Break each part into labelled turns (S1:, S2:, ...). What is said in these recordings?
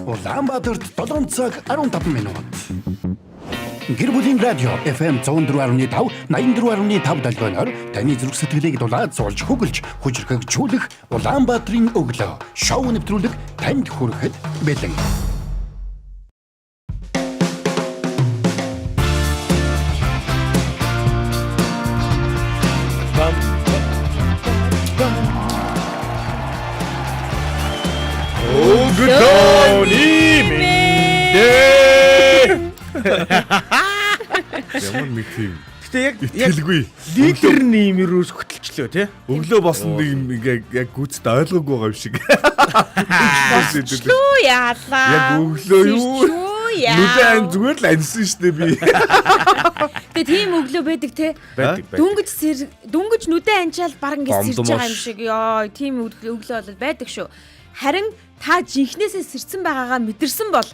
S1: Улаанбаатарт 7 цаг 15 минут. Гэр бүлийн радио FM 104.5, 84.5 долгионоор таны зүрх сэтгэлийг дулаад зулж хөглж, хүчрхэгжүүлэх Улаанбаатарын өглөө шоу нэвтрүүлэг танд хүрэхэд бэлэн.
S2: Ямар нэг тийм.
S3: Гэтэ яг
S2: итгэлгүй
S3: лидер нэмэрөөс хөтөлчлөө тий.
S2: Өглөө болсон нэг юм яг гүцэд ойлгоогүй байгаа юм шиг.
S4: Лүү яалаа.
S2: Яг өглөө юу? Нүдэн зүгээр л аньсан штэ би.
S4: Тэгээ тийм өглөө байдаг те. Дүнгэж нүдэн анчаал баг ингэ сэрж байгаа юм шиг. Йоо, тийм өглөө бол байдаг шүү. Харин та жинхнээсээ сэрсэн байгаагаа мэдэрсэн бол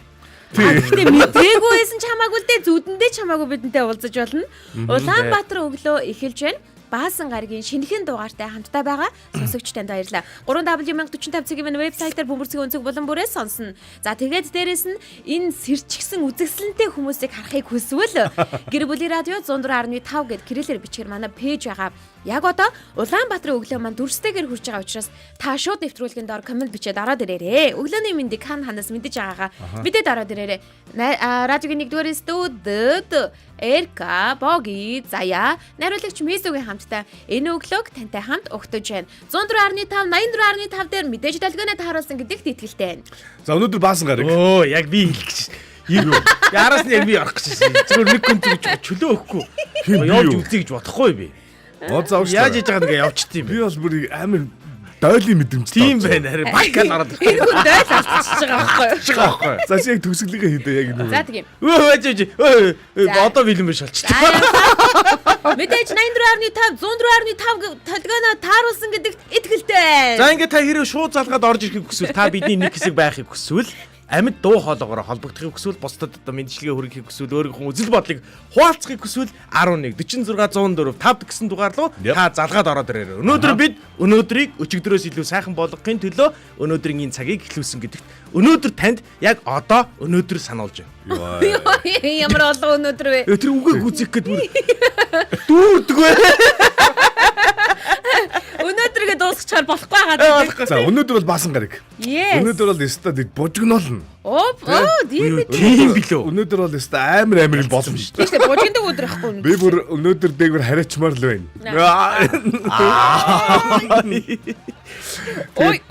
S4: гэхдээ мэдээгүй байсан ч хамаагүй л дээ, зүудэндээ ч хамаагүй бидэнтэй уулзаж болно. Улаанбаатар өглөө эхэлж байна. Баасан гарагийн шинэхэн дугаартай хамтдаа байгаа сонсогч танд баярлалаа. 3W1045 цагийн вебсайтаар бөмбөрцөг өнцөг болон бүрээс сонсно. За тэгээд дээрэс нь энэ сэрчгсэн үзэсгэлэнтэй хүмүүсийг харахыг хүсвэл гэр бүлийн радио 104.5 гэд кириллээр бичгээр манай пэйж байгаа. Яг одоо Улаанбаатарын өглөө маань дүрстэйгээр хурж байгаа учраас та шууд нэвтрүүлгийн доор комент бичээд ороод ирээрэй. Өглөөний мэндийг ханаас мэдэж байгаагаа мэдээд ороод ирээрэй. Радиогийн 1-р студид Эрка, Боги, Зая, найруулагч Мисүгийн хамтдаа энэ өглөөг тантай хамт өгтөж байна. 104.5, 84.5 дээр мэдээж долгионоо тааруулсан гэдэгт итгэлтэй байна.
S2: За өнөөдөр баасан гараг.
S3: Оо, яг би хэлэх гэж. Юу? Яраас нь яг би орох гэж байна. Зүгээр нэг хүн гэж чөлөө өгөхгүй. Явж үзье гэж бодохгүй би. Яаж хийж байгаа нэгэ явчихтiin
S2: би бас бүр амар дойлын мэдрэмжтэй.
S3: Тийм байна. Харин бакал ороод ирэх.
S4: Энэ хүн дойл авчихж байгаа байхгүй юу?
S2: За чи яг төгсгөлийгээ хийдэ яг нэг.
S4: За тийм.
S3: Одоо бэлэн биш болчихсон.
S4: Мэдээж 84.5, 104.5 толгойноо тааруулсан гэдэгт итгэлтэй байна.
S3: За ингээд та хэрэг шууд залгаад орж ирэхийг хүсвэл та бидний нэг хэсэг байхыг хүсвэл амьд дуу хоолоогоор холбогдохыг хүсвэл бусдад одоо мэдлэгээ хүргэхийг хүсвэл өөрийнхөө үзэл бодлыг хуваалцахыг хүсвэл 11 46 104 5 гэсэн дугаар руу та залгаад ороод ирээрэй. Өнөөдөр бид өнөөдрийг өчигдрөөс илүү сайхан болгохын төлөө өнөөдрийн энэ цагийг эхлүүлсэн гэдэгт өнөөдөр танд яг одоо өнөөдөр сануулж байна.
S4: Ямар олон өнөөдөр вэ?
S3: Тэр үгийг үзэх гээд бүр дүүрдэггүй.
S4: Өнөөдргээ дуусчихаар болохгүй байгаа.
S2: За өнөөдөр бол баасан гараг. Өнөөдөр бол стад божигнолно.
S3: Тийм билүү.
S2: Өнөөдөр бол амар л болсон шүү дээ.
S4: Тийм божигндаг өдөр ахгүй.
S2: Би бүр өнөөдөр дээгүүр хариачмаар л байна.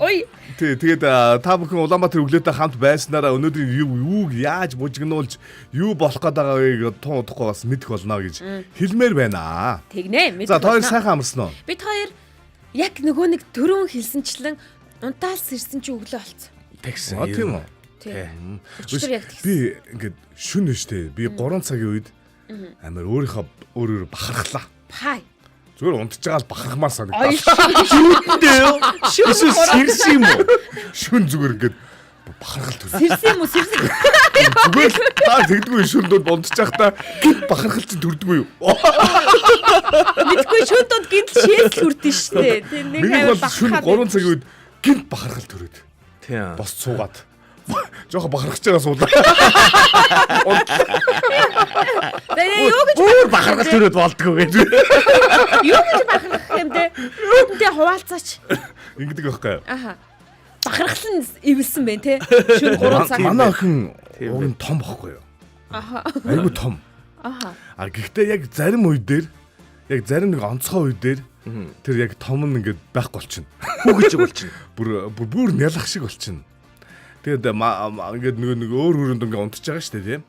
S4: Ой.
S2: Тэгээд та бүхэн Улаанбаатар өглөөтэй хамт байснараа өнөөдрийн юуг яаж бужигнуулж юу болох гээд байгаагийг тун удахгүй бас мэдэх болно гэж хэлмээр байна.
S4: Тэгнэ.
S2: За хоёр сайхан амарсан уу?
S4: Бид хоёр яг нөгөө нэг төрөн хэлсэнчлэн унтаалс ирсэн чи өглөө болцсон.
S3: Тэгсэн.
S2: Тийм үү?
S4: Тийм.
S2: Би ингээд шүн нэштэй. Би 3 цагийн үед амар өөрөөр бахархлаа.
S4: Хай.
S2: Зүгээр унтж байгаа л бахархмаар санагдав.
S3: Шүнтэй юу? Шүн сэрсэн юм уу?
S2: Шүн зүгээр ингээд бахархал төрсөн.
S4: Сэрсэн юм уу? Сэрсэн.
S2: Зүгээр та тэгдэггүй шүн донд унтж байхдаа гинт бахархал чинь төрдөггүй юу?
S4: Мэдгүй шүн донд гинт шээс хүрдэн штэ. Тэр нэг
S2: амар бахархал. Шүн 3 цагийн үед гинт бахархал төрөөд.
S3: Тийм.
S2: Бос цуугаад. Жохо бахархаж байгаа суулаа.
S4: Тэгээ юу гэж
S3: бахархал төрөөд болдгоо гэж.
S4: Юу гэж бахархах юм бэ? Үүнтэй хуваалцаач.
S2: Ингэдэг байхгүй юу?
S4: Аха. Бахархал нь ивэлсэн байна те. Шүн 3 цаг.
S2: Манай охин уг нь том бохгүй юу?
S4: Аха.
S2: Айгу том.
S4: Аха.
S2: Гэхдээ яг зарим үе дээр яг зарим нэг онцгой үе дээр тэр яг том нь ингээд байхгүй болчихно.
S3: Хүүгэж болчихно.
S2: Бүр нялах шиг болчихно. Тэгээд ингээд нэг өөр өрөөнд ингээд унтж байгаа шүү дээ тийм.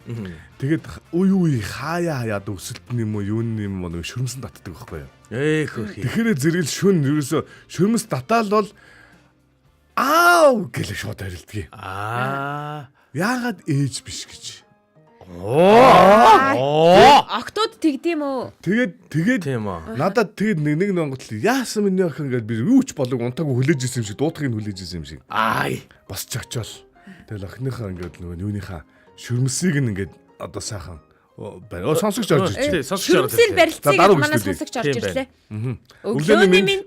S2: Тэгээд үе хаяад өсөлтөн юм уу юун юм уу нэг шөрмсөн татдаг байхгүй юу?
S3: Хөөх.
S2: Тэгэхээр зэрэгэл шүн ерөөсө шөрмөс татаал бол гэлээ шууд харилдгийг. Яагаад ээж биш гэж.
S4: Октод тэгдэм үү?
S2: Тэгээд
S3: тийм үү.
S2: Надад тэгээд нэг Монгол яасан миний охин ингээд би юу ч болог унтаагүй хүлээж исэн юм шиг дуутахыг хүлээж исэн юм шиг. Бас чагчвал. Тэгэл охиныхаа ингээд нөгөө юуныхаа шөрмсийг ингээд одоо сайхан сонсогч орж ирж.
S4: Шөрмсийн барилцыг манай сонсогч орж ирлээ. Өглөөний минь.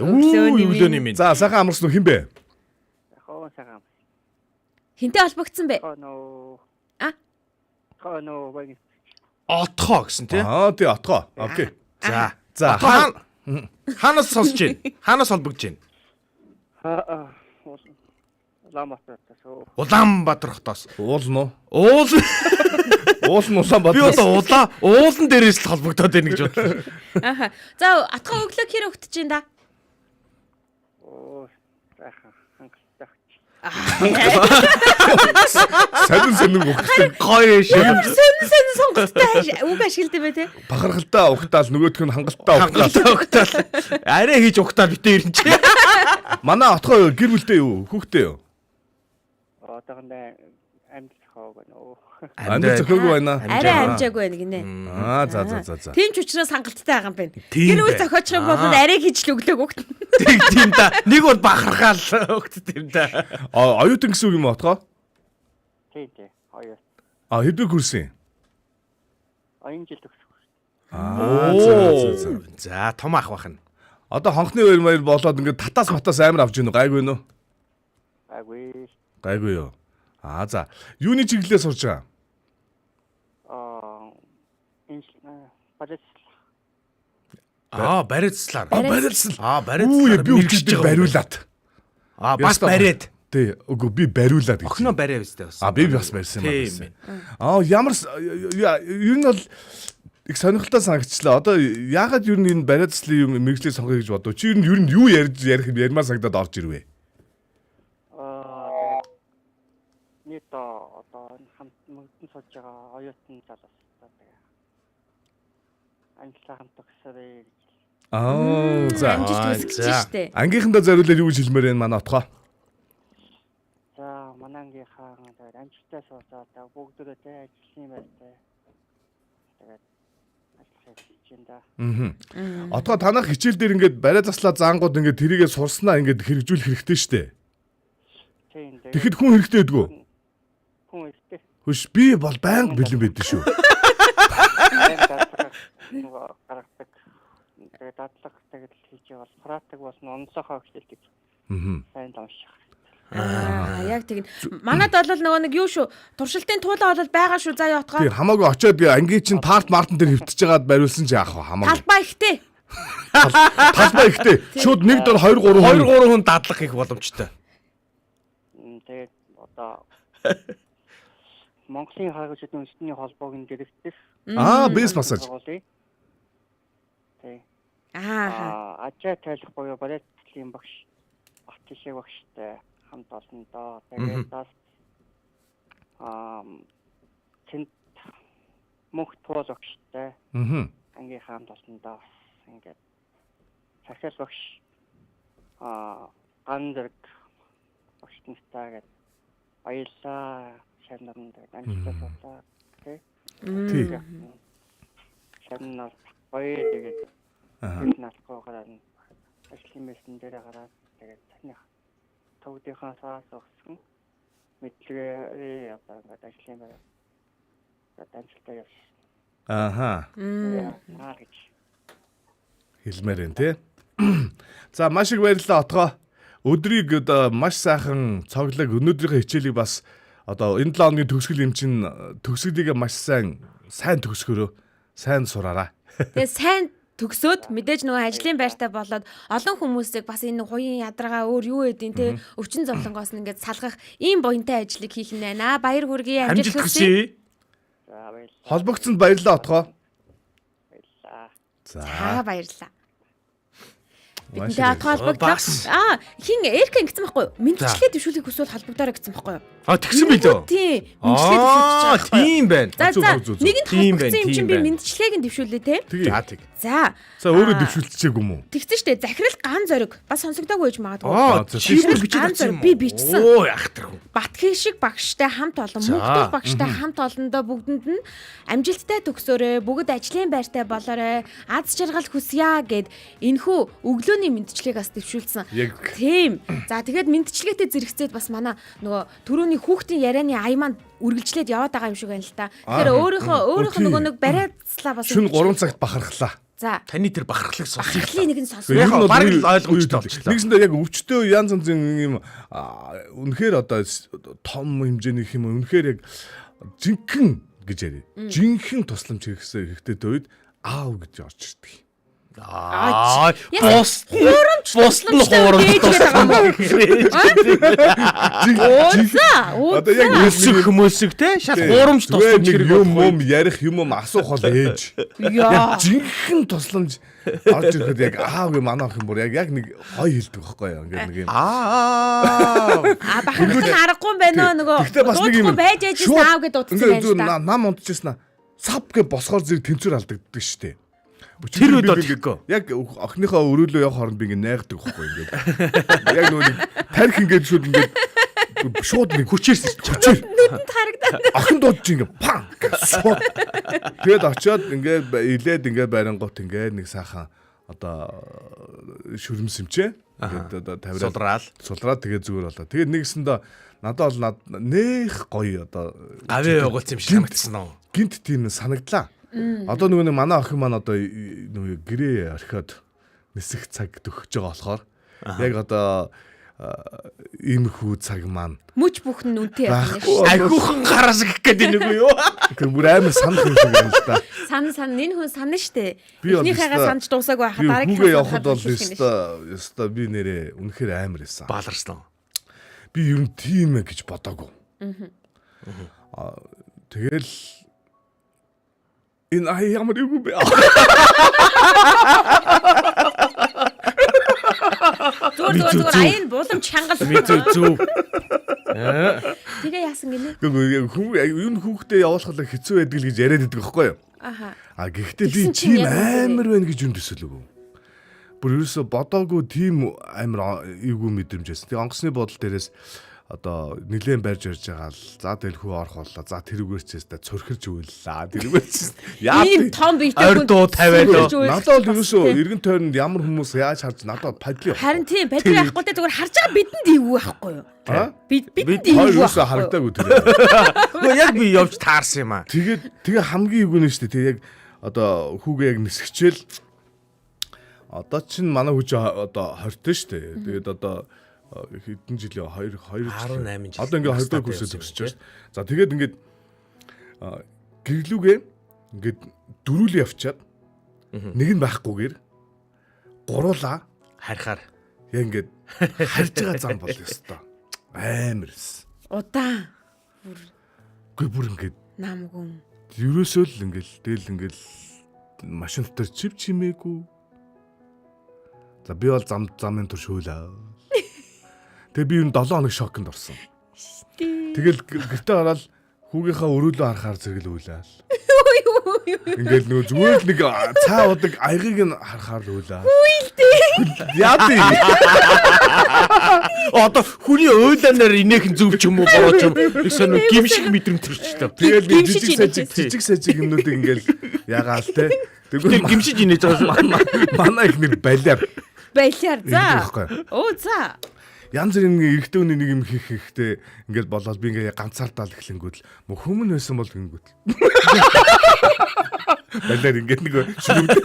S3: Өглөөний минь.
S2: За сайхан амарсан уу хин бэ?
S5: Хоо сайхан.
S4: Хинтээ холбогдсон бэ?
S3: Отхоо гэсэн тий.
S2: Тий отгоо. Окей.
S3: За хаанаас сонсож байна? Хаанаас холбогдож байна? Улаанбаатар хотоос.
S2: Уул нь уу?
S3: Уул
S2: Уул нь Улаанбаатар.
S3: би одоо уулан дээрээс л холбогдоод байна гэж бодлоо.
S4: Аха. За атгаа өглөө хэр өгтөж байна да?
S2: Сонин өгтөг.
S3: Гоё шиг.
S4: Сэн сонголттой үг ашигладаг бай тээ.
S2: Бахархалтай угтаал нөгөөх нь хангалттай
S3: Угтаал. Арай хийж угтаал битээ ирэн чи.
S2: Манай отгоо гэр бүлтэй юу? Хүүхдээ юу?
S5: Одоогондоо амьдлахаа гэнэ.
S2: Амьд зөхөөгүй байна.
S4: Арай амжаагүй байна гинэ.
S2: За.
S4: Тийм ч учраас хангалттай байгаа юм байна.
S3: Тийм
S4: Гэр бүл
S3: бай.
S4: зохиочих юм бол арай хийж л өглөөг өгт.
S3: Тийм да. Нэг бол бахархаал өгт тийм да.
S2: Оюутан гэсэн үг юм отгоо?
S5: Тий. Хоёр.
S2: Хэдвэр хүрсэн?
S5: Оюун жил төгсөв.
S3: За том ах бахна.
S2: Одоо хонхны баяр болоод ингээд татаас матаас амар авч гинэ гайгүй нөө. Гайгүй юу? За. Юуны чиглэлээр сурж байгаа?
S3: Бариадслаар.
S2: Бариадсал.
S3: Бариадслаар.
S2: Би үгтэй бариулаад.
S3: Бас бариад.
S2: Тий, үгүй би бариулаад гэж.
S3: Охиноо бариа өстэй бас.
S2: Би бас барьсан юм байна. Ямар ер нь бол их сонирхолтой санагчлаа. Одоо яагаад ер нь энэ бариадслын юм мэрэгчлийг сонгоё гэж бодов? Чи ер нь юу ярмаар санагдаад орж ирвэ?
S5: Нийт одоо хамт мөнгөн сууж байгаа оюутан залуус тэгээ. Англиар хамт төгсөрэй гэж.
S2: За.
S4: Амжилт хүсэж штэ.
S2: Ангийнхандаа зориулаад юу гэж хэлмээр байна манай отгоо?
S5: За манай ангийнхаа тэгээд амжилттай суусаад бүгдөө тэ ажилласан байртай. Тэгээд ажиллах хийж байна да.
S2: Отгоо танах хичээл дээр ингээд бариа заслаа заангууд ингээд тэрийгээ сурснаа ингээд хэрэгжүүлэх хэрэгтэй штэ.
S5: Тийм дээ.
S2: Тэгэхэд хүн хэрэгтэй байдгүй.
S5: Хүн ихтэй.
S2: Хөш би бол байнга бэлэн байдсан шүү.
S5: Гаргадаг. Тэгээд дадлах тэгээд хийж бол практик бас онцгой хөвчлөлт гэж. Сайн унших.
S4: Яг тийм. Манад бол нөгөө нэг юу шүү. Туршилтын туулаа бол байгаа шүү. За явтгаа.
S2: Тийм хамаагүй очиод би ангийн чинь парт мартан дээр хөвтөж байгаад бариулсан чи яах вэ хамаагүй.
S4: Талбай ихтэй.
S2: Талбай ихтэй. Шууд нэг дор 2 3
S3: хүн дадлах их боломжтой.
S5: Тэгээд одоо Монголын харгуучдын үндэсний холбоогийн директор.
S2: Бэс массаж.
S5: Тий. Ажаа тайлах буюу бариадлагын багш Батшиг багштай хамт олон доо. Тэгээд бас тэнд мөнх туул багштай. Ангийн хамт олон доо. Ингээд цахил багш ган зэрэг багштайгаа гээд баярлаа. Шанарнд амжилттай суусаа. Тий. Шанар гоё тэгээд наалгаагаар ажлын мэсэн дээр гараад тэгээд таны төвдийнхаа саас өгсөн мэдлэгээ одоо ингээд ажлын байр. Тэгээд амжилттай явсан. Гэж
S2: хэлмээр энэ тий. За маш их баярлалаа отгоо. Өдрийг одоо маш сайхан цоглог өнөөдрийнхээ хичээлийг бас одоо энэ 7 хоногийн төгсгөл юм чинь төгсгөлийг маш сайн төгсгөрөө сайн сураараа.
S4: Тэгээ сайн төгсөөд мэдээж нөгөө ажлын байртай болоод олон хүмүүсийг бас энэ хуйн ядаргаа өөр юу гэдیں те өвчин зовлонгоос нь ингээд салгах ийм буянтай ажлыг хийх нь байна. Баяр хүргэе амжилт хүсье.
S5: за баярлалаа.
S2: Холбогдсонд баярлалаа отгоо.
S5: Баярлалаа.
S4: За баярлалаа.
S2: Маш
S4: Бид холбогдлоо. Хин Эрка ингэсэн байхгүй юу? Мэдчилгээ төвшүүлэх хүсвэл холбогдорой гэсэн байхгүй юу?
S3: Тэгсэн би лөө.
S4: Тийм. Мэдчилгээ төвшүүлж байгаа.
S3: Тийм байна.
S4: За нэгэнд
S3: Тийм
S4: холбогдсон юм чинь би
S3: байна.
S4: мэдчилгээг нь төвшүүлээ те.
S3: За тэг.
S4: За.
S2: Өөрөө дэвшүүлчихээгүй юм уу?
S4: Тэгсэн штэ захирал ган зориг бас сонсогдоогүй гэж магадгүй.
S3: Чимэр бичиж
S4: ган
S3: авсан
S4: зориг би бичсэн.
S3: Яхтар хүн.
S4: Батхий шиг багштай хамт олон мөнхтөх багштай хамт олондоо бүгдэнд нь амжилттай төгсөөрэй, бүгд ажлын байртай болоорой, аз жаргал хүсье гэд энэхүү өглөөний мэдчилгээг бас төвшүүлсэн. Тийм. За тэгээд мэдчилгээтэй зэрэгцээд бас манай нөгөө түрүүний хүүхдийн ярианы аяманд үргэлжлээд яваад байгаа юм шиг байна л та. Тэгэхээр өөрийнхөө нөгөө нэг бариадслаа бас
S2: Шүн 3 цагт бахархлаа.
S4: За.
S3: Таны тэр бахархлыг сонсох.
S4: Бахархлын нэг нь сонсох.
S3: Яг баг л ойлгомжтой болчихлоо.
S2: Нэгсэндээ яг өвчтөө янз янзын юм үнэхээр одоо том хэмжээних юм үнэхээр яг жинхэнэ гэж яриа. Жинхэнэ тусламж хэрэгтэй үед аав гэж орж ирдэг.
S3: Бус нь хуурамч
S2: Одоо яг
S3: өсөх хүмүүсийг те шал хуурамч тусламж хэрэг
S2: юм ярих юм асуух бол ээж. Яг жинхэнэ тусламж орж ирэхэд яг аав юм манайх юм бүр яг нэг хой хэлдэг байхгүй юу ингээд нэг юм.
S4: Бахархсан аргагүй юм байна нөгөө.
S2: Гэхдээ бас нэг юм
S4: байж яжсэн аав гэдээ утсан байж та.
S2: Нам унтчихсан аа. Сав гэж босгоор зэрэг тэнцвэр алдагддаг шүү дээ.
S3: Тэр үед бодлоо.
S2: Яг охиныхоо өрөөлөө явах хооронд би ингэ найгадаг байхгүй ингээд. Яг нөгөө тарих ингээд шууд нэг хүчээрс
S4: Нүдэнд харагдаад.
S2: охин дуудаж ингэ пан шууд. Тэгэд очиод ингээд илээд ингээд байрангуут ингээд нэг сайхан одоо шүрмсэмчээ. Тэгээд одоо тавираад сулраад тэгээд зүгээр болоо. Тэгээд нэгсэндээ надад бол нэх гоё одоо
S3: авээ явуулсан юм шиг санагдсан уу?
S2: Гинт тийм санагдлаа. Одоо нөгөө нэг манай охин маань одоо нөгөө гэрээ орхиод нисэх цаг төгсөж байгаа болохоор яг одоо иймэрхүү цаг маань
S4: Мөч бүхэн үнтэй явах юм.
S3: Айгүйхан гараас гэх гэдэг нэг юу?
S2: тэр бүр амар санах юм шиг байна л да.
S4: Сан энэ хүн санна штэ.
S2: Би бол
S4: Эхнийхээгээ санаж дуусаагүй байхад
S2: дараагийн явахад бол ёстой би нэрээ үнэхээр амар байсан.
S3: Бааларсан.
S2: Би ер нь тийм ээ гэж бодоагүй. Тэгэл энэ ямар юу бэ?
S4: Зүгээр аян булам чангал.
S3: Зүв.
S4: Тэгээ яасан гинэ?
S2: Юу хүүхдээ явуулахлаа хэцүү байдаг л гэж яриад байдаг байхгүй юу?
S4: Аха.
S2: Гэхдээ би тийм амар байна гэж юм төсөөлөв. Бүр ерөөсө бодоогүй тийм амар эвгүй мэдрэмжсэн. Тэгээ онгоцны бодол дээрээс одоо нилээн барьж ярьж байгаа л за дэлхүү орох боллоо. За тэрүүгээр ч яста цөрхөрж үйллээ. Тэрүүгээр ч
S4: Ийм том биетэй хүн
S3: дуу тавиад
S2: надад бол ерөөсөө эргэн тойронд ямар хүмүүс яаж харж надад падли.
S4: Харин тийм падли байхгүй те зүгээр харж байгаа бидэнд эвгүй байхгүй юу? Бидэнд
S2: хоёр
S4: эвгүй.
S2: ерөөсөө харагдаагүй тэр.
S3: Яг би явж таарсан юм аа.
S2: Тэгээ хамгийн эвгүй нь шүү дээ. Тэг яг одоо хүүгээ яг нисгчээл одоо чинь манай хүүч одоо 20 шүү дээ. Тэгээд одоо хэдэн жилийн 18 жил. Одоо ингээ 20 дахь курсээ төгсөж байна. За тэгээд ингээд гэрлүүгээ ингээд дөрүүл явчаад нэг нь байхгүйгээр гуруулаа
S3: харихаар
S2: яг ингээд харж байгаа зам бол ёстой. Амарс.
S4: Удаан.
S2: Бүр ингээд
S4: Намгүй.
S2: ерөөсөө л ингээл тэгэл ингээл машин дотор чив чимээгүй. За би бол замын тур шөөлөө. Тэгээ би энэ 7 хоног шоконд орсон. Тэгэл гэртээ ороод хүүгийнхаа өрөөлөө харахаар зэрэглүүлээ. Ингээл нөгөө зүгээр л нэг цаа удаг аягыг нь харахаар л үйлээ. Яа би.
S3: Одоо хүний ойланаар инээхэн зөв ч юм уу бороо ч юм. Их сонь гимшиг мэдрэмт төрчлөө.
S2: Тэгэл жижиг сажиг юмнуудыг ингээл ягаал те.
S3: Тэгвэл гимшиж инээж байгаа
S2: манай их нэр балиар.
S4: За. Оо за.
S2: Янз бүрийн эрэгтэй хүний нэг юм хийх хэрэгтэй ингээд болоод би ингээ ганцаардаал эхлэнгүүд л хүмүүн байсан бол гингүүд. Балиар ингээд нэг шүлэг.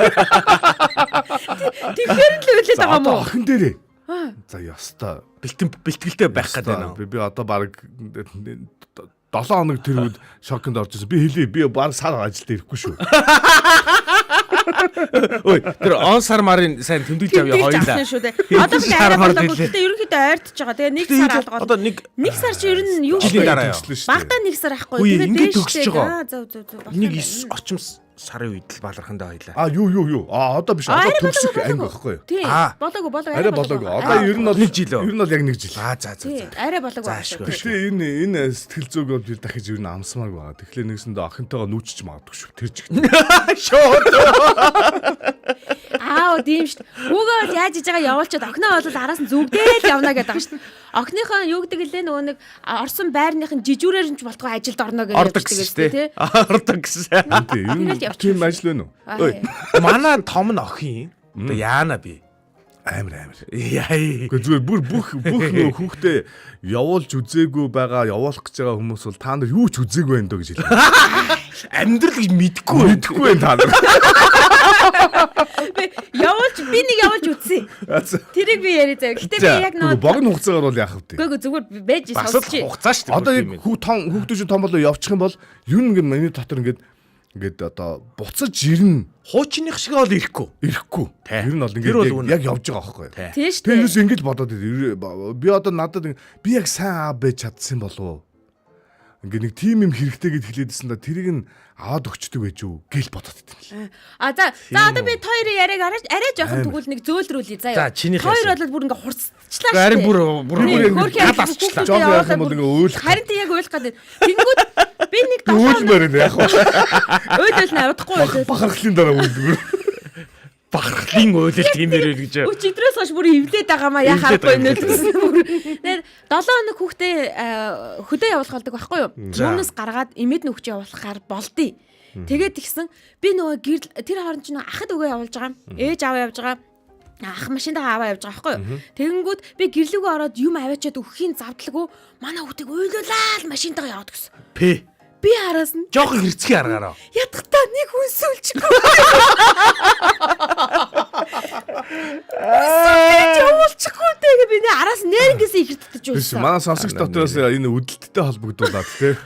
S4: Тэгэхээр л үлээд байгаа мó.
S2: Охин дээрээ. За ёстой.
S3: бэлтгэлтэй байх гэдэг байна.
S2: Би одоо баг 7 хоног тэр үед шоконд орж ирсэн. Би хэлээ би баг сар ажилд ирэхгүй шүү.
S3: Ой, тэр он сар марын сайн тэмдэглэж авъя хоёлаа.
S4: Одоо л арай болоогүй. Гэтэ ерөнхийдөө ойртож байгаа. Тэгээ нэг сар алгаад.
S3: Одоо нэг
S4: сар чи ер нь юу
S3: жилийн дараа
S4: багтаа нэг сар ахгүй.
S3: Тэгээ ингээд төгсөж байгаа.
S4: Зөв.
S3: Нэг 9 орчим сарын үед л балархандаа хоёлаа.
S2: Юу. Одоо биш. Одоо төгсөх анги байхгүй юу?
S4: Тийм. Болоогүй.
S2: Арай болоогүй. Одоо ер нь бол
S3: нэг жил.
S2: Ер нь бол яг нэг жил.
S3: За.
S4: Арай болоогүй.
S2: Тэгэхээр энэ сэтгэл зүйг би дахиж ер нь амсмаар байгаа. Тэгэхээр нэгсэндээ охинтойгоо нүүчж магадгүй шүү. Тэр чигт.
S4: Тийм шүү. Хүүгээ бол яаж иж байгаа явуулчаад охиноо бол араас нь зүгдээл явна гэдэг байгаа шүү. Охиныхоо юу гэдэг лээ нөгөө нэг орсон байрныхын жижүүрээр нь ч болтгоо ажилд орно гэж
S3: ярьдаг тий. Ордог гэсэн.
S2: Тийм ажил байна уу?
S3: Манай том нь охин. Одоо яана би.
S2: Амар.
S3: Яй.
S2: Гэхдээ зүгээр бүх нөө хүүхдээ явуулж үзээгүй байгаа, явуулах гэж байгаа хүмүүс бол та нар юу ч үзээгүй байх дөө гэж хэлээ.
S3: Амьдрал гэж мэдгүй
S2: байна та нар.
S4: Би нэг явуулж үзье. Тэрийг би яриа заяа. Гэтэ би яг нөө
S2: богино хугацаагаар бол яах вэ?
S4: Гэхдээ зүгээр байж
S3: бас
S4: сонсч.
S3: хугацаа шүү дээ.
S2: Одоо яг хүүхдүүд чинь том болоо явчих юм бол юу нэг миний дотор ингээд одоо буцаж ирнэ.
S3: Хуучных шиг бол ирэхгүй.
S2: Ер нь бол ингээд яг явж байгаа байхгүй юу?
S4: Тийм шүү
S2: Тэр
S4: дээ.
S2: юус ингэж бодоод би одоо надад би яг сайн аав байж чадсан болов уу? Ингээ нэг тим юм хэрэгтэй гэд хэлээдсэн да тэрийг нь аваад өгчдөг байж юу гэл бодоод идэв.
S4: За одоо би хоёрын яриаг арай жоохон тэгвэл нэг зөөлрүүлье заяа.
S3: За, чинийхээс.
S4: Хоёр бол бүр ингээ хурцчлаа шүү дээ.
S3: Харин бүр
S2: Жохон яах юм бол ингээ өөлөх.
S4: Харин тийм яг уйлах гэдэг. Тэнгүүд би нэг
S2: Өөлмөр энэ яг
S4: өөлөл нь авдахгүй байлаа.
S2: бахархлын дараа үлдгэр.
S3: бахархлын уйлал тиймэр гэж.
S4: Өч идрээс хойш бүр эвлээд байгаа маа яа харахгүй юм нөлөөсөн. Тэгээд 7 хоног хүүхдээ хөдөө явуулах болдог байхгүй юу? Өмнөөс гаргаад имэд нөхч явуулахаар болдъё. Тэгээд тэгсэн би нөгөө тэр хооронд ч нөгөө ахад өгөө явуулж байгаа. Ээж аваа явж байгаа. Ах машинтаа аваа явж байгаа байхгүй юу? Тэгэнгүүт би гэрлүүгөө ороод юм аваачаад өгөхийн завдлаггүй манай хүүхдийг уйлуулаад машинтаа яваад гисэн. Би араас нь
S3: Жохон хэрцгий аргаараа.
S4: ядахтаа нэг хүн сүлжгүй. Явуулчихгүй тэгээ би араас нэрнгээс ихэрдэж
S2: Биш
S4: байсан.
S2: манай сонсогч дотроос энэ үдэлттэй холбогдуулаад тий.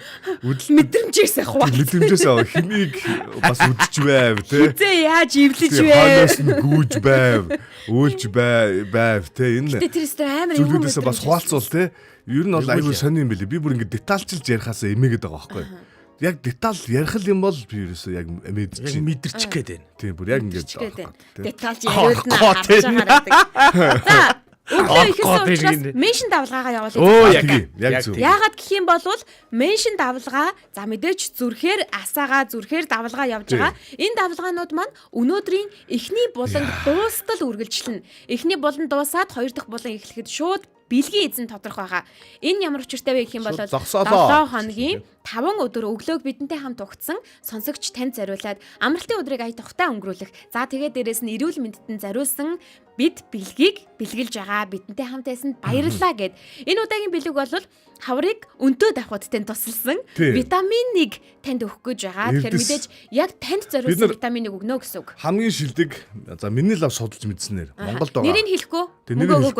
S4: Мэдрэмжээс хаваа.
S2: Мэдрэмжээс химиг бас үдчих байв тий.
S4: Зээ яаж ивлэж
S2: Хоолоос
S4: вэ?
S2: нь гүүж байв, өөлж байв тий. Энэ
S4: Тэ тэр өстө амар юм
S2: зүйлүүдээс бас хуваалцуул тий. Ер нь бол айгүй сони юм билий. Би бүр ингэ детальчилж ярихаас эмээгээд байгаа байхгүй. Яг деталь ярих юм бол би ерөөсөө яг мэдчих.
S3: Мэдэрчих гээд байна.
S2: Тийм бүр яг ингэ.
S4: детальж яриулна харж байгаа. За өглөө ихэсэн учраас меншн давлгаагаа явуулъя.
S3: Оо
S2: Яг зөв.
S4: Яагаад гэх юм бол меншн давлгаа за мэдээч зүрхээр асаага зүрхээр давлгаа явж байгаа. Энэ давлгаанууд маань өнөөдрийн эхний буланг дуустал үргэлжлэнэ. Эхний булан дуусаад хоёр дахь булан эхлэхэд шууд бэлгийн эзэн тодорхой байгаа. Энэ ямар учиртай вэ гэх юм бол 7 хоногийн 5 өдөр өглөөг бидэнтэй хамт угтсан сонсогч танд зориулаад амралтын өдрийг ая тухтай өнгөрүүлэх. За тэгээд дээрэс нь эрүүл мэндэд зориулсан бид бэлгийг бэлгэлж байгаа. Бидэнтэй хамт байсан баярлалаа гэд. Энэ удаагийн бэлэг бол хаврыг өнтөө давхуудтай тусалсан витамин 1 танд өгөх гэж байгаа. Тэгэхээр мэдээж яг танд зориулсан витамин 1 өгнө гэсэн үг.
S2: Хамгийн шилдэг за миний лав судалж мэдснээр Монголд байгаа.
S4: Нэрийг хэлэхгүй.
S2: Мөнгө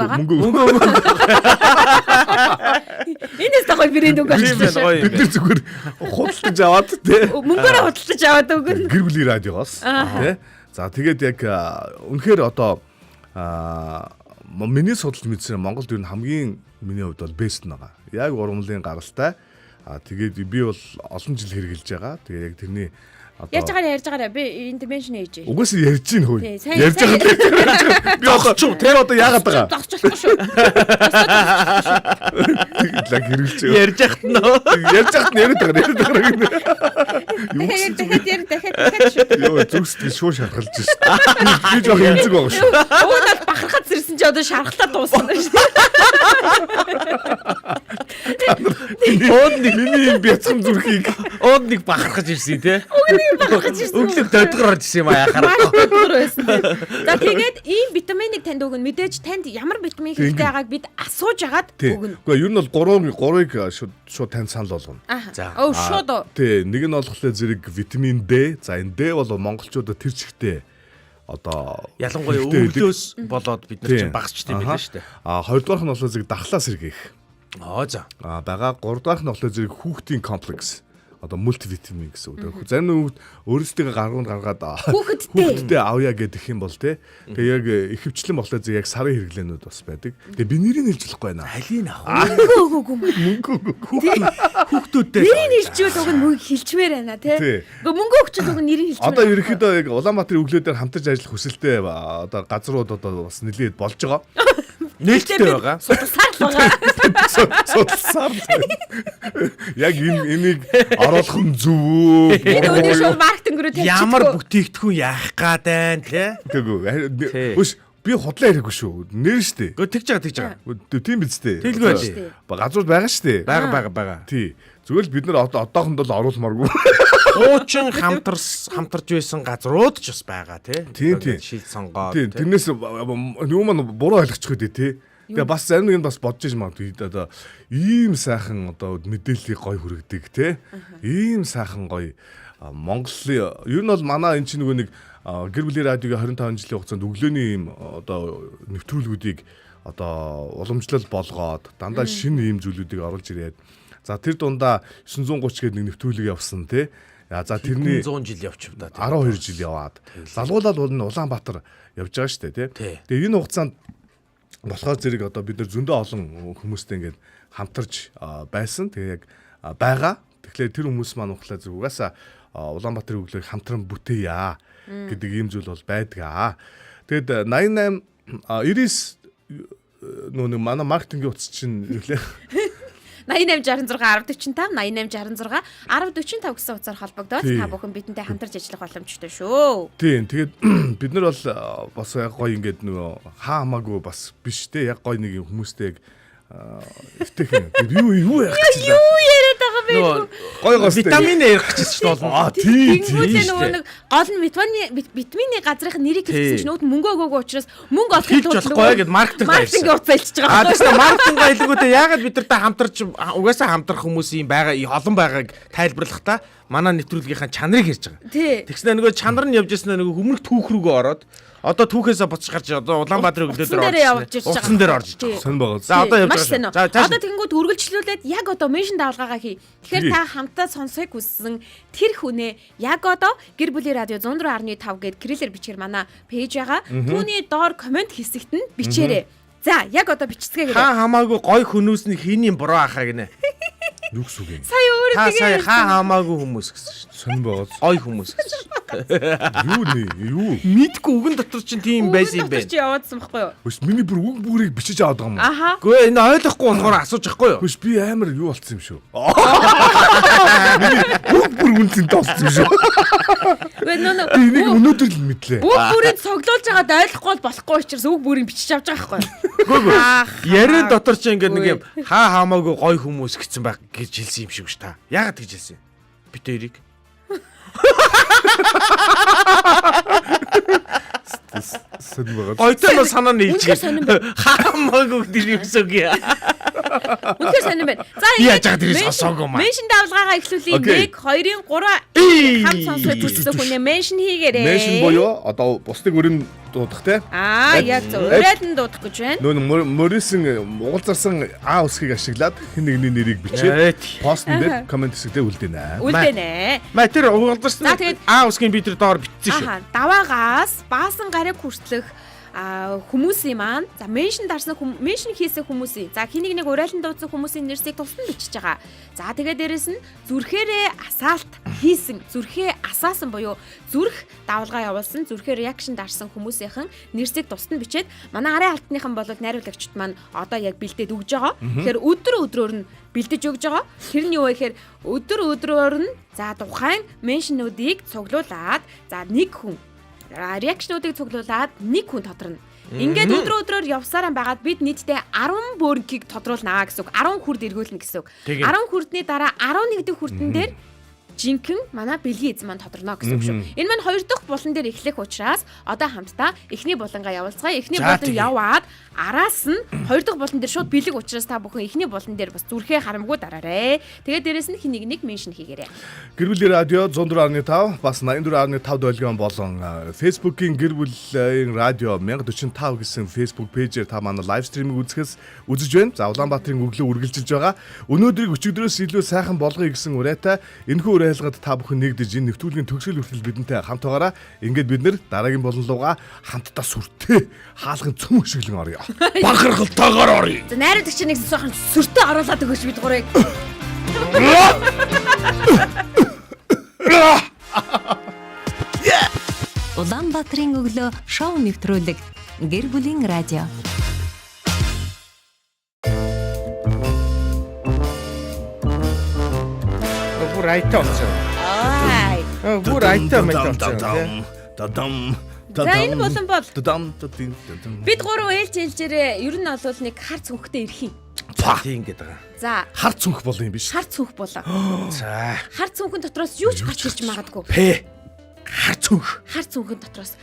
S4: Энэс тахой брэнд үг
S2: бид
S3: байна.
S2: нар зүгээр худалдаж аваад тий.
S4: мөнгөөрөө худалдаж аваад өгнө.
S2: Гэр бүлийн радиогоос тий. За тэгээд яг үнэхээр одоо миний судалж мэдснээр Монголд ер нь хамгийн миний хувьд бол бест байгаа. Яг ургамлын гаралтай. Тэгээд би бол олон жил хэрэгжилж байгаа. Тэгээд яг тэрний
S4: Ярьж байгаарай би интервеншн хийж.
S2: угаас ярьж гин хөөе.
S4: Ярьж
S2: байгаа. Би одоо яагаад байгаа?
S4: Зогсчихлоо шүү.
S2: Лаг хэрэгжилж байгаа.
S3: Ярьж яхад нөө.
S2: Ярьж яхад нэрэд байгаа.
S4: Дахиад шүү.
S2: Йоо зүгсдэл шууд шархалж шээ. Би жоох эмзэг байгаа шүү.
S4: Уг нь бахархад зэрсэн чи одоо шархалтаа дуусна шүү.
S3: Оод нэг
S2: Миний бяцхан зүрхийг
S3: оод нэг бахархаж ирсэн тий.
S4: Бахархаж ирсэн.
S3: Өглөө додгороод ирсэн юм аа яхаар.
S4: За тэгээд ийм витаминыг танд өгнө. Мэдээж танд ямар витамин хэрэгтэй байгааг бид асууж агаад өгнө.
S2: Гэхдээ ер нь бол 3-ыг шууд тань санал болгоно.
S4: За. Оо шууд.
S2: Тий, нэг нь болохоор зэрэг витамин D. За энэ D бол монголчуудад тэр чигтээ одоо
S3: Ялангуяа өглөөс болоод бид нар чинь багасчтай байлаа шүү дээ.
S2: Хоёрдугаарх нь болохоор зэрэг дархлаа сэргийх.
S3: За.
S2: Бага гуравдугаарх нь болохоор зэрэг хүүхдийн комплекс. Одоо мультивитамин гэсэн үг. Зарим нэг өөрсдөө гаргуунд гаргаад хүүхэдтэй авъя гэдэг юм бол тий. Тэгээ яг ихэвчлэн болохоор яг сарын хэрэглээнүүд бас байдаг. Тэгээ би нэрийг хэлж болохгүй байна.
S3: Алийг авах.
S4: Мөнгө
S3: Хүүхдүүдтэй.
S4: нэрийг хэлчихвэл уг нь мөнгө хэлчмээр байна тий. Гэхдээ мөнгө өгчөд уг нь нэрийг хэлчмээр.
S2: Одоо ерөнхийдөө яг Улаанбаатарын өглөөдөр хамтарч ажиллах хүсэлтэй одоо газрууд одоо бас нэлээд болж байгаа.
S3: Нээлттэй байгаа.
S4: Судалсаар л байгаа.
S2: Судалсаар. Яг энийг оруулах нь зөв үү?
S4: Энэ өнөө шууд маркетингруу тавьчих.
S3: Ямар бүтээгдэхүүн яах гээд байна тий.
S2: Тэггүй. Биш би худлаа яриаггүй шүү. Нэр штэ.
S3: Гэхдээ тэгж байгаа.
S2: Тийм биз дээ.
S3: Тэлгүй байли.
S2: Газрууд байгаа штэ.
S3: Бага.
S2: Тий. Зүгээр л бид нар одоохонд бол оруулмааргүй.
S3: хуучин хамтарч байсан газрууд ч бас байгаа тий. Шил сонгоод.
S2: Тийм. Тэрнээс юу маань буруу ойлгочих үү тий. Тэгээ бас зарим нэг нь бас бодож иж магадгүй одоо ийм сайхан одоо мэдээллийг гой хүргэдэг тий. Ийм сайхан гой Монголын ер нь бол манай энэ чинь нэг гэр бүлийн радиогийн 25 жилийн хугацаанд өглөөний ийм одоо нэвтрүүлгүүдийг одоо уламжлал болгоод дандаа шинэ ийм зүйлүүдийг оруулж ирээд за тэр дундаа 930 гээд нэг нэвтрүүлэг явсан тий. За тэрний
S3: 100 жил явчихв да.
S2: 12 жил яваад. Залгуулаад бол нь Улаанбаатар явж байгаа шүү дээ тий. Тэгээ энэ хугацаанд болохоор зэрэг одоо бид нар зөндөө олон хүмүүстэй ингээд хамтарч байсан. Тэгээ яг байгаа. Тэгэхээр тэр хүмүүс маань ухлаа зэрэг угаасаа Улаанбаатарын өглөөг хамтран бүтээе гэдэг ийм зүйл бол байдгаа. Тэгэд 88 99 нөө манай маркетингийн утас чинь юу лээ
S4: 8866 1045 8866 1045 гэсэн утсаар холбогдоод та бүхэн бидэнтэй хамтарч ажиллах боломжтой шүү.
S2: Тийм. Тэгээд бид нар бол бас яг гоё ингээд нөгөө хаа хамаагүй бас биш те яг гоё нэг хүмүүстэй эвтэйхэн юу яах гэж байна.
S4: Юу яриад байгаа бэ?
S2: Гоё гостой.
S3: Витамин ярих гэж болно.
S2: Тийм.
S4: Нөгөө гол нь витамины газрын нэрийг хэлсэн чинь нүүд мөнгө өгөөгүй учраас мөнгө олох
S3: болохгүй гэд маркетинг
S4: утас хэлчихэж байгаа.
S3: Тэгсэн маркетинг байлгуудаа яагаад бид нартай хамтарч угаасаа хамтрах хүмүүсийн байгаа олон байгааг тайлбарлахдаа манай нэвтрүүлгийнхаа чанарыг ярьж байгаа. Тэгснэ нөгөө чанар нь явж яснаа нөгөө хүмүүх түүх рүүгээ ороод одоо түүхээсээ буцаж гарч одоо Улаанбаатарын өглөөлөөр утсан дээр орж байгаа.
S2: Сонь байгаа.
S3: За одоо явж байгаа.
S4: Одоо тэгэнгүүт үргэлжлүүлээд яг одоо меншн даалгаагаа хий. Тэгэхээр та хамтаа сонсохыг хүссэн тэр хүнээ яг одоо гэр бүлийн радио 104.5 гээд кириллэр бичгээр манай пэйж байгаа. Түүний доор комент хэсэгт нь бичээрэй. За яг одоо бичцгээе.
S3: Хаа хамаагүй гой хүмүүс нь хийний буруу ахаа гинэ.
S2: Юу гэсэн үг юм?
S4: Сая өөрөө
S3: тэгээ сая хаа хамаагүй хүмүүс гэсэн шүү.
S2: Сонь байгаа.
S3: Ой хүмүүс гэсэн шүү.
S2: Юу?
S3: Мэдгүй үгэн дотор чинь тийм байсан юм байна.
S4: Чи яваадсан байхгүй юу?
S2: Хүс миний бүр үг бүрийг бичиж аваад байгаа юм.
S4: Аха.
S3: Гүй энэ ойлгохгүй болохоор асууж байхгүй юу?
S2: Хүс би амар юу болцсон юм шүү. Үг бүр үнцэнтэй болцсон юм шүү.
S4: Гүй нөө
S2: Энийг өнөөдөр л мэдлээ.
S4: үг бүрийг цоглуулж байгаад ойлгохгүй болохгүй учраас үг бүрийг бичиж авч байгаа байхгүй юу?
S3: Гүйгүй. Ярен дотор чинь ингээд нэг юм хаа хамаагүй гой хүмүүс гэсэн байх гэж хэлсэн юм шиг ш та. Яагаад гэж хэлсэн? Бид хоёрыг.
S2: Сонь байгаа.
S3: Гойтой нь санаа нийлж хамаагүй гэдэг юм шиг яа.
S4: Үнэхээр сонирн байна. За
S3: яаж яагаад тэрийг сонсоогүй маа.
S4: меншн давлгаагаа эхлүүлээ 1 2 3 хамт сонсож үзсэн хүнээ меншн хийгээрэй.
S2: Меншн буюу одоо бусдыг өрн дуудах те.
S4: Яг зөв. Урайлан дуудах гэж байна.
S2: Нөө Морисын угалзарсан А үсгийг ашиглаад хэн нэгний нэрийг бичээд постн дээр комент хэсэгтээ үлдээнэ.
S4: Үлдээнэ.
S3: Маа тэр угалзарсан А үсгийн бид тэр доор бичсэн шүү.
S4: Даваагаас баасан гараг хүртлэх хүмүүсийн маань за меншн дарсан меншн хийсэн хүмүүсийн за хэнийг нэг урайлан дуудсан хүмүүсийн нэрсийг тусдан бичиж байгаа. За тэгээ дээрэс нь зүрхээрээ асаалт хийсэн зүрхээ асаасан буюу зүрх давлгаа явуулсан зүрхээр реакшн дарсан хүмүүсийнхэн нэрсийг тусдан бичээд манай арын алтныхан бол найруулагчд маань одоо яг бэлдээд өгж байгаа. Тэгэхээр өдрөөр нь бэлдэж өгж байгаа. Тэр нь юу вэ гэхээр өдрөөр нь за тухайн меншнүүдийг цуглуулад за нэг хүн реакшнуудыг цуглуулад нэг хүн тодорно. Ингээд өдрөөр явсараа байгаад бид нийтдээ 10 бөөргийг тодруулнаа гэсэн үг. 10 хүрд эргүүлнэ гэсэн үг. 10 хүрдний дараа 11 дэх хүрдэн дээр жинхэнэ манай бэлгийн эзэн маань тодорно гэсэн үг шүү. Энэ маань 2 дахь булан дээр эхлэх учраас одоо хамтдаа эхний булангаа явуулцгаая. Эхний булан яваад араас нь 2 дахь булан дээр шууд бэлэг учраас та бүхэн эхний булан дээр бас зүрхээ харамгүй дараарэ. Тэгээд дээрэс нь хэнийг нэг меншн хийгээрэй.
S2: Гэр бүлийн радио 104.5 бас 84.5 долгион болон Facebook-ийн гэр бүлийн радио 1045 гэсэн Facebook пэйжээр та манай лайв стримийг үзэж байна. За Улаанбаатарын өглөө үргэлжилж байгаа. Өнөөдрийг өчигдрөөс илүү сайхан болгоё гэсэн урайтай энэхүү урайлгад та бүхэн нэгдэж энэ нэвтрүүлгийн төгсгөл хүртэл бидэнтэй хамт байгаараа. Ингээд бид нэр дараагийн болонлууга хамтдаа сүртэй хаалган цөм өшөглөн орё. Бахархалтайгаар орё.
S4: За найруулагч нэг сайхан сүртэй оруулаад өгөөч бид гурыг.
S6: Улаанбаатарын өглөө шоу нэвтрүүлэг гэр бүлийн радио.
S3: Бүр айтаа болчихсон. Бүр айтаа болчихсон.
S4: За энэ болон бол бид гурав ээлж ээлжээрээ ер нь бол нэг хар цүнхтэй ирэх юм.
S3: Тийм гэдэг байгаа.
S4: За,
S2: Хар цүнх бол юм биш.
S4: хар цүнх болоо.
S3: За.
S4: Хар цүнхэн дотроос юу ч гарч ирж магадгүй.
S3: П. Хар цүнх.
S4: Хар цүнхэн дотроос.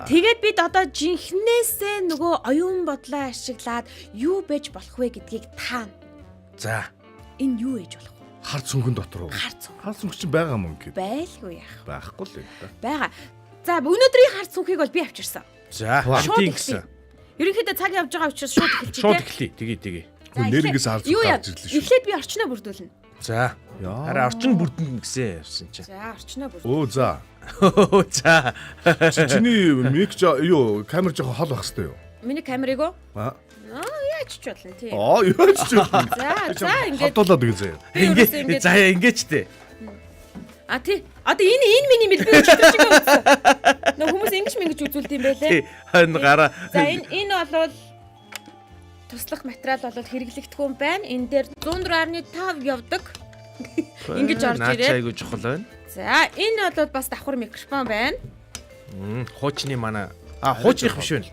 S4: Тэгээд бид одоо жинхнээсээ нөгөө оюун бодлоо ашиглаад юу байж болох вэ гэдгийг таана.
S3: За.
S4: Энэ юу ээж болох вэ?
S2: Хар цүнхэн дотор уу?
S4: Хар цүнх.
S2: Хар цүнх чинь байгаа мөн гээд.
S4: Байлгүй яах.
S2: Байхгүй л юм да.
S4: Байгаа. За, өнөөдрийн хар цүнхийг бол би авчирсан.
S3: За.
S4: Шууд
S3: Тийм
S4: эхлэе.
S3: гэсэн.
S4: Ерөнхийдөө цаг явж байгаа учраас шууд эхэлчихье.
S3: Шууд эхлэе. Тэгээ.
S2: Хүн нэрнгээс хар цүнх гарч ирлээ шүү.
S4: Эхлээд би орчноо бүрдүүлнэ.
S3: За. Хараа орчин бүрдэнд гэсэн явсан чинь.
S4: За, орчноо бүрдүүл.
S2: Оо за.
S3: За.
S2: Чиний мик юу камер жоохон хол байх хэвээр юу?
S4: Миний камерыг уу?
S2: Аа.
S4: Яаж ч болно тий.
S2: Юу ч юм.
S4: За, ингээд
S2: Хадуулаад үгүй заяа.
S3: Ингээ. За ингээч тээ.
S4: тий. Одоо энэ миний мэл би өчтөр шиг үзсэн. Нөө хүмүүс ингэж үзүүлд юм байлээ.
S3: Хан гараа.
S4: За энэ бол туслах материал бол хэрэглэгдэхгүй юм байна. Энэ дээр 104.5 явдаг. Ингэж орж
S3: Наач
S4: ирээд.
S3: айгуу чухал байна.
S4: За энэ бол бас давхар микрофон байна.
S3: Хуучны манай хуучных биш байна.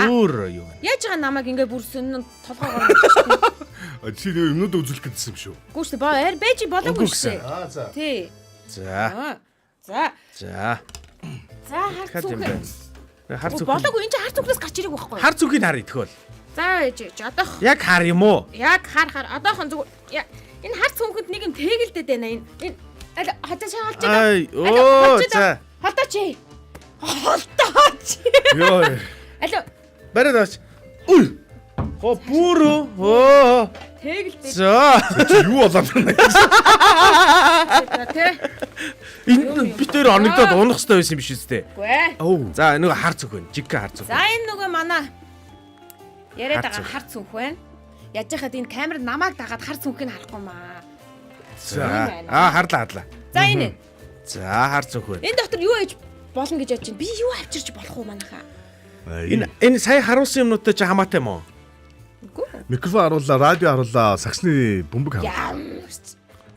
S3: Өөр юу вэ?
S4: Яаж байгаа намайг ингээ бүр сүнэн толгоогоор мэдчихсэн.
S2: Чи юмнууд үзүүлэх гэсэн юм шүү.
S4: Гүүш баяр байж болоогүй шээ.
S2: Аа за.
S4: Тий.
S3: За.
S4: За.
S3: За.
S4: За хар цүнх.
S3: Хар цүнх.
S4: Болоогүй энэ чинь хар цүнхнээс гарч ирэх байхгүй.
S3: Хар цүнхийг хар идэхвэл.
S4: За ээж одоох.
S3: Яг хар юм уу?
S4: Яг хар одоохон зүгээр. Энэ хар цүнхэнд нэг юм тэгэлдэд байна. Энэ хатаа шаалж байгаа.
S3: Ай оо за.
S4: Хатаач. Хатаач.
S2: Йоо.
S4: Алло.
S3: Бараад авч. Үй. Хоо бүрөө. Оо.
S4: Тэгэлдэд.
S3: За.
S2: Чи юу болоод байна?
S4: Тэ.
S3: Энд битээр оногдоод унах хэрэгтэй байсан юм биш үстэй.
S4: Үгүй.
S3: Оо. За нөгөө хар цүнх. Жигка хар цүнх.
S4: За энэ нөгөө манай яриад байгаа хар цүнх байна. Яаж яхад энэ камер намайг дагаад хар цүнхийг харахгүй маа.
S3: За. Харлаа.
S4: За энэ.
S3: За хар цүнх байна.
S4: Энэ доктор юу ээж болно гэж бодож байна? Би юу авчирч болох уу манайхаа?
S3: Энэ сая харуулсан юмнуудтай чи хамаатай юм уу?
S4: Үгүй.
S2: Микрофон харууллаа, радио харууллаа, саксны бөмбөг харууллаа.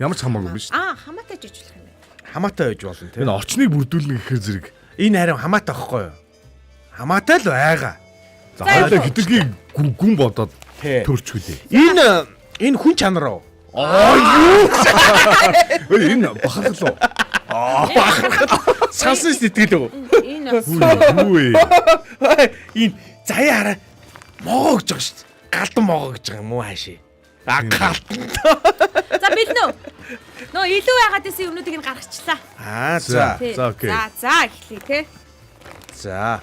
S2: Ямар ч хамаагүй биш.
S4: Хамаатай ч гэж болох юм байна.
S3: Хамаатай байж болно тийм.
S2: Энэ орчныг бүрдүүлнэ гэхээр зэрэг.
S3: Энэ харин хамаатай байхгүй юу? Хамаатай л байгаа.
S2: За хоёулаа хитрхийг гүн бодоод
S3: Тий.
S2: төрчгөлээ.
S3: Энэ хүн чанар уу?
S2: Энэ бахархал уу?
S3: Сансан сэтгэл үү?
S4: Энэ
S2: Үгүй.
S3: Энэ заяа хараа могоо гэж байгаа шүү дээ. Галдан могоо гэж байгаа юм уу хаашаа? Галдан.
S4: за бэлнэ. Нөө илүү байгаад байсан юмнуудыг нь гаргачлаа.
S3: За.
S4: Тий.
S2: За, окей.
S4: За эхлэе те.
S3: За.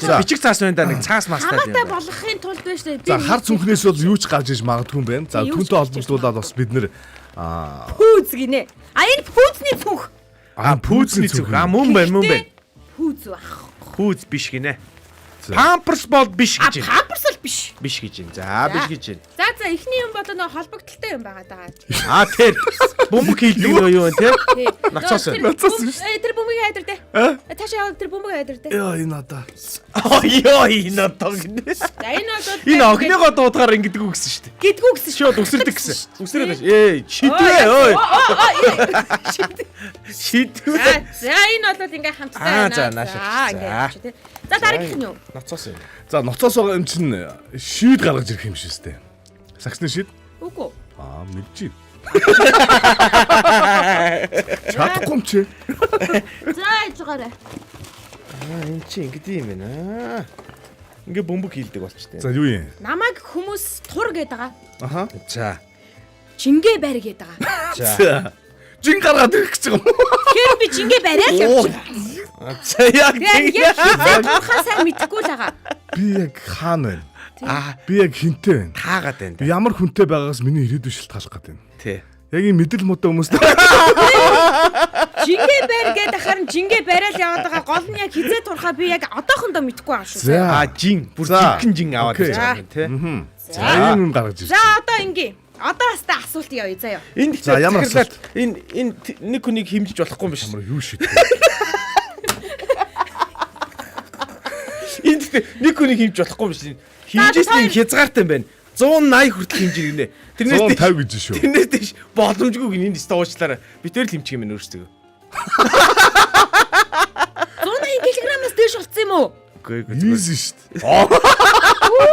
S4: За
S3: Бичиг цаас байна да нэг цаас маастаа юм.
S4: хамаатай болохын тулд байна шүү дээ.
S2: За хар цүнхнээс бол юу ч гарч иж магадгүй юм байна. За
S4: Юу ч
S2: түүнтэй
S4: гарч иж
S2: холбогдуулаад бас бид нэр
S4: пүүз гинэ. Энэ пүүзний цүнх.
S3: Пүүзний зүг. Мөн байна.
S4: Пүүз бах.
S3: Пүүз биш гинэ. Памперс бол биш гэж байна.
S4: Памперс л биш.
S3: Биш гэж байна. За биш гэж байна.
S4: За эхний юм бол нөө холбогдолтой юм байгаа даа.
S3: Тэр бөмбөг хийдэг нөө юу вэ те?
S4: Тий.
S3: Нацаас.
S4: Тэр бөмбөгийг хайдар те. Таашаа яваад тэр бөмбөгийг хайдар те.
S2: ёо энэ одоо.
S3: Йоо энэ одоо гинэ.
S4: За энэ бол
S3: Энэ огныгоо дуудахаар ингэдэг үү гэсэн шүү дээ.
S4: гэдгүү гэсэн
S3: Шууд үсэрдэг гэсэн. Үсрээд шидвэ ой. Шидвэ.
S4: За энэ бол ингээ хамтдаа
S3: За,
S4: байна.
S3: наашаа.
S4: Ингээ тий. За дараагийнх нь юу?
S3: Нацаас юм.
S2: За ноцоос байгаа юм чинь шийд гаргаж ирэх юм шээ сте. Саксны шийд.
S4: Үгүй.
S2: Мэдчихэ. Чадахгүй юм чи.
S4: За ижгаарай.
S3: Энэ чи ингэдэг юм байна. Ингээ бөмбөг хийлдэг болчтой.
S2: За юу юм?
S4: Намайг хүмүүс тур гээд байгаа.
S2: Аха.
S3: За.
S4: Жингээ барь гээд байгаа.
S3: За.
S2: Жин гаргаад ирэх гэж байгаа юм.
S4: Тэгэхээр би жингээ бариад л явж байгаа.
S3: За яг
S4: Яг турхаа сайн мэдэхгүй л байгаа.
S2: Би яг хаана байна? Би яг хинтээ байна?
S3: таагаад байна.
S2: Би ямар хүнтэй байгаагаас миний ирээдүйн шалтгаалах гэдэг юм.
S3: Тий.
S2: Яг ийм мэдэл муутай хүмүүстэй.
S4: Жингээ барь гээд харин жингээ бариад яваад байгаа гол нь яг хизээ турхаа би яг одоохондоо мэдэхгүй байгаа шүү.
S2: За.
S3: Жин бүр
S2: За.
S3: жинхэнэ жин аваад
S2: Окей.
S3: гэж байгаа юм тий.
S2: За ийм юм гаргаж ирсэн.
S4: За одоо ингээ. Одоо бас та асуулт явъя заяа.
S3: Энд
S2: За, ямар асуулт?
S3: энэ нэг хүнийг хэмжиж болохгүй юм биш.
S2: Ямар юу шийд.
S3: Энд нэг хүнийг хэмжиж болохгүй юм биш. Хэмжээсний хязгаартай юм байна. 180 хүртэл хэмжиж гинэ. Тэрнээс
S2: 150 гэж шүү.
S3: Тэрнээс тийш боломжгүй гин энэ ста уучлаарай. Би тэр л хэмжих юм байна өөрсдөө.
S4: 180 кг-аас дээш болцсон юм уу?
S3: Үгүй
S2: Easy шүү дээ.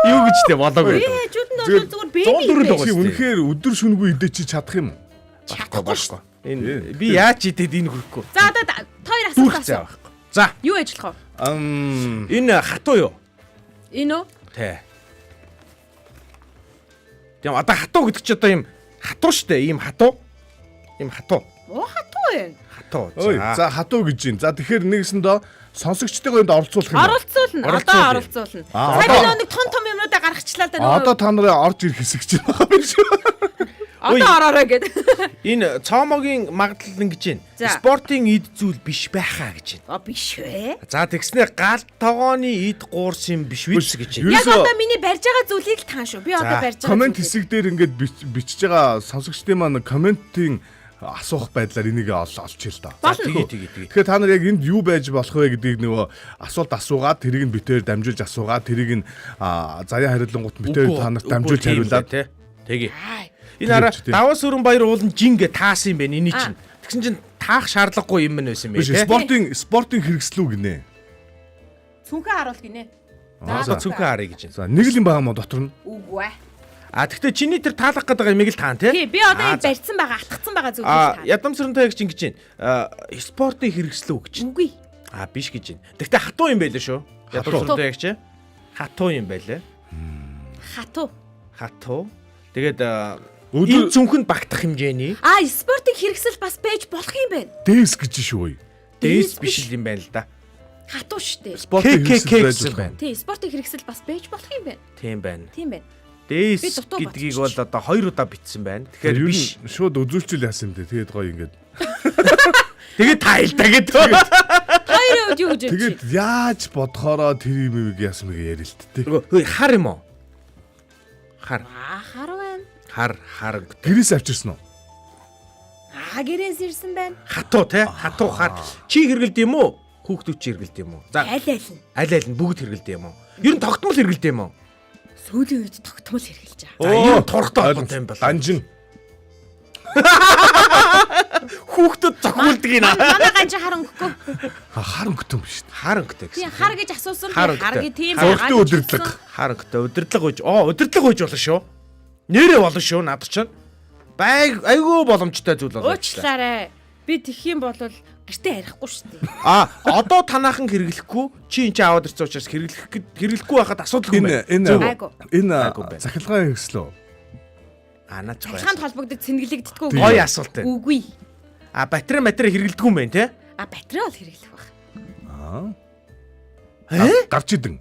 S3: Юу гэж тэ болоогүй.
S4: Ээжүүд нь бол зүгээр бэби.
S3: 104 л байгаа.
S2: Чи үнэхээр өдөр шөнөгүй идэж чи чадах юм уу?
S4: Чадахгүй.
S3: Энэ би яаж идэд энэ хүрхгүй.
S4: За одоо хоёр
S3: Дүүрх
S4: асуулт
S3: заа
S4: асуу.
S3: байхгүй. За,
S4: Юу ажиллах вэ?
S3: энэ хатуу юу?
S4: Энэ үү?
S3: Тэ. Тийм одоо хатуу гэдэг чи одоо ийм хатуу штэ, ийм хатуу. Ийм хатуу.
S4: Оо хатуу вэ?
S3: Хатуу.
S2: Ой, за хатуу гэж юм. За тэгэхээр нэгэсэндээ сонсогчдойгоо энд оролцуулах юм.
S4: Оролцуулна. Одоо оролцуулна. Сайн нэг том юмнуудаа гаргачлаа л да.
S2: Одоо та нарын орж ирэх хэсэг чинь байгаа юм шиг.
S4: Одоо ороорой гэд.
S3: Энэ цоомогийн магадлал ингэж байна.
S4: За.
S3: Спортын эд зүйл биш байхаа гэж байна.
S4: Биш вэ?
S3: За тэгснээр гал тогооны эд гуурс юм биш виз гэж байна.
S4: Яг одоо миний барьж байгаа зүйлийг л таан шүү. Би одоо барьж байгаа.
S2: Комент хэсэг дээр ингээд бичиж байгаа сонсогчдын маань комментийн асуух байдлаар энийг олж ил та.
S3: Тэгээ.
S2: Тэгэхээр та нар яг энд юу байж болох вэ гэдгийг нөгөө асуулт асуугаад тэрийг нь битээр дамжуулж асуугаад тэрийг нь заяа харилцангууд битээр та нарт дамжуулж хариулаад
S3: Тэгээ. Энэ хараа даваа сүрэн баяр уулын жингээ таасан юм байна эний чинь. Тэгсэн чинь таах шаардлагагүй юм байна байсан юм
S2: биш спортын хэрэгслүү гинэ.
S4: Цүнхээ харуул гинэ.
S3: За цүнхээ харъя гэж байна.
S2: За нэг л юм байгаа мó дотор нь.
S4: Үгүй ээ.
S3: Тэгтээ чиний тэр таалах гэдэг юмыг л таан тий.
S4: Тий, би одоо энэ барьсан байгаа, атгцсан байгаа зүйлийг таан.
S3: Ядамсрынтай гэж ингэж байна. Спортын хэрэгслүү гэж.
S4: Үгүй.
S3: Биш гэж байна. Тэгтээ хатуу юм байлээ шүү. Ядамсрынтай гэж. Хатуу юм байлээ. Хатуу. Тэгээд энэ зүнхэнд багтах хэмжээний.
S4: Спортын хэрэгсэл бас байж болох юм байна.
S2: Дэс гэж шүү.
S3: Дэс биш юм байна л да.
S4: Хатуу штэ.
S2: Спортын хэрэгсэл байж
S3: байна.
S4: Тий, спортын хэрэгсэл бас байж болох юм байна.
S3: Тийм байна.
S4: Тийм байна.
S3: Дэс гэдгийг бол одоо 2 удаа бичсэн байна. Тэгэхээр биш.
S2: Шууд үзүүлчихэл яасан юм дээ. Тэгээд гоё ингээд.
S3: Тэгээд тайлтаа гэдэг.
S4: Хоёрын үед юу гэж байна?
S2: Тэгээд яаж бодохороо тэр юм яасан мэгэ ярил л тээ.
S3: Хөөе хар юм уу? Хар.
S4: Хар байна.
S3: Хар.
S2: Гэрээс авчирсан уу?
S4: Гэрээс ирсэн байна.
S3: Хатуу те? Хатуу хар. Чи хэргэлд юм уу? Хүүхдүүд чи хэргэлд юм уу? За.
S4: Аль нь?
S3: Аль нь бүгд хэргэлд юм уу? Ер нь тогтмол хэргэлд юм уу?
S4: Сүүлийн үед тогтмол хэрглэж байгаа.
S3: За ер нь торхтой холбоотой юм байна.
S2: Данжин.
S3: Хүүхдүүд зохиулдаг юм аа.
S4: Манай ганж хар өнгөхгүй.
S2: Хар өнгөтэй юм шүү дээ.
S3: Хар өнгөтэй
S4: Тийм
S3: гэсэн.
S4: хар гэж асуусан.
S3: Хар
S4: Хар
S3: өнгөтэй.
S4: гэ тийм
S2: Зургтын өдөртлөг.
S3: Хар өнгөтэй өдөртлөг үйж. Өдөртлөг үйж болно шүү. Нэрээ болно шүү над чинь. Айгүй боломжтой зүйл болоо.
S4: Уучлаарай. Би тэгэх юм бол гэртээ ярихгүй шүү дээ.
S3: Одоо танаахан хэрэглэхгүй чи энэ аваад ирсэн учраас хэрэглэхгүй байхад асуудал юм байна.
S2: Энэ захилгаан хэрэгслөө.
S3: Наач гоё.
S4: Ханд холбогдож цэнгэлэгддэггүй.
S3: Гоё асуулт байна.
S4: Үгүй.
S3: Батарей хэрэглэдэггүй юм байна те?
S4: Батарей бол хэрэглэх баг.
S2: Гарч идэн.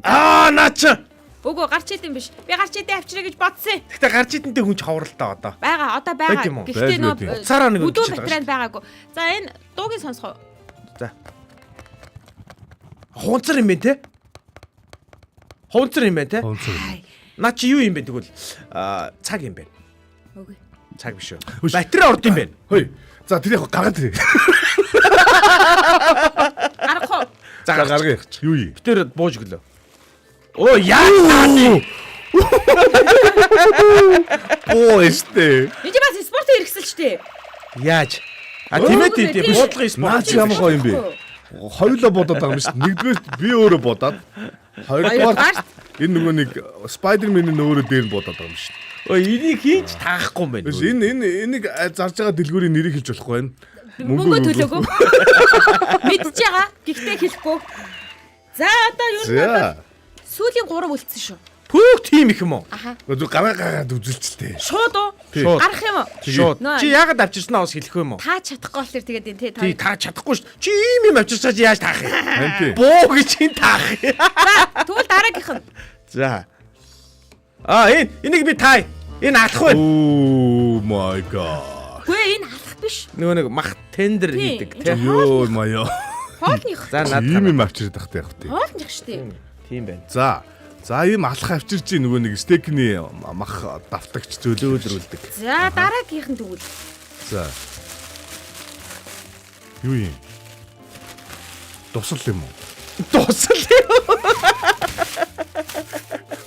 S3: Наач.
S4: Үгүй гарч идэм биш. Би гарч идэ авчраа гэж бодсон.
S3: Гэхдээ гарч идэнтэй хүн ч ховролтой одоо.
S4: Одоо
S3: Байт юм уу?
S4: Гэхдээ нөө
S3: Цараа нэг
S4: бүдүүн
S3: үлдчихэж
S4: батарей байгаагүй. За энэ дуугийн сонсгоо.
S3: За. Хунцар юм байна те? Хунцар юм байна те? Наа чи юу юм бэ тэгвэл цаг юм байна.
S4: Үгүй.
S3: Цаг биш үү? Батарей орд юм байна.
S2: Хөөе. За тэр яг гаргаад ирээ.
S4: Арахгүй.
S3: За
S2: гаргаа яах. Юу юм?
S3: битэр бууж өглөө. Оо яа.
S2: Эстэй.
S4: Энд бас спортын хэрэгсэл ч дээ.
S3: Яаж? Тийм буудлын спорт.
S2: Наач ямар гоё юм бэ? Хоёулаа бодоод байгаа юм шүү дээ. Нэгдүгээр би өөрөө бодоод. Хоёрдугаар энэ нөгөө нэг Spider-Man-ийн өөрөө дээр нь бодоод байгаа юм шүү дээ.
S3: Энийг хийж таахгүй юм байна.
S2: Биш энийг зарж байгаа дэлгүүрийн нэрийг хэлж болохгүй байна.
S4: Мөнгө төлөөгөө. Мэдж байгаа. Гэхдээ хэлэхгүй. За одоо юу нэ? Сүүлийн 3 үлдсэн шүү.
S3: Пүүх тийм их юм уу?
S2: Зөв гараагаад үзүүлчихлээ.
S4: Шууд уу?
S2: Тийм.
S4: Гарах юм уу?
S3: Шууд. Чи яагаад авчирснаа бас хэлэхгүй юм уу?
S4: Та чадахгүй л тэгээд энэ тий.
S3: Тий та чадахгүй шүү. Чи ийм юм авчирсаа чи яаж таах юм?
S2: Тийм.
S3: Буу гэж ин таах.
S4: За тэгвэл дараагийнх нь.
S3: За. Энийг би тай. Энэ алах байна.
S2: Oh my god.
S4: Гүй энэ алах биш.
S3: Нөгөө нэг мах тендер хийдэг тий.
S2: Йоо маяа.
S4: Хоолных.
S3: За надад
S2: Ийм юм авчирдаг тахтай явах тий.
S4: Хоолных штэ.
S3: тийм байна.
S2: За ийм алах авчирч нөгөө нэг стейкний мах давтагч зөөлөөлрүүлдэг.
S4: За дараагийнх нь тэгвэл.
S2: За. Юу юм? Дусал юм уу?
S3: Дусал юм.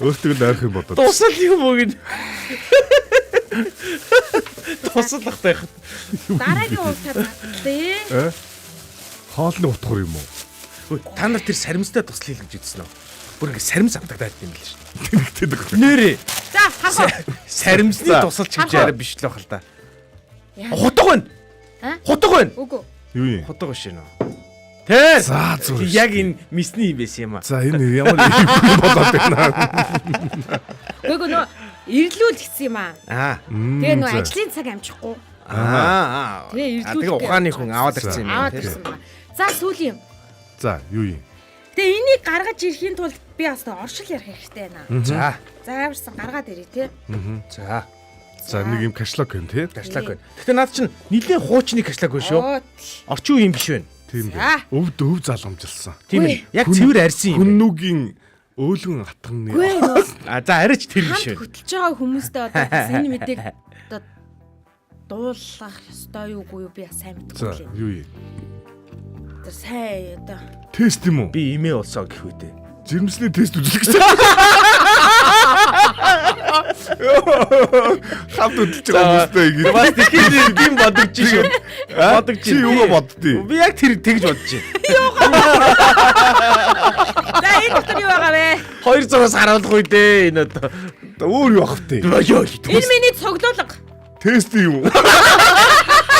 S2: Өөртөө л ойрхон бодоод.
S3: Дусал юм уу гин. Дуслах тайх.
S4: Дараагийн уусаа тий.
S2: Хоолны утгаар юм уу?
S3: Та нар тэр саримстай туслал гэж үзсэн үү? бүр ингэ саримс автагдаад юм л шүү.
S2: Тэгдэг.
S3: Нэрээ.
S4: За харах.
S3: Саримсны тусалч гэж яриа биш л байх л да. Хутга байна. Хутга байна.
S4: Үгүй.
S2: Юу юм?
S3: Хутга биш нөө. Тэ.
S2: За зүгээр.
S3: Яг энэ мисний юм байсан юм аа.
S2: За энэ ямар юм болоод байна.
S4: Үгүй нөө ирлүүл гэсэн юм аа. Тэгээ нөө ажлын цаг амжихгүй. Тэгээ
S3: Тэгээ ухааны хүн аваад ирсэн юм байна.
S4: Аваад ирсэн байна. За сүүлийн юм.
S2: За юу юм?
S4: Тэгээ энийг гаргаж ирэхийн тулд би бас оршил ярих хэрэгтэй байна.
S3: За.
S4: За ямарсан гаргаад ирээ тий.
S3: За.
S2: За нэг юм кашлог юм тий.
S3: Кашлаг байна. Гэтэ наад чинь нилээн хуучны кашлаг байна шүү. Орчин үеийн биш байна.
S2: Тийм
S4: За.
S2: байх. Өв заламжилсан.
S3: Тийм ээ. Яг цэвэр арьсан юм.
S2: Хүннүүгийн өөлгөн атганы.
S4: Гүй нөө
S3: За арич тэр биш
S4: хамт
S3: байна.
S4: хөтлж байгаа хүмүүстээ одоо энэ мэдээг одоо дуулах ёстой юу юу би сайн
S2: За
S4: мэдэхгүй лээ.
S2: юу юм?
S4: Одоо сайн одоо
S2: Тест юм уу?
S3: Би имээ болсоо гэх үедээ.
S2: Жирэмсний тест үзүүлэх гэсэн. Хамт хөдөлж байгаа хүмүүстэй ингэ.
S3: Бас тэгэхээр тийм бодогч шүү. Бодогч.
S2: Чи юу боддгийг?
S3: Би яг тэр тэгж бодож байна.
S4: за энэ дотор юу байгаа вэ?
S3: 200-аас харуулах үедээ энэ одоо
S2: Өөр юу ах вэ?
S4: Энэ миний цоглуулга.
S2: Тест юм уу?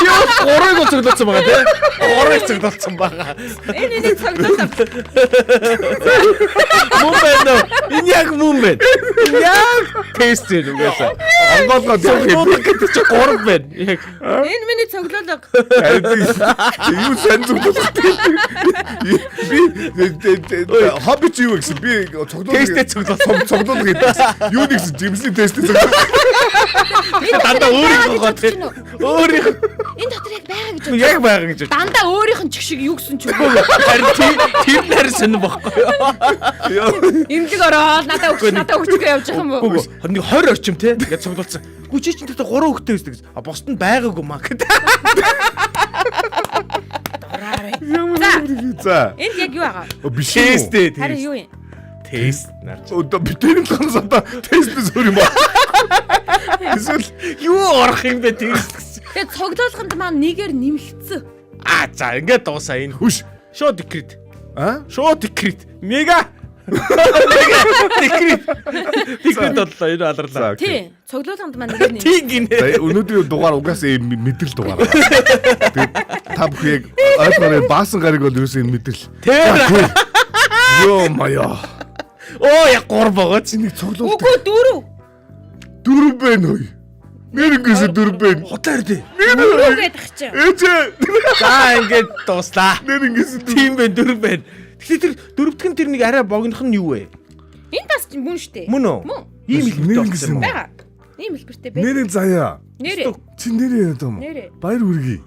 S3: чи 3-ыг цоглуулсан байгаа тийм. 3-ыг цоглуулсан байгаа.
S4: Энэ миний цоглуулга.
S3: Мөн байна. Энэ яг мөн байна. Энэ яг тест юм угаасаа.
S2: Онгоолгоод явах юм.
S3: Гэдэг чи 3 байна. Яг
S4: Энэ миний цоглуулга.
S2: Юу сан зүгдүүлэх. Би хобби чи юу гэсэн би
S3: тестээ
S2: цогцолдог гэдэг. Юу нэгсэн жимсний тестээ цогцолдог.
S3: дандаа өөрийнхөө гоо тийм. Өөрийнх
S4: Энэ дотор яг байгаа гэж
S3: яг байгаа гэж.
S4: дандаа өөрийнх нь чиг шиг юу гэсэн ч үгүй.
S3: Харин тэр нар сонир байхгүй юу?
S4: Имлэг ороод надаа өгчгөө явж байгаа юм уу?
S3: Үгүй нэг 20 орчим те гэж цуглуулсан. Гү чи чинь тэгтээ 3 хөлтэй байсан гэж. А босд нь байгаагүй маа гэдэг.
S2: За.
S4: Энд яг юу байгаа?
S2: Биш
S3: Тест
S2: үү?
S3: ээ.
S4: Харин юу юм?
S3: Тест нарч.
S2: Одоо би тэр нь танаас одоо тестээс өөр юм ба. Эсвэл
S3: Юу орох юм бэ тест?
S4: Тэгээ цоглуулганд маань нэгээр нэмэгдсэн.
S3: А за ингээд дуусаа энэ.
S2: хүш.
S3: Шууд декрет.
S2: А?
S3: Шууд декрет. Мега. Декрет. Декрет боллоо энэ аларлаа.
S4: Тий. Цоглуулганд маань нэгээр нэмэгдсэн.
S3: Тийг гинэ.
S2: За өнөөдрийн дугаар угаасаа энэ мэдрэл дугаар. Тэгээд та бүхэн яг ойлгоорой баасан гариг бол юу гэсэн мэдрэл.
S3: Тэр.
S2: Йоо маяа.
S3: Оо яг 3 байгаа чи.
S2: Нэг цоглуулт
S4: Үгүй дөрөв.
S2: дөрөв байна уу? Нэрнгэс дөрөв байна.
S3: Хотоор дээ.
S4: Дөрөв гэдэг чинь.
S2: Ээжээ.
S3: За ингээд дуслаа.
S2: Нэрнгэс
S3: Тийм байна 4 байна. Тэгэхээр тэр дөрөвдгэн тэр нэг арай богинох нь юу вэ?
S4: Энэ бас мөн штэ.
S3: Мөн үү?
S4: Мөн.
S3: Ийм хэлбэртэй
S2: Нэр
S3: болсон юм уу?
S4: Бага. Ийм хэлбэртэй бай.
S2: нэрийн заяа.
S4: Нэрээ.
S2: Чи нэрээ яриад юм уу?
S4: Нэрээ.
S2: Баяр хүргэе.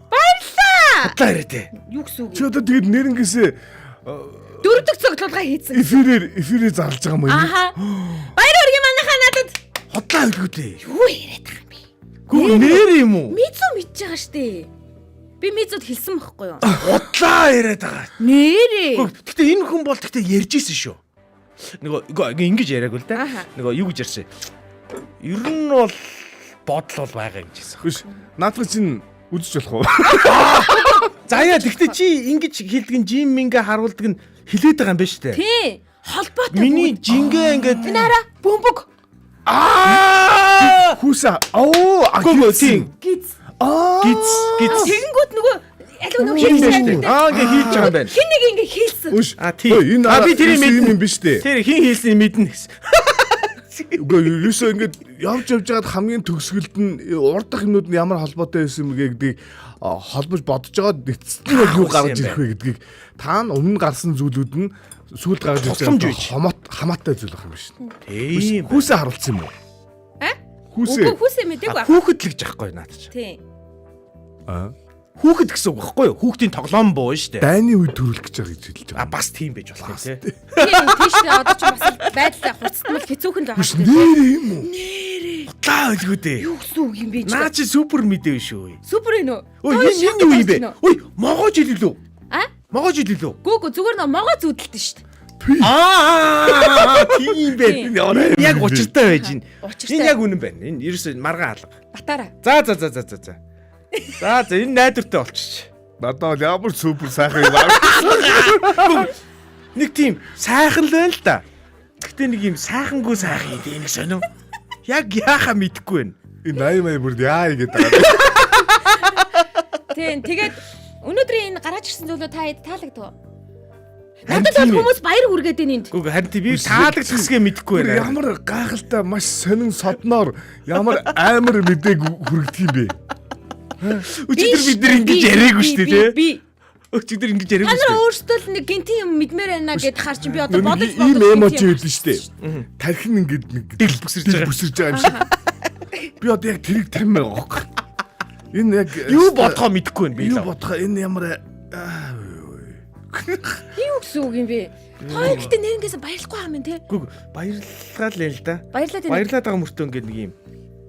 S3: Хотлоо яриатэй.
S4: Юу гэсэн үг
S2: Чи
S4: юм?
S2: одоо тэгээд нэрнгэсээ
S4: Дөрөв дэх цоглуулга хийцэн.
S2: эфирээр зарлж байгаа юм уу?
S4: Аха. Баяр хүргэе манайхаа надад.
S3: Хотлоо хэлгүй дээ.
S4: Юу яриад байгаа юм бэ?
S3: Гүү нэр юм уу?
S4: Мизу мэдж байгаа штэ. Би мизуд хэлсэн байхгүй юу?
S3: Хотлоо яриад байгаа.
S4: Нэрээ.
S3: Гэтэ энэ хүн бол гэтэ ярьж исэн шүү. Нөгөө ингэж яриаг л да.
S4: Аха.
S3: Нөгөө юу гэж ярьсан. Ер нь бол бодол бол байгаа гэж хэлсэн.
S2: Хүш. Наадах чинь үзэж болох уу?
S3: За яа тэгтээ чи ингэж хэлдэг нь жим мингэ харуулдаг нь хилээд байгаа юм байна штэ.
S4: Тий. Холбоотой.
S3: Миний жингээ ингээд
S4: Энэ хараа бөмбөг.
S2: Хүүсэ. Оо,
S3: Гүү тийм.
S4: Гиз.
S3: Гиз.
S4: Тэгэнгүүт нөгөө аль нөгөө
S3: Хин
S4: хийсэн
S3: байна. Ингээ хийж байгаа юм байна.
S4: Хин нэг ингээ хийсэн.
S2: Хүш.
S3: Тийм.
S2: Энэ
S3: би тэрийг мэднэ.
S2: юм биш үү?
S3: Тэр хин хийсний мэднэ гэсэн.
S2: Үгүй юусоо ингэж явж жагаад хамгийн төгсгөлд нь урдах юмнууд нь ямар холбоотой байсан юм гэдгийг холбож бодож байгаа эцэст нь юу гарч ирэх вэ гэдгийг та өмнө гарсан зүйлүүд нь сүүлд гарч ирж
S3: Тусламж үйж.
S2: хамаатай зүйл байх юм биш.
S3: Тийм.
S2: Хүүсээ харуулсан юм уу? Хүүсээ.
S4: Үгүй хүүсээ мэдээгүй.
S3: Хүүхэд л гэж ахгүй наад чи.
S4: Тий.
S3: Хүүхэд гэсэн үг байхгүй юу? Хүүхдийн тоглоом буу шүү дээ.
S2: Дайны үед төрүүлэх гэж байгаа гэж хэлж байгаа.
S3: Бас тийм байж болох юм тий.
S4: Тийш одоо ч бас байдлаа хуцтмал хэцүүхэн л байгаа шүү дээ.
S2: Нэр юм уу?
S3: Утлаа хэлгүй дээ.
S4: Юу гэсэн үг юм бэ?
S3: Наа чи супер мэдээв шүү.
S4: Супер ээ нөө.
S3: Ой энэ юу юм бэ? Ой могоож хэлээ лөө.
S4: А?
S3: Могоож хэлээ лөө.
S4: Гүг зүгээр нөө могоо зүудэлтэн шүү дээ.
S3: Тийм бэ. Яг учиртай байж байна.
S4: Учиртай.
S3: Энэ яг үнэн байна. Энэ ерөөсөө маргаан алга.
S4: Батаараа.
S3: За. За энэ найдвартай болчих.
S2: Надад бол ямар супер сайхан юм аа.
S3: Нэг тийм сайхан л байл л да. Гэхдээ нэг юм сайхангүй сайхан идэх нэг сонио. Яг яахаа мэдэхгүй байна.
S2: Энэ 80 бүр яа игээд байгаа.
S4: Тийм тэгээд өнөөдрийн энэ гараж ирсэн зүйлөө та таалагдав. Надад бол хүмүүс баяр хүргээд байна энд.
S3: Гүг харин би таалагдчихсгээ мэдэхгүй байна.
S2: Ямар гайхалтай маш сонин содноор ямар амар мэдээг хүргдэг юм бэ?
S3: Өчигдөр бид нэр ингэж яриаггүй шүү дээ тий. Өчигдөр ингэж яриаггүй
S4: Та
S3: шүү
S4: нар
S3: дээ.
S4: өөрсдөө л нэг гинтийн юм мэдмээр байна гэд харж би одоо бодож
S2: ийм эможи байдаг шүү дээ. Тархин ингээд нэг
S3: Дэл бүсэрж
S2: байгаа юм шиг. Би одоо яг тэрийг тамир байгаа гох. Энэ яг
S3: Юу бодохоо мэдэхгүй байна би
S2: юу
S3: л.
S2: бодохоо энэ ямар
S4: юу гэсэн үг юм бэ? Хоёр гэхдээ нэрэнгээс баярлахгүй юм те.
S3: Гүг баярлалаа л да.
S4: Баярлалаа тийм.
S3: Баярлаад байгаа мөртөө ингээд нэг юм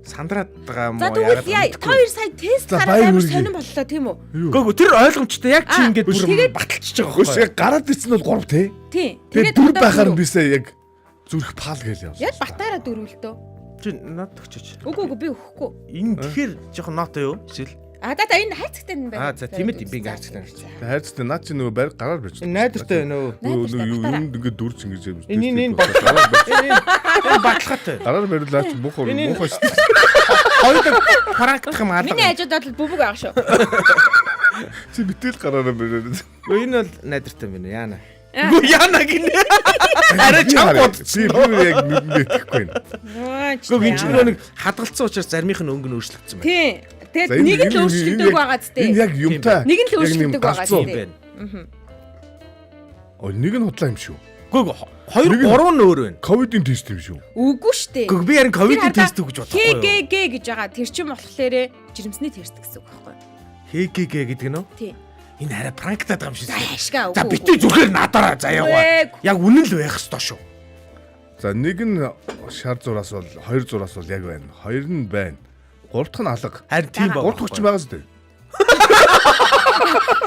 S3: сандраад байгаа юм
S4: За
S3: уу
S4: тэгвэл яа хоёр сая тест
S2: За,
S4: хараад
S2: баяр
S4: амар
S2: хүргэе.
S4: сонирн боллоо тийм үү?
S3: Гүг тэр ойлгомжтой яг чи ингээд бүр
S4: тэгээд-
S3: баталчихж байгаа
S2: Хөөс
S3: байхгүй.
S2: яг гараад ирсэн бол 3 тий.
S4: Тийм.
S2: Тэгээд дүр байхаар бисээ яг зүрх паал гээл явсан.
S4: Яг батаараа дөрвөлтөө.
S3: Чи над өгчөөч.
S4: Үгүй би өгөхгүй.
S3: Энэ тэгэхээр жоохон нотой юу? Эсвэл
S4: А да энэ хайцагтай юм байна.
S3: За тийм ээ би ингээд хайцтай.
S2: Хайрцтай наад чи нөгөө байр гараар байж.
S3: Энэ найдвартай байна уу?
S2: Юунд ингээд дүрч ингэж юм.
S3: Энэ энэ баталгаатай.
S2: Гараар барилаа чи муухай муухай шүү.
S3: Хоёулаа практик юм алга.
S4: Миний хажууд бол бүбэг байгаа шүү.
S2: Чи битэл гараараа бариад.
S3: Энэ бол найдвартай байна яана. Гү яана гинэ. Арай чам
S2: Чи бүр яг мэдэхгүй байна.
S3: Гү энэ ч нэг хадгалцсан учраас заримийнх нь өнгө нь өөрчлөгдсөн байна.
S4: Тийм.
S2: За,
S4: Тэгээд нэг нь л өөрчлөгдөг байгаа зү.
S2: Энэ яг юмтай.
S4: Нэг нь л өөрчлөгдөг байгаа
S2: галзуу
S4: зү.
S3: байна.
S2: О нэг нь худлаа юм шүү.
S3: Гү 2 3 нь өөр байна.
S2: Ковидын тест юм шүү.
S4: Үгүй штэ.
S3: Гү би харин ковидын тест үг гэж бодохгүй юу?
S4: КГГ гэж байгаа. Тэр чинь болохоор жирэмсний тест гэсэн үг байхгүй юу?
S3: ХГГ гэдэг нь үү?
S4: Тийм.
S3: Энэ арай пранктаад байгаа юм шиг.
S4: Ашгаа
S3: За
S4: үгүй.
S3: битээ зүгээр надаараа заяаваа. Яг үнэн л байх ёстой шүү.
S2: За нэг нь шар зураас бол 2 зураас бол яг байна. 2 нь байна. 3 дахь нь алга.
S3: Харин тийм
S2: 3
S3: байна.
S2: дахь ч байгаа зү.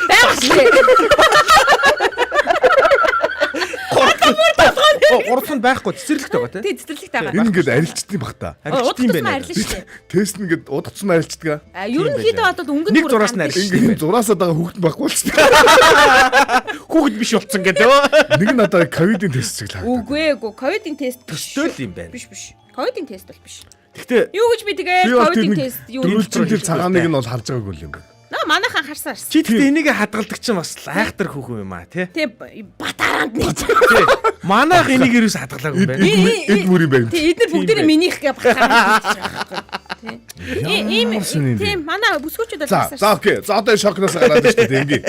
S4: Байх штэ.
S3: 3 нь байхгүй цэцэрлэгт байгаа
S4: Тий цэцэрлэгт байгаа.
S2: Энэ ингээд арилчдсан бах та.
S3: харин тийм байна.
S4: Арилж штэ.
S2: Тест нь ингээд удацсан арилчдаг.
S4: А ерөнхийдөө бол өнгөнд
S3: Нэг зураас нь арилж.
S2: Ингээд зураасаа байгаа хүүхэд байхгүй л шүү.
S3: Хүүхэд биш болцсон гэдэг үү?
S2: Нэг нь одоо ковидын тест шиг л харагдав.
S4: Үгүй эгүй ковидын тест
S3: Төстэй л юм байна.
S4: биш. Ковидын тест бол биш.
S3: Гэхдээ
S4: Юу гэж би тэгээд ковидын тест юу
S2: дөрвөлжин тэр цагааныг нь бол харж байгаагүй юм байна.
S4: наа манайхан харсаар.
S3: чи тэгтээ энийг хадгалдаг чинь бас айхтар хүүхэн юм аа тий.
S4: Тэ батаранд нэг.
S3: Манайх энийг юус хадгалаагүй юм байна.
S2: Эд бүр юм байна.
S4: Тэ эдгээр бүгдээ минийх гэж батаранд. Ийм
S2: сонин юм.
S4: тийм манай бүсгүүчүүд бол
S2: За окей. За одоо шокноос гараад шүү дээ ингээ.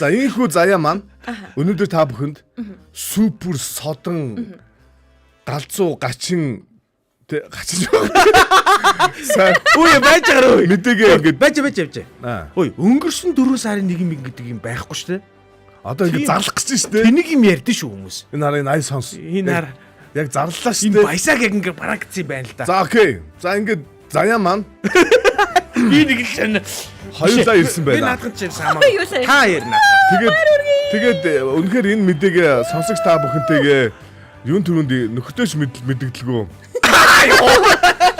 S2: За ийхүү заяа маань өнөөдөр та бүхэнд супер содон галзуу гачин гачин.
S3: Үй байж байгаа уу?
S2: Мэдээгээ ингээд
S3: Байж явж.
S2: аа.
S3: Ой өнгөрсөн 4 сарын 1 гэдэг юм байхгүй шүү дээ.
S2: Одоо ингээд зарлах гэж шүү дээ.
S3: Тэнийг юм ярьдэн шүү хүмүүс.
S2: Энэ хараа энэ ай сонс.
S3: Энэ хар
S2: Яг зарлаа шүү
S3: энэ
S2: дээ.
S3: баясаг яг ингэ практик юм байна л да.
S2: За окей. За ингээд заяа маань
S3: Би нэг л шин
S2: хоёулаа ирсэн
S3: би
S2: байна.
S3: наадхан чинь самаа.
S4: Юу сайн.
S3: Та ярина.
S2: Тэгээд үнэхээр энэ мэдээг сонсогч та бүхэнтэйгээ юун түрүүнд нөхдөж мэддэгдэлгүй.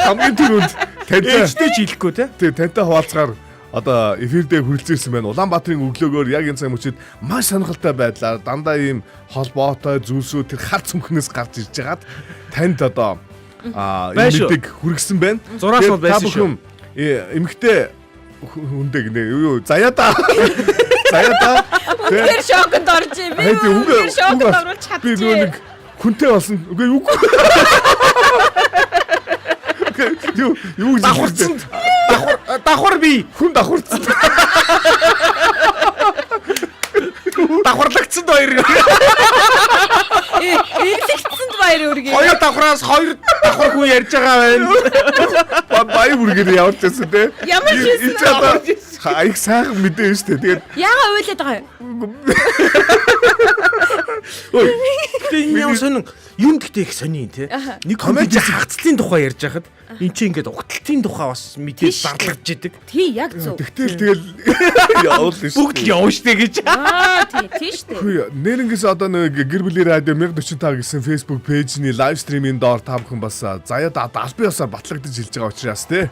S2: Хамгийн түрүүнд тантай
S3: Ээжтэй ч хэлэхгүй те.
S2: тантай хуваалцахаар одоо эфир дээр хүрэлцээрсэн байна. Улаанбаатарын өглөөгөөр яг энэ цаг мөчид маш сонирхолтой байдлаар дандаа ийм холбоотой зүйлсүүд тэр хар цөмхнөөс гарч ирж байгаад танд одоо энэ
S3: Байна шүү.
S2: мэдээг хүргэсэн байна.
S3: Зураас бол
S2: Тэгээд
S3: байсан
S2: та бүхэн эмэгтэй хүндээ гинэ юу заяа та. Заяа та.
S4: Тэр шоконд орж би. Тэр шоконд оруулж
S2: Би
S4: чадчих.
S2: нөгөө нэг хүнтэй болсон. Үгүй юу. Юу гэж
S3: Давхарцсан. Давхар би.
S2: хүн давхарцсан.
S3: Давхарлагдсан хоёр.
S4: Эрлэгцэнд баяр үргээ.
S3: Хоёр давхраас хоёр давхар хүн ярьж байгаа байна.
S2: Бай бүргээр явж байсан те.
S4: Ямар ч байсан.
S2: Хаяг сайхан мэдээ шүү дээ. Тэгээд
S4: Яага уйлаад байгаа юм.
S3: Ой. Тэгээ юм сонин юм гэхдээ их сонин те. Нэг комеди хагцлын тухай ярьж байхад эн чинь ингээд угталтын тухай бас мэдээ зарлагдж идэг.
S4: Тий яг зөв.
S2: тэгэл явуул шүү.
S3: Бүгд л явна штэ гэж.
S4: Аа тий штэ.
S2: Хөөе, нэрнгээс одоо нэг гэр бүлийн радио 1045 гэсэн Facebook пэйжний лайв стримийн доор та бүхэн бас заяад албан ёсоор батлагдаж хэлж байгаа учраас те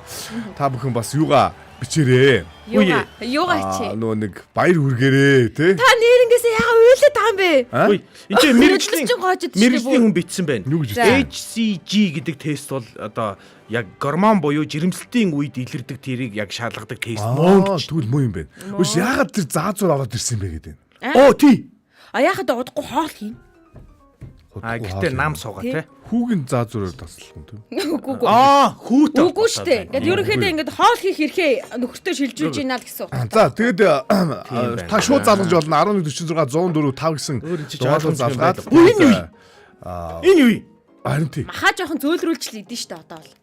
S2: та бүхэн бас юугаа Бичээрээ.
S4: Юугаа чи?
S2: Нөгөө нэг баяр хүргээрээ тий.
S4: Та нэрнгээсээ яага уйлаад таам бэ?
S3: Үй энэ чинь мэрэгжлийн хүн бичсэн байна.
S2: Юу гэж
S3: HCG гэдэг тест бол одоо яг гормон буюу жирэмслэлтийн үед илэрдэг тэрийг яг шалгадаг тест мөн.
S2: Тэгвэл муу юм байна. Үгүй яагаад тэр заазуур ороод ирсэн бэ гэдэг.
S3: Оо тий.
S4: А яхад удахгүй хоол хийн.
S3: Гэхдээ нам суугаа тий.
S2: Хүүгийн заазуураар таслах юм тийм.
S4: Үгүй.
S3: Хүүт.
S4: Үгүй штэ. Ингээд ерөнхийдөө ингээд хоол хийх хэрхээ нөхөртөө шилжүүлж ийна л гэсэн үг.
S2: За тэгээд та шууд залгаж болно 1146 104 5 гэсэн дугаарлал залгаад.
S3: Энэ юу?
S2: Харин тий.
S4: Махаа жоохон зөөлрүүлж л идэв штэ одоо бол.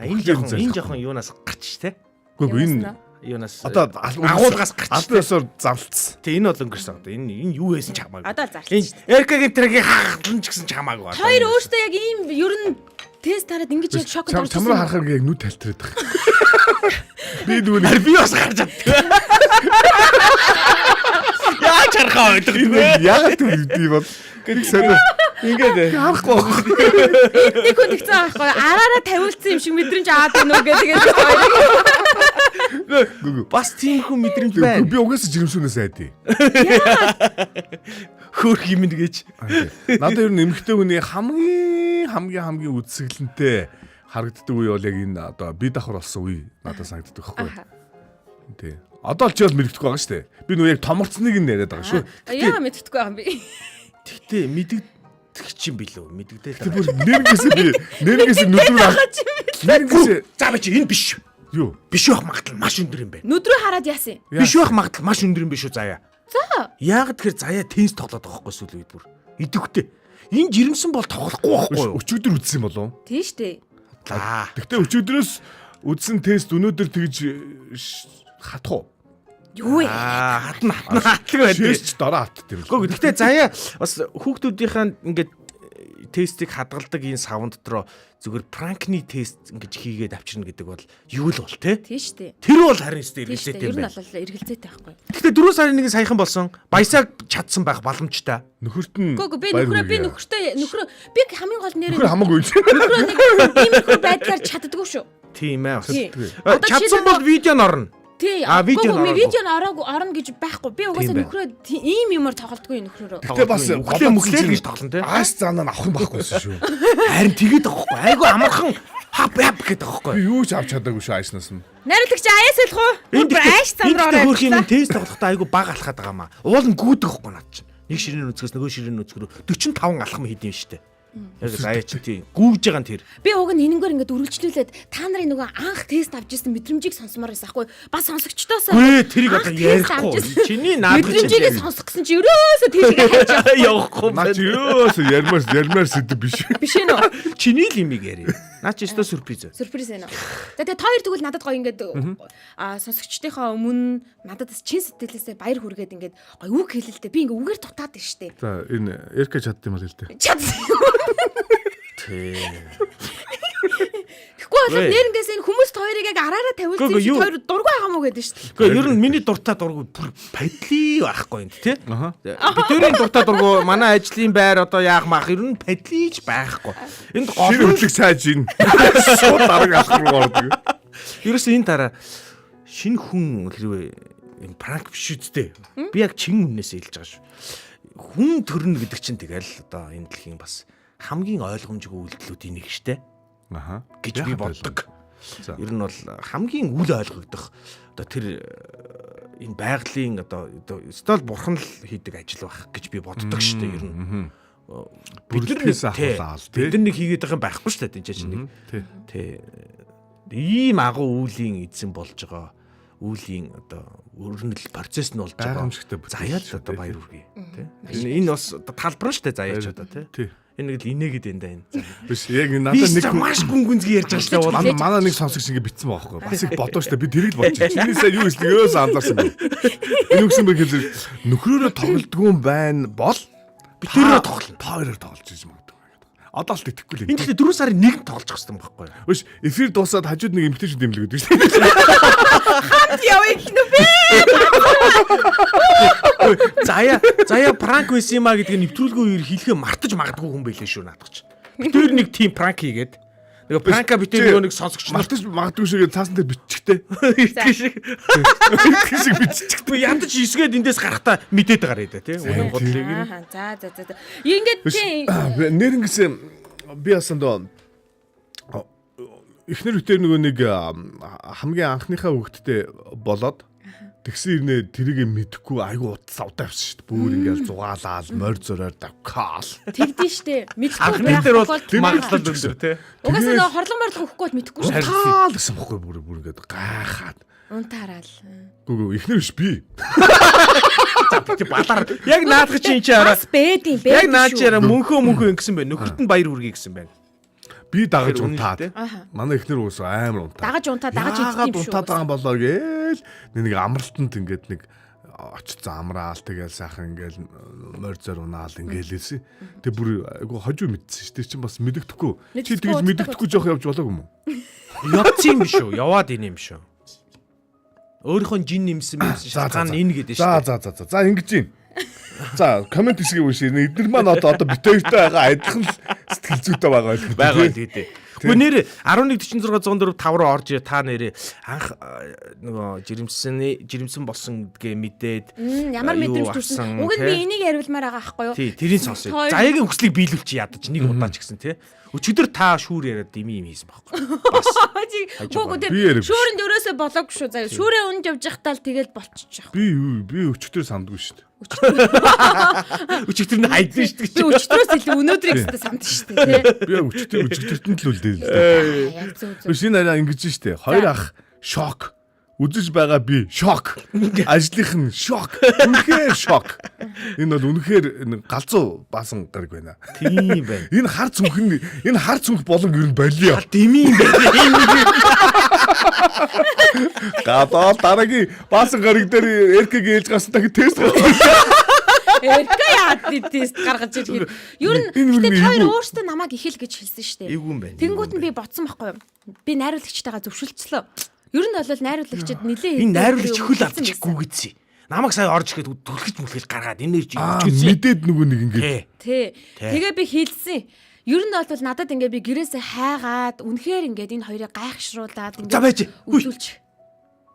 S3: Энэ жоохон юунаас гарч тий.
S2: Үгүй энэ
S3: юунаас
S2: одоо
S3: агуулгаас гарч.
S2: албаасаар завлцсан.
S3: Тэ энэ бол өнгөрсөн одоо энэ юу байсан ч хамаагүй.
S4: Одоо зарч.
S3: Энэ Эркагийн трегийн хаалт ч гэсэн ч хамаагүй.
S4: Хоёр өөртөө яг ийм ер нь тест хараад ингэж яг шокнд орсон.
S2: Чамраа харахаар яг нүд талтараад байгаа. Би дүүл
S3: би бас гарч чаддаг. Яаж харахаа байдаг вэ?
S2: яагаад тийм бол гэх сонио.
S3: Ингээд
S2: харахгүй.
S4: Нэг хүн тэгсэн байхгүй араараа тавиулсан юм шиг мэдрэмж аваад байна уу гэдэг.
S3: бас тийм хүн мэдрэмж байна.
S2: Би угаасаа жирэмсүүнээс айдээ.
S3: Хөөх юм гэж.
S2: Надад ер нь эмэгтэй хүний хамгийн үдсгэлэнтэй харагддаг үе бол яг энэ одоо би давхар болсон үе надад санагддаг байхгүй. Тий. Одоо л ч бол мэддэхгүй байгаа шүү дээ. Би нөө яг томорцныг нь яриад байгаа шүү.
S4: Яа мэддэхгүй байгаа юм би.
S3: Тэгтээ мэддэг чинь билүү? Мэддэгдээ.
S2: Тэр бүр нэрнээс нүдүүр авч. Нэрнээс
S3: За бич энэ биш.
S2: юу?
S3: Биш байх магадлал маш өндөр юм байна.
S4: Нүдрөө хараад яасан юм?
S3: Биш байх магадлал маш өндөр юм биш үү заяа.
S4: За.
S3: Яагаад тэгэхээр заяа тенс тоглоод байгаа байхгүй сүүл үед бүр. Идэвхтэй. Энэ жирэмсэн бол тоглохгүй байхгүй юу?
S2: Өчигдөр үдсэн юм болов?
S4: Тийм штэ.
S3: За.
S2: Гэхдээ өчигдрөөс үдсэн тест өнөөдөр тэгж хатах уу?
S4: Юу вэ?
S3: Хатна хатлаг байдаг.
S2: Шээч дороо хатт юм.
S3: Гэхдээ гэхдээ заяа бас хүүхдүүдийнхэн ингээд тестийг хадгалдаг энэ савн дотроо зүгээр пранкны тест ингэж хийгээд авчирна гэдэг бол юу л бол те?
S4: Тийм штэ.
S3: Тэр бол харин өстэй
S4: Тийм штэ.
S3: эргэлзээтэй
S4: Ер
S3: юм
S4: нь
S3: байна.
S4: бол эргэлзээтэй байхгүй.
S3: Гэхдээ 4 сарын 1-ээс саяхан болсон. Баясааг чадсан байх боломжтой.
S2: Нөхөрт нь
S4: Гүг би нөхрөө би хамгийн гол нэрээ
S2: нөхөр хамаагүй.
S4: нөхрөө нэг иймэрхүү байдлаар чаддаггүй шүү.
S3: Тийм ээ.
S4: Тийм.
S3: Чадсан бол видео нь орно.
S4: Тий.
S3: Видео нь
S4: видео орно гэж байхгүй. Би угаасаа нөхрөө ийм юмар тоглодгүй нөхрөөрөө.
S2: Гэтэ бас
S3: мөглөө гэж тоглоно те.
S2: Аас заанаа авах юм байхгүйсэн шүү.
S3: Харин тэгээд байхгүй. Айгу амархан хап гэдэг байхгүй.
S2: Би юу ч авч чадаагүй шүү айснаас нь.
S4: Найруулагч аяас хэлэх үү?
S3: Энд
S4: айш замраа ороо.
S3: хөрх юм тест тоглохдоо айгу баг алхаад байгаа маа. Уул нь гүйдэг байхгүй наад чинь. Нэг ширээний нүцгээс нөгөө ширээний нүцгөрөө 45 алхам хийдэм штэ. Яг заяа чи тийм гүйж байгаа нь тэр.
S4: Би уг нь энэнгээр ингээд үргэлжлүүлээд та нарын нөгөө анх тест авч ирсэн мэдрэмжийг сонсомоор байсан ахгүй. Бас сонсогчдоос.
S3: Гүй тэрийг одоо ярихгүй. Чиний наад
S4: мэдрэмжийг сонсох гэсэн чи ерөөсөө тийшээ хайж
S3: явахгүй.
S2: Наа чи ярмаар сэдв биш.
S4: биш ээ нөө.
S3: Чиний л имийг яри. Наа чи өстө сюрприз.
S4: Сюрприз ээ нөө. За тэгээ хоёр тэгвэл надад гоё ингээд сонсогчдынхаа өмнө надад бас чин сэтгэлээсээ баяр хүргээд ингээд гоё үг хэлэлтэй. Би ингээд үгээр дутаад байна штэ.
S2: За энэ Эрка чадд юм бол хэлдэг.
S3: Тий.
S4: Тэгэхгүй бол нэрнээс энэ хүмүүст хоёрыг яг араараа тавиулсан чи хоёр дургүй байгаа мó гэдэг шүү дээ.
S3: Гэхдээ ер нь миний дуртай дургүй бүр падли байхгүй юм тий. Бидний дуртай дургүй манай ажлын байр одоо яах маах ер нь падлиж байхгүй. Энд гол
S2: хөдлөг сайж ин. Шууд дараг алах руу ордог.
S3: Ерөөсөө энэ дараа шинэ хүн хэрвээ энэ пранк биш үстэй. Би яг чин үннээс хэлж байгаа шүү. Хүн төрнө гэдэг чинь тэгэл одоо энэ дэлхийн бас хамгийн ойлгомжгүй үйлдэлүүдийн нэг штэ.
S2: Аха.
S3: Гэж би боддог. Ер нь бол хамгийн үл ойлгогдох одоо тэр энэ байгалийн одоо стол бурхан л хийдэг ажил байх гэж би боддог штэ ер нь.
S2: Бүрлээс ахуулаа тий.
S3: Бид нэг хийгээд байгаа юм байхгүй штэ энэ чинь нэг. Тий. Ийм агуу үеийн эзэн болж байгаа үеийн одоо өрнөл процесс нь болж байгаа. Заяад одоо баяр хүргэе тий. Энэ бас талбар штэ заяач одоо тий. Энэ нэг л инээгээд энэ да энэ.
S2: Биш яг надад нэг
S3: маш гүнзгий ярьж байгаа шүү дээ.
S2: Манай нэг сонсогч ингэ битсэн байгаа байхгүй. Бас их бодоо штэ би тэрийг л бодож байна. Чиний сая юу хэлсэн өөс анзаарсан бэ? Энэ үгсэн бэ гэхэл нөхрөөрөө тоглолтгүй юм байна бол
S3: би тэрөө тоглоно.
S2: Та хоёроор тоглож хийж магадгүй. Одоо л итгэхгүй л.
S3: Энэ гэхдээ 4 сарын 1-нд тоглож хэвчсэн байхгүй юу?
S2: Биш эфир дуусаад хажууд нэг эмгтээч дэмлэгдэж шүү дээ.
S4: Хамт явъя гэх нү бэ?
S3: Заяа пранк байсан юм а гэдгийг нэвтрүүлгүй үеэр хэлэхээ мартаж магадгүй хүн байлээ шүү наадах чи. Тэр нэг тим пранк хийгээд Нөгөө пранка битээ нөгөө нэг сонсогч нар
S2: мартаж магадгүй шигээ цаасан дээр биччихтэй.
S3: итгэж шиг.
S2: Итгэж шиг биччихтэй.
S3: Ядаж эсгээд эндээс гарахтаа мэдээд байгаа юм да тий. Үнэн бодлыг нь.
S4: За. Ингээд тий.
S2: Нэрэнгээс би асандоо эхнэр үтээр нөгөө нэг хамгийн анхныхаа хөвгтдээ болоод тэгсэн ирнэ тэрийг мэдэхгүй айгу удаа авсан шүү дээ. Бүр ингээл зугаалаал, морь зөрөөр давкаал.
S4: Тэгдэн штэ. Мэдхгүй
S3: Анхны дээр бол магадлал өгсөн тий.
S4: Угаасаа нөгөө хорлон морлох өгөхгүй бол мэдхгүй шүү.
S2: Таал гэсэн бохгүй бүр ингээд гайхаад.
S4: Унтаараал.
S2: Гүг эхнэр биш би.
S3: Чи балар яг наадах чи энэ хараа.
S4: Бас бэдийн
S3: Яг наад чи хараа мөнхөө ингэсэн байна. Нөхөрт нь баяр хүргэе гэсэн байна.
S2: Би дагаж
S3: Тэр үнэн
S2: унтаад.
S3: шүү
S2: Манай эхнэр уус амар унтаад.
S4: дагаж унтаа дагаж
S2: Яагаад
S4: идэх юм шүү.
S2: унтаад байгаа болоо гээл нэг амралтанд ингээд нэг очицсан амраал тэгэл сайхан ингээл морь зөр унаал ингээл лээсэн. Тэг бүр айгу хожуу мэдсэн шүү дээ. Чи бас мэддэхгүй. Чи тэгж мэддэхгүй жоох явж болоог юм уу?
S3: Явцсан юм шүү. Яваад ийн юм шүү. Өөрийнхөө жин нэмсэн байсан шүү. Цаана энэ гэдэг шүү.
S2: За ингэж юм. За комент хэсгийг уншия. Эдгээр маань одоо битээртэй байгаа адилхан сэтгэл зүйтэй байгаа л
S3: байгаа л гэдэг. Гэхдээ нэр 1146 104 5 руу орж та нэрээ анх нөгөө жирэмсэн болсон гэ мэдээд
S4: Ямар мэдрэмж төрсөн. Уг нь би энийг яриулмаар байгаа байхгүй юу?
S3: тий тэрийг сонсъё. Заяагийн хүслийг биелүүлчих ядаж нэг удаа ч гэсэн тий. Өчигдөр та шүүр яриад дими юм хийсэн байхгүй. Бас
S4: Гүг тэр шүүрэнд өрөөсөө болоогүй шүү. Заяа шүүрээ унд явж захтаал тэгэл болчихчих.
S2: би өчтөр сандгүй шүү дээ.
S3: Өчигдөр нь хайдсан шүү дээ.
S4: Би өчтөрөөс илүү өнөөдрийг өстө самд шүү дээ тий.
S2: Би өчтөртөнд л үлдээ л дээ.
S4: Яг зөв.
S2: Шинэ арай ингэж штэ. Хоёр ах шок. Үзэж байгаа би шок. Ажлынх нь шок. Үнэхээр шок. Энэ бол үнэхээр галзуу баасан гараг байна.
S3: Тийм байна.
S2: Энэ хар цүнх болон ер нь болио.
S3: Дими юм байна.
S2: Гадаа дараагийн баасан гараг дээр эркэг ээлж гарсан дахид тест
S4: Эргэ яад тест гаргаж ирэх. Ер нь гэтээ хоёр өөртөө намайг их л гэж хэлсэн шүү дээ.
S3: Эвгүй юм байна.
S4: Тэнгүүд нь би бодсон байхгүй юу? Би найруулагчтайгаа зөвшөлдслөө. Ер нь бол найруулагчид нилээ
S3: Энэ найруулагч хөл авчихгүй гэсэн. Намайг сая орж ирэхэд түлхэж мүлхэж гаргаад энэ гэж
S2: мэдээд нөгөө нэг ингэ.
S4: Тий. Тэгээ би хэлсэн. Ер нь бол надад ингээ би гэрээсээ хайгаад үнэхээр ингээд энэ хоёрыг гайхшруулад
S3: За байж.
S4: үзүүлж.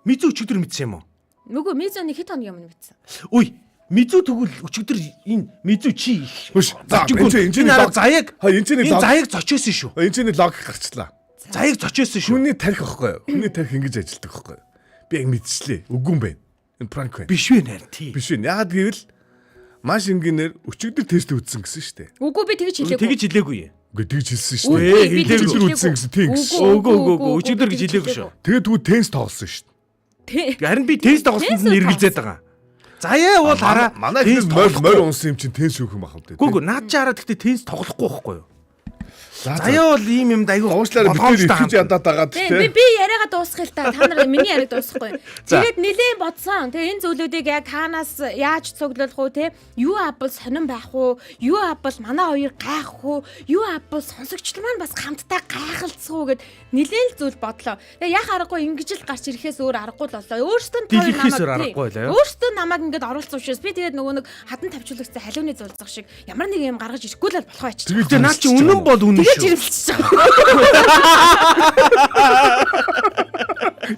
S3: Мизүү өчигдөр мэдсэн юм уу?
S4: Нөгөө мизоны хэд хоног юм мэдсэн.
S3: Үгүй. Мизүү тэгвэл өчигдөр энэ мизүү чи их.
S2: Хөш. За энэ
S3: заяаг. Энэ заяаг зочиосон шүү.
S2: энэ логик гарчлаа.
S3: Заяаг зочиосон шүү.
S2: Хүний тарих байхгүй юу? Хүний тарих ингэж ажилдаг байхгүй юу? Би яг мэдчихлээ. Үгүй юм байна. Энэ пранк байна.
S3: Биш вэ нэр тий.
S2: Биш вэ. Яагаад гэвэл маш ингээнээр өчигдөр тест үзсэн гэсэн шүү дээ.
S4: Үгүй би тэгж хэлээгүй.
S3: Тэгж хэлээгүй.
S2: Үгүй тэгж хэлсэн шүү дээ.
S4: Үгүй, би тэгж
S2: Өчигдөр үзсэн гэсэн тийм гэсэн.
S3: Үгүй. Өчигдөр гэж хэлээгүй шүү.
S2: Тэгээд тэгвэл тест тоглосон шүү дээ.
S4: Тий.
S3: Харин би тест тоглосонд нь эргэлзээд байгаа. Заяа бол хараа.
S2: Манай тест морь унсан юм чинь тест шүүх юм бахав дээ.
S3: Гүг наад чи хараа гэхдээ тест тоглохгүй байхгүй юу? Заяа бол ийм юмд айгүй
S2: уушлаараа битээр итгэж ядаад байгаад
S4: би яриагаа дуусгая л та. Та нар миний яриаг дуусгахгүй. Тэгээд нилээн бодсон. Тэгээ энэ зүйлүүдийг яг хаанаас яаж цуглуулах уу те? Юу апл сонирн байх уу? Юу апл манай хоёр гайх уу? Юу апл сонсогчд маань бас хамтдаа гайхалцах уу гэд нилээн л зүйл бодлоо. Тэгээ яхаа аргагүй ингэж л гарч ирэхээс өөр аргагүй л болоо. Өөртөө намайг ингэж оруулсан учраас би тэгээд нөгөө нэг хадан тавьчуулагцсан халиуны зулцах шиг ямар нэг юм гаргаж ирэхгүй л болохоо ачиж.
S3: Тэгээд наа чи үнэн бол үнэн шүү.
S4: Жирэмсэж байгаа.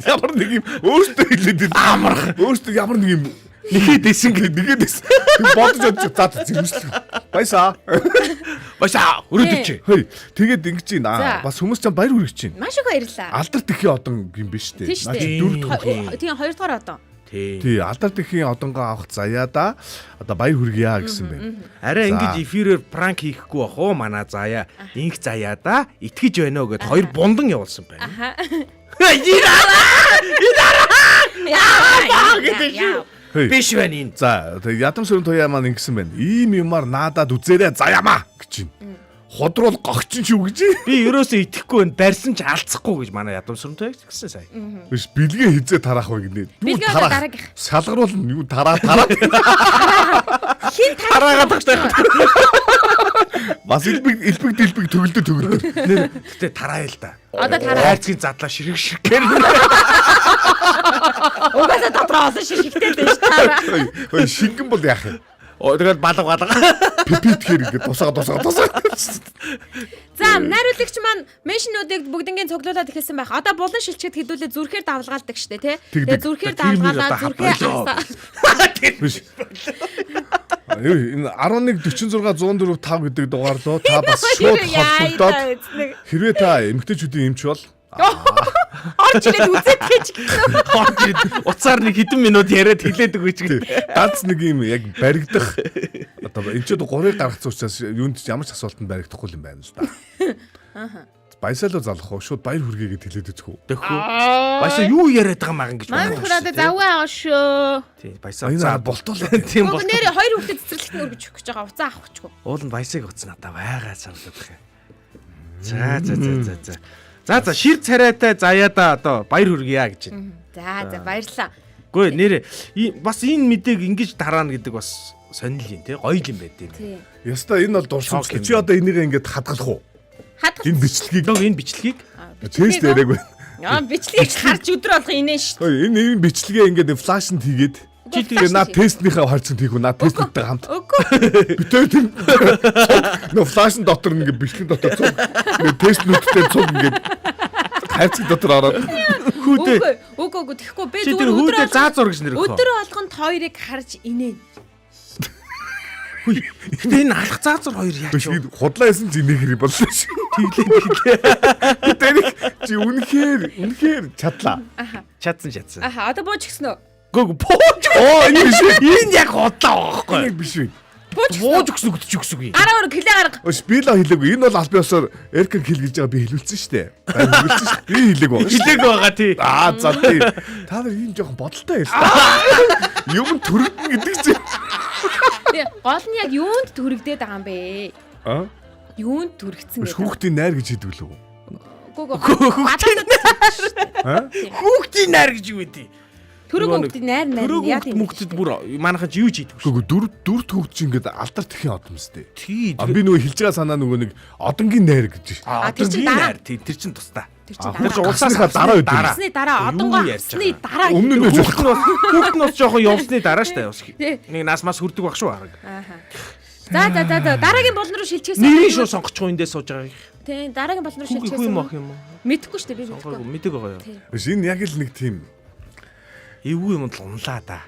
S2: Ямар нэг юм өөртөө хэлээд амарх. Өөртөө ямар нэг юм нэгэд дэсэн. Бодож заа зэрэмслэх. Баясаа.
S3: Өрөөдөж.
S2: Хөөе. Тэгээд ингэж байна. Бас хүмүүс ч баяр хүргэж байна.
S4: Маш их баярлаа.
S2: Алдар тэхийн одон юм биш үү?
S4: Тийм хоёрдугаар одон.
S2: Тий, алдар тэхийн одонгоо авах заяада одоо баяр хүргье гэсэн байна.
S3: Арай ингэж эфирээр пранк хийхгүй бах уу манай заяа. Инх заяада итгэж байна уу гэд хоёр бундан явуулсан байна.
S4: Аха.
S3: Биш байна энэ.
S2: За, ядам сүрэн туяа маань ингэсэн байна. Ийм юмар наадад үзээрэй заяамаа гэж байна. Ходруул гогчин шүү гэж.
S3: Би ерөөсөө итгэхгүй байна. Барьсан ч алдсахгүй гэж манай ядам сүрэн туяа гэсэн сая.
S2: Биш бэлгээ хизээ тарах вэ гинэ. Юу тарах? Шалгаруул юу тараа.
S4: Хин
S3: тараагаад багтай.
S2: Бас илбэг төгөлдөө.
S3: Гэтэ тараа л да.
S4: Одоо тараа.
S3: Хайрцгийн задлаа ширхгээр.
S4: Угаасаа дотроо олсон ширхэгтэй дээ шүү.
S2: Хөөе шингэн бол яах юм?
S3: Тэгээд балга.
S2: Пипитгээр ингээд тусаа.
S4: За, найруулагч маань меншнүүдийг бүгднгийн цуглуулад эхэлсэн байх. Одоо булан шилчгэд хэдүүлээ зүрхээр давлгаалдаг штэ, тий? Тэгээд зүрхээр давлгаалаад зүрхээ
S2: Биш. Энэ 1146 104 5 гэдэг дугаар руу та бас шууд холбогдоод хэрвээ та эмэгтэйчүүдийн эмч бол
S4: орж ирээд үзээд гэж гэнэ.
S3: Уцаар нэг хэдэн минут яриад хэлээд өгөөч гэдэг.
S2: ганц нэг юм яг баригдах одоо энэ ч 3-ыг гаргацсан учраас юунд ч ямар ч асуултанд баригдахгүй юм байна л да. Баясаалуу залах уу шууд баяр хүргээгээд хэлээд үзэх үү.
S3: Тэхүү. Баясаа юу яриад байгаа маа гэж
S4: Маань хүрээд завгүй байгаа шүү.
S3: Тий, баясаа.
S2: За болтуулаад
S3: Тийм
S4: Уг
S3: бол.
S4: нэр хоёр хүүхдэд цэцэрлэгт өргөж өгөх гэж байгаа. Уцаа авахчгүй.
S3: Уул нь баясаг утсан надаа байгаа санагдах юм. За шир царайтай заяада одоо баяр хүргье гэж байна.
S4: За баярлаа.
S3: Гэхдээ нэр бас энэ мэдээг ингэж тараана гэдэг бас сонирхол юм тий. Гоё юм байд юм.
S4: Тий.
S2: яста энэ бол дурсан чи одоо энийг ингээд хадгалах уу?
S4: Хадгалах.
S2: Энэ бичлэгийг
S3: Энэ бичлэгийг
S2: тест яриаг байна.
S4: Яа бичлэгийг харж өдөр болго инээ шүү.
S2: Энэ бичлэгээ ингээд флашнд хийгээд
S4: Чи
S2: тэгээ наа тестнийхээ харцсан тийх үү наа тестнийтэй хамт
S4: Үгүй.
S2: битээ тийм нөө флашн дотор ингээд бичлэг дотор цуг ингээд тестнүүдтэй цуг ингээд хайцаг дотор ороод
S4: Үгүй тэгэхгүй би
S3: чи тэр
S4: зүгээр
S3: хүүдээ заа зур гэж нэр өгөх.
S4: өдөр болгонд хоёрыг харж инээ.
S3: Гэтэ энэ алах заа зур хоёр яач вэ?
S2: худлаа исэн чи нэг хэрэг боллоо шүү. Тэнийг чи үнэхээр чадлаа.
S3: Чадсан.
S4: Аха одоо бууж гисэн үү?
S3: Гүг бууж.
S2: Энэ биш үү?
S3: Энэ яг хотлоо байхгүй.
S2: Энэ биш үү?
S3: Бууж өгсөн гэж өгсөн юм.
S4: Гараа өөр гэлээ гарга.
S2: Ш би л хэлээгүй. Энэ бол аль биесээр Эркэн хэлгэж байгаа би хэлүүлсэн шүү дээ. Хэлүүлсэн шүү. Би хэлээгүй.
S3: Хилээг байгаа тий.
S2: За тий. Та нар ийм жоохон бодолтой ярьсан. Юм төрөгдөн гэдэг чинь.
S4: Гол нь яг юунд төрөгдээд байгаа юм бэ? Юунд төрөгдсөн
S2: Биш
S4: гэдэг.
S2: хүүхдийн найр гэж хэлдэг лөө.
S3: Хүүхдийн найр гэж юу вэ?
S4: Төрөг хүүхдийн найр яа тийм.
S3: Хүүхдэд бүр манайхаа юу ч хийдэг.
S2: Үгүй дөрвт хүүхд чинь ингээд алдар тэхийн одом сте.
S3: Тий.
S2: Би нөгөө хэлж байгаа санаа нөгөө нэг одонгийн найр гэж.
S4: Тэр чинь дараа.
S3: Тэр чинь тусдаа.
S4: Тэр чинь
S2: Тэр чинь
S4: дараа.
S2: улсынхаа дараа үед.
S4: Усны дараа одонгоо хасны дараа.
S2: Өмнө нь
S3: Хүүхд нь жоохон явсны дараа штэ.
S4: Тий.
S3: Нэг нас мас хүрдэг баг шүү хараг.
S4: Ааха. За дараагийн болон руу шилжчихсэн.
S3: Нэрийн шуу сонгочихгүй эндээ сууж байгаа.
S4: Тий, дараагийн болон руу
S3: Хүүхий
S4: шилжчихсэн.
S3: мах юм уу?
S4: Мэдэхгүй шүү дээ би мэдэхгүй.
S3: Мэдэг байгаа юу?
S2: Биш энэ яг л нэг тийм.
S3: Эвгүй юм л унлаа да.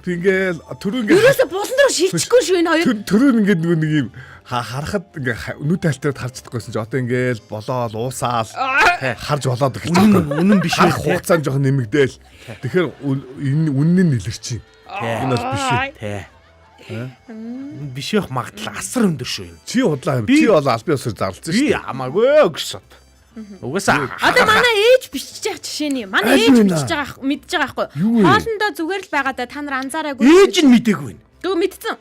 S2: Би ингээл төрөө ингээд
S4: Юурээс болон руу шилжихгүй шүү энэ хоёр.
S2: төрөө ингээд нөгөө нэг юм харахад ингээ нүд талтаад харж чадахгүйсэн чи одоо ингээл болоод уусаал харж болоод эхэлж байгаа.
S3: Үнэн биш
S2: Харах хугацаанд жоохон нэмэгдээл. Тэгэхээр энэ үнэн нь илэрч юм. Энэ бол биш үү?
S3: Тий. Биш явах магадлал асар өндөр шүү юм.
S2: Чи удлаа юм. Чи бол аль биесээр зарлцсан шүү.
S3: Би хамаагүй өгсөн. Угаасаа
S4: Одоо манай ээж бичиж байгаа жишээ нь. Манай
S2: Аль
S4: ээж
S2: вэ
S4: бичиж байгаа мэдж байгаа байхгүй.
S2: Юу вэ?
S4: Хоолндоо зүгээр л байгаа да та нар анзаараагүй.
S3: ээж нь мдэггүй.
S4: Дөө мэдсэн.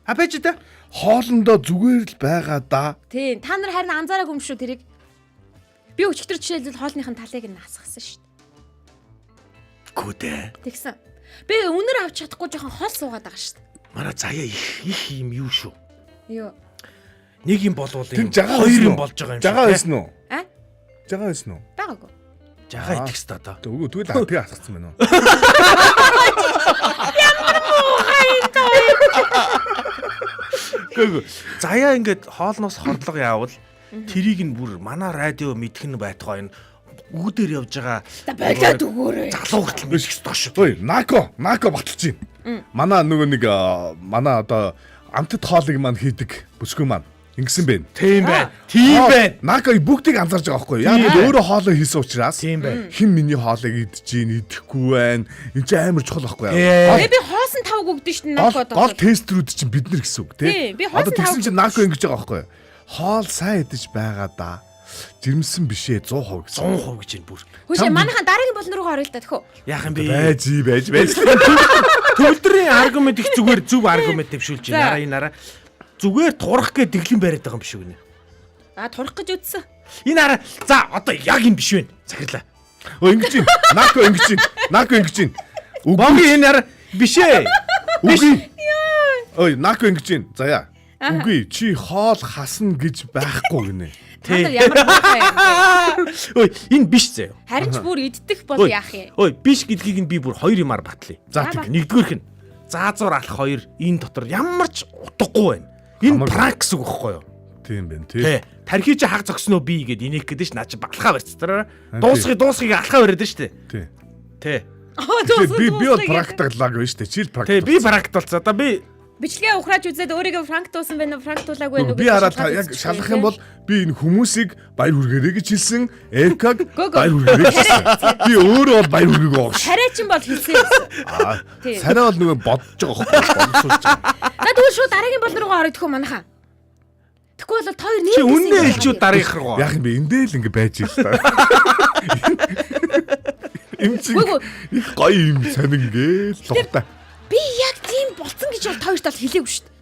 S3: А байж та.
S2: Хоолндоо зүгээр л байгаа да.
S4: Тий, та нар харин анзаараагүй юм шүү тэрийг. Би өчтөр жишээлбэл хоолныхын талыг нь насгасан шүү дээ.
S3: Гүдэ.
S4: Тэгсэн. Би үнэр авч чадахгүй жоохон хол суугаад байгаа шүү дээ.
S3: Манай заяа их юм юу шүү.
S4: Юу?
S3: Нэг юм болвол
S2: Тэн
S3: юм.
S2: жагаа
S3: Хоёр юм болж байгаа юм шиг.
S2: Жагаа байсан уу?
S4: А?
S2: Жагаа байсан уу?
S4: Байгаагүй.
S3: Жагаа идэх хэвээр одоо.
S2: Үгүй тэгвэл би асгацсан байна уу?
S3: Гүг. Заяа ингээд хоолноос хордлого яавал тэрийг нь бүр манай радио мэдэх нь байтугай энэ үүдээр явж байгаа.
S4: За болоод өгөөрэй.
S3: Залуу хүртэл мэдэх ёстой шүү.
S2: Ой, нако баталж байна. Манай нөгөө нэг манай одоо амтд хоолыг маань хийдэг бүсгүй маань ингэсэн байна.
S3: Тийм байна. Тийм байна.
S2: Нако бүгдийг анзаарж байгаа байхгүй юу? Яг л өөрөө хоолоо хийсэн учраас
S3: Тийм байна.
S2: хэн миний хоолыг идэж гин идэхгүй байна. Энд чинь амар чухал байхгүй юу?
S4: Би хоосон тавг өгдөн шүү дээ надад.
S2: Гол тестрүүд чинь бид нар гэсэн үг
S4: Тий,
S2: тий.
S4: би хоосон
S2: Одоо тэгсэн
S4: тавг
S2: чинь нако ингэж байгаа байхгүй юу? Хоол сайн идэж байгаа да. Жирэмсэн бишээ 100% гэсэн.
S3: 100% гэж энэ бүр.
S4: Хөөе манайхан дараагийн болон руугаа орё л та тэхүү.
S3: Яах юм бэ?
S2: Байж.
S3: Төвлөрийн аргумент их зүгээр зөв аргумент дэвшүүлж
S4: За.
S3: байна. Нараа зүгээр турах гэж дэглэн бариад байгаа юм биш үү гинэ.
S4: А турах гэж үтсэн.
S3: Энэ араа за одоо яг юм биш вэ? Захирлаа.
S2: Өө ингэж юм. Нако ингэж юм.
S3: Боги энэ араа биш ээ.
S2: Үгүй. Ой, нако ингэж юм. Заяа. Үгүй чи хоол хасна гэж байхгүй гинэ.
S4: Та нар ямар муухай юм.
S3: Ой, энэ биш заяа.
S4: Харин ч бүр иддэх бол яах юм.
S3: Ой, биш гэдгийг нь би бүр хоёр юмар батлая.
S2: За
S4: За,
S2: тэг.
S3: Нэгдүгээрх нь заазуур алах хоёр энэ дотор ямар ч утгагүй байна. Энэ пранк гэсэн үг байхгүй юу?
S2: Тийм байна
S3: Тий. Тархи чи хаг зогсноо би гэд инех гэдэг ш наа чи баглахаа барьцтараа. Дуусхийг алхаа бариад ш тий. Тий.
S2: Би бол практиклаг байна шүү дээ. Чил практик.
S3: Тий би практиклцаа. Одоо би
S4: бичлэгээ ухрааж үзээд өөрийгөө франктуулсан байна уу, франктуулаагүй байна уу
S2: би хараад яг шалгах юм бол би энэ хүмүүсийг баяр хүргээрэй гэж хэлсэн. Эркаг баяр хүргээрэй гэж хэлсэн. Би өөрөө бол баяр хүргээг байгаа ш.
S4: Тариачин бол хэлсэн юм.
S2: Санаа бол нөгөө бодож байгаа хөөхгүй боловсруулж байгаа.
S4: За тэгвэл шууд дараагийн бол руугаа орох манайхаа. Тэгэхгүй бол хоёр нэг
S3: чи үнэн хэлчүүд дараагийнх руу.
S2: Яг юм бэ эндээ л ингэ байж ил та. Им чи их гоё юм сонин гээл лугтай.
S4: Би яг тийм болцсон гэж бол хоёрт бол хэлээгүй шүү дээ.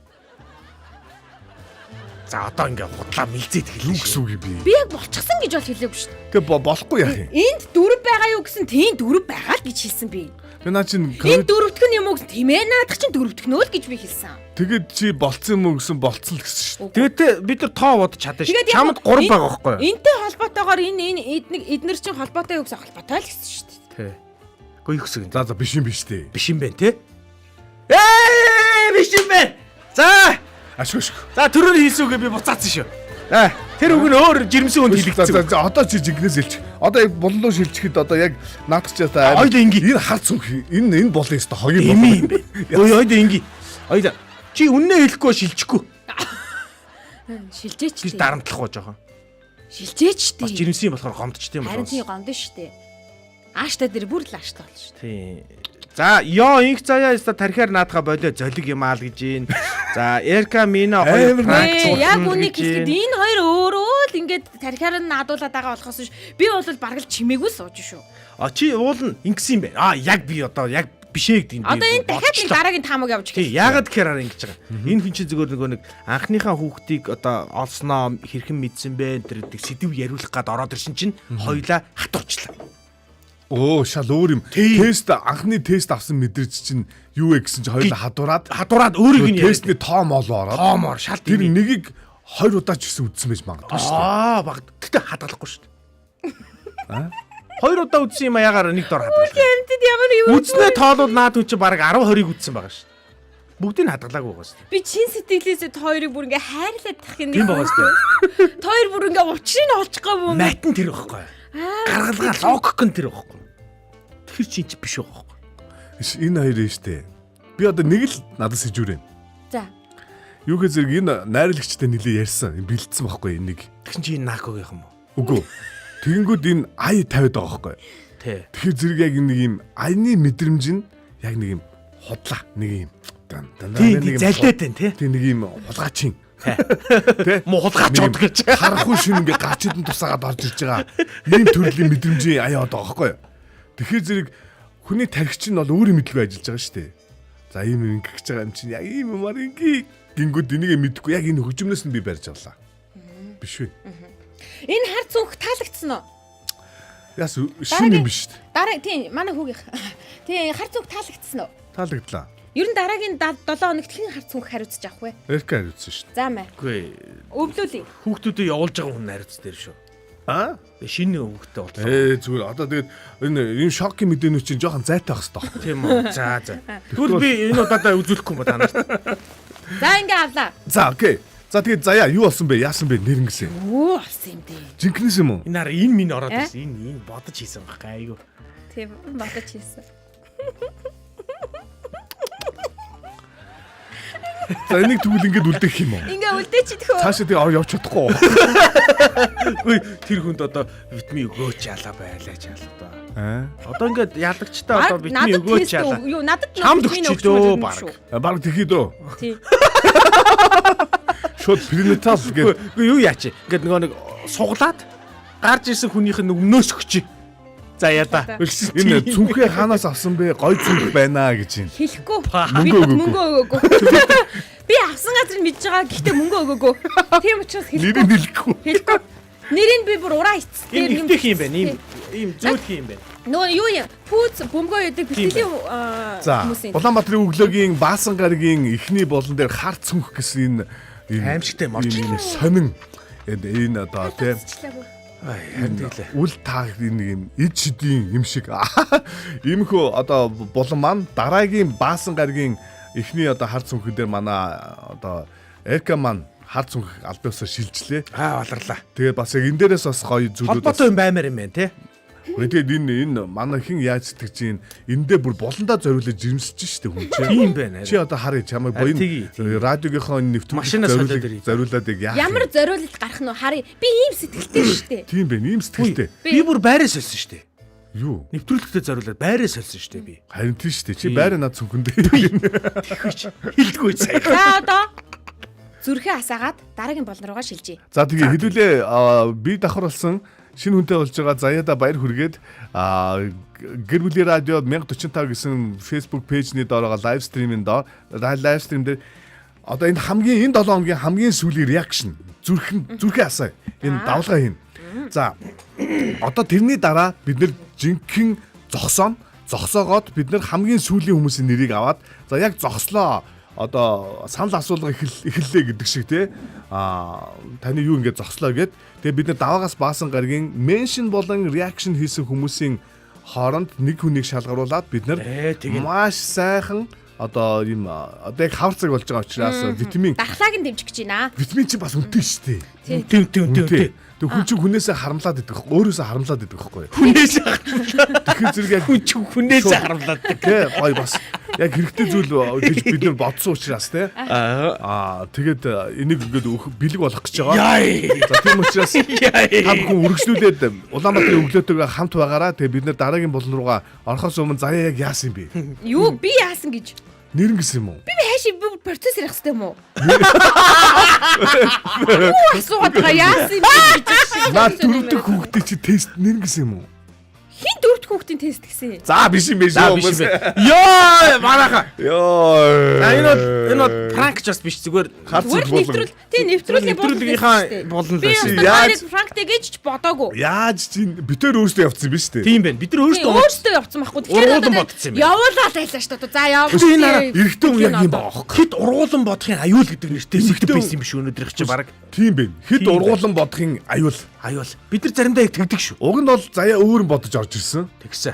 S3: За одоо ингээ худлаа мэлзээд хэлнэ
S2: Юу гэсэн үг би?
S4: Би яг болчихсон гэж бол хэлээгүй шүү дээ.
S2: Тэг болохгүй яах юм?
S4: Энд дөрөв байгаа юу гэсэн тийм дөрөв байгаа л гэж хэлсэн би.
S2: Би наа чин
S4: Энэ дөрөвдөх нь юм уу гэсэн тийм ээ наадах чинь дөрөвдөхнөө л гэж би хэлсэн.
S2: тэгэд чи болцсон юм уу гэсэн болцсон л гэсэн шүү.
S3: Тэгээд бид нар тоо бодож чадсан шүү. Чамд 3 байгаа байхгүй юу?
S4: Энтэй холбоотойгоор энэ эднэр чинь холбоотой юу гэсэн холбоотой л гэсэн шүү дээ.
S3: Тий. Гэхдээ юу гэсэн.
S2: За биш юм биш дээ.
S3: Биш юм байна те. Биш юм байна. За.
S2: Ашгүй.
S3: За төрөөр хийсэн үгээ би буцаацсан шүү. Тэр үг нь өөр жирэмсэн хүнд хэлэгдсэн.
S2: За одоо чи жигнээс хэлчих. Одоо яг боллоо шилжихэд одоо яг наадах ч та
S3: ойд инги.
S2: Энэ харц үг энэ болоо ёстой хогийн
S3: юм юм бэ. Ойд инги. Ойд чи үннээ хэлэхгүй шилжихгүй.
S4: Шилжээч
S3: Би дарамтлахгүй жоохон.
S4: Шилжээч
S3: Бас
S4: дээ.
S3: жирэмсэн юм болохоор гомдчихдээ юм
S4: Харин
S3: байна.
S4: тийм гомдсон шүү дээ. Ааштай дээр бүр л ааштай болно шүү дээ.
S3: Тий. За ёо инх заяа яста тархиар наадха болоо золиг юм аа л гэж юм. За Эрка Мина хоёр
S4: Ээ, яг үнийг хэлэхэд энэ хоёр өөрөө л ингээд тархиар нь наадуулаад байгаа болохоос биш. Би бол бараг л чимээгүй сууж шүү.
S3: Чи уулна ингэсэн юм байна. Яг би одоо яг бишээ гэдэг юм.
S4: Одоо энэ дахиад нэг дараагийн таамаг явж
S3: Тий, яагаад гэхээр ингэж байгаа. Энэ хүн чинь зөвхөн нөгөө нэг анхныхаа хүүхдийг одоо олсноо хэрхэн мэдсэн бэ тэр сэдв яриулах гад ороод ирсэн чинь хоёлаа хатуучлаа.
S2: Оо шал өөр юм. Тест анхны тест авсан мэдэрч чинь юу вэ гэсэн чинь хоёулаа хадураад
S3: өөрийг нь
S2: тестний тоом олоо ороод.
S3: тоомоор шал
S2: Тэр нэгийг 2 удаа ч гэсэн үдсэн байж магадгүй шүү дээ.
S3: баг. Гэтэ хадгалахгүй шүү дээ. 2 удаа үдсэн юм яагаар нэг дор хадгалсан.
S4: Хэмтэд ямар юу
S3: Үдснээ тоолууд наад хүн чи баг 10 20-ыг үдсэн байгаа шүү дээ. Бүгдийг нь хадгалаагүй байгаа шүү дээ.
S4: би чин сэтгэлээсээ хоёрыг бүр ингээ хайрлаад тах юм.
S3: Тийм байгаа шүү дээ.
S4: Хоёр бүр ингээ учрыг олчихгүй юм.
S3: Матин тэр байхгүй. Гаргалгаа логик нь тэр байхгүй. Тэр чинь ч биш байгаа байхгүй.
S2: Энэ хоёр нь штэ. Би одоо нэг л надад сэжүүрэн.
S4: За.
S2: Юу гэх зэрэг энэ найрлагчтай нилээ ярьсан. Бэлдсэн байхгүй энийг.
S3: Тэгсэн чи энэ наакогийн юм уу?
S2: Үгүй. Тэгэнгүүт энэ ай тавиад байгаа байхгүй.
S3: Тий.
S2: Тэгэхээр зэрэг яг нэг юм айны мэдрэмж нь яг нэг юм худлаа. Нэг юм
S3: Тийм залдаад байна тий.
S2: тийм нэг юм хулгаачин.
S3: Тэ? Муу хулгаач од гэж.
S2: Харахгүй шин ингээ гачидэн тусаагаад орж ирж байгаа. Ийм төрлийн мэдрэмжийн аяад байгаа байхгүй. Тэгэхээр зэрэг хүний тархич нь бол өөрийн мэдлгүй ажиллаж байгаа шүү дээ. За ийм ингээ гэж байгаа юм чинь яг ийм юмар ингээ гингүүд энийг мэдэхгүй яг энэ хөгжмнөөс нь би барьж авлаа. Биш үү?
S4: Энэ хар цүнх таалагдсан уу?
S2: Яс шин юм биш шүү дээ.
S4: Дараа тийм манай хүүгийнх. Тийм хар цүнх таалагдсан уу?
S2: Таалагдлаа.
S4: Ер нь дараагийн 7 хоногт хэн хар цүнх хариуцж авах вэ?
S2: Эрка хариуцсан шүү дээ.
S4: За мэ.
S3: Үгүй.
S4: Өвлүүлээ.
S3: Хүүхдүүдэд явуулж байгаа хүн хариуц дээр шүү.
S2: Аа?
S3: Шинэ хүүхдтэй боллоо.
S2: Зүгээр одоо тэгээд энэ шокийн мэдээнүүд чинь жоохон зайтай байх хэрэгтэй.
S3: Тийм үү. За. Тэгвэл би энэ удаадаа үзүүлэхгүй юм ба танаас.
S4: За ингээ авлаа.
S2: За окей. За тэгээд заяа юу болсон бэ? Яасан бэ? Нэрнгэсэн.
S4: Оо авсан юм дээ.
S2: Жинкнээс юм уу?
S3: Энэ хараа энэ минь ороод ирсэн. Энэ бодож хийсэн байхгүй айгүй.
S4: Тийм бодож хийсэн.
S2: За энийг тэгвэл ингээд үлдээх юм уу?
S4: Ингээ үлдээч идэх үү?
S2: Цаашаа тэгээ явж чадахгүй.
S3: Үгүй тэр хүнд одоо витамин өгөөч яалаа байлаач яалаа да. Одоо ингээд ялагчтай одоо витамин өгөөч яалаа.
S4: Юу надад
S3: Чамд өгч дөө баг.
S2: Баг тэхий дөө.
S4: Тий.
S2: Шууд пренатал гэдэг.
S3: Үгүй юу яач. Ингээд нөгөө нэг суглаад гарч ирсэн хүнийх нь өмнөөс өгч. За яда.
S2: Энэ цүнхээ хаанаас авсан бэ? Гой цүнх байна гэж юм.
S4: Хэлэхгүй.
S2: Мөнгө
S4: Мөнгө өгөөгүй. Би авсан газар мэдж байгаа гэхдээ мөнгө өгөөгүй. Тийм учраас
S2: Нэрийг хэлэхгүй.
S4: хэлэхгүй. Нэрийг би бүр ураа эцэс.
S3: Энэ ихтэй юм байна. Ийм зөөлх юм байна.
S4: Нөгөө юу юм? Пүүц бөмбөгөө ядаг бэлтгэлийн
S2: За Улаанбаатарын өглөөгийн Баасан гарагийн эхний болон дээр хар цүнх гэсэн энэ
S3: Аимшигтай морч.
S2: сонин энэ одоо тийм
S3: Харин тэглээ.
S2: үл таах нэг юм эд шидийн юм шиг. Иймхүү одоо болон маань дараагийн Баасан гарагийн эхний одоо хар цүнхэн дээр манай одоо Эрка маань хар цүнх албаасаа шилжлээ.
S3: Баларлаа.
S2: Тэгээд бас яг энэ дээрээс бас гоё зүйлүүд
S3: Холбоотой юм баймаар юм байна те.
S2: Тэгээд энэ манай хин яаж сэтгэж чинь энэ дээр бүр болондоо зориулж жирэмсэж штэ хүн чинь.
S3: Тийм байна.
S2: Чи одоо харъя чамайг боён радиогийнхоо нэвтрүүлэг зориулаад яг
S4: ямар зориулалт гарах нь харъя. Би ийм сэтгэлтэй штэ.
S2: Тийм байна. Ийм сэтгэлтэй.
S3: Би бүр байраа сольсон штэ.
S2: Юу?
S3: Нэвтрүүлэгтээ зориулаад байраа сольсон штэ би.
S2: Харин тийм штэ. Чи байраа над цүнхэндээ.
S3: Хилдэггүй сая.
S4: За одоо зүрхээ асаагаад дараагийн болон руугаа шилжье.
S2: За тэгээ хэдүүлээ би давхар болсон шинэ хүнтэй болж байгаа Заяада баяр хүргээд Гэр бүлийн радио 1045 гэсэн Facebook пэйжний доороо лайв стримийн доор лайв стрим дээр одоо энэ 7 хоногийн хамгийн сүүлийн реакшн зүрхээ асаа энэ давлгаа хийн. За одоо тэрний дараа бид нэр жинхэнэ зогсоогоод бид нэр хамгийн сүүлийн хүмүүсийн нэрийг аваад за яг зогслоо одоо санал асуулга эхэллээ гэдэг шиг тий таны юу ингэж зогслоо гэд тэгээ бид нар даваагаас баасан гаргийн меншн болон реакшн хийсэн хүмүүсийн хооронд нэг хүнийг шалгаруулад бид нар маш сайхан одоо ийм одоо яг хавар цаг болж байгаа учраас витамин
S4: Дархлааг нь дэмжих гэж байна.
S2: витамин чи бас үнэтэй шүү дээ.
S3: Тийм.
S2: Тэг хүн чинь хүнээсээ харамлаад идэх өөрөөсөө харамлаад идэх байхгүй юу?
S3: Хүнээсээ харамлаад.
S2: Тэгэхээр зэрэг яг
S3: хүн чинь хүнээсээ харамлаад.
S2: Тэ гой бас яг хэрэгтэй зүйл гэж бид нар бодсон учраас те. Тэгээд энийг ингээд бэлэг болох гэж байгаа. За тийм учраас та бүхэн үргэлжлүүлээд Улаанбаатарын өглөөтэйгээ хамт байгаараа тэгээд бид нар дараагийн болон руугаа орохоос өмнө заяа яг яасан бэ?
S4: Юу би яасан гэж?
S2: Нэрэн гэсэн юм уу?
S4: Би хаашаа би процесс ярих хэрэгтэй юм уу? Асуугаад байгаа яасан юм бэ?
S2: Наад дөрөвдөг хүүхдээ чи тест нэрэн гэсэн юм уу?
S4: Хин дөрөвд хүүхдийн тест гэсэн.
S2: За биш юм биш хүмүүс.
S3: Йоо манаха.
S2: Йоо.
S3: Энэ пранк just биш зүгээр
S2: харцаг болон.
S4: Тийм нэвтрүүлгийнхаа
S3: болно
S4: би
S2: яаж
S4: пранктэй гэж ч бодоогүй.
S2: Яаж чинь битээр өөрсдөө явцсан биш үү?
S3: Тийм байна. Бид нар
S4: өөрсдөө явцсан байхгүй.
S3: Ургуулсан бодсон юм байна.
S4: Явуулаад байлаа шүү дээ. За яваа.
S2: Энэ эрэгтэй хүн яг юм баах.
S3: Хэд ургуулсан бодохын аюул гэдэг нэртэй сэтгэв байсан юм биш өнөөдрийнх чи баг.
S2: Тийм байна. Хэд ургуулсан бодохын аюул.
S3: Бид нар заримдаа яг тэгдэг шүү.
S2: Уг нь бол заяа өөр бодож орж ирсэн.
S3: Тэгсэн.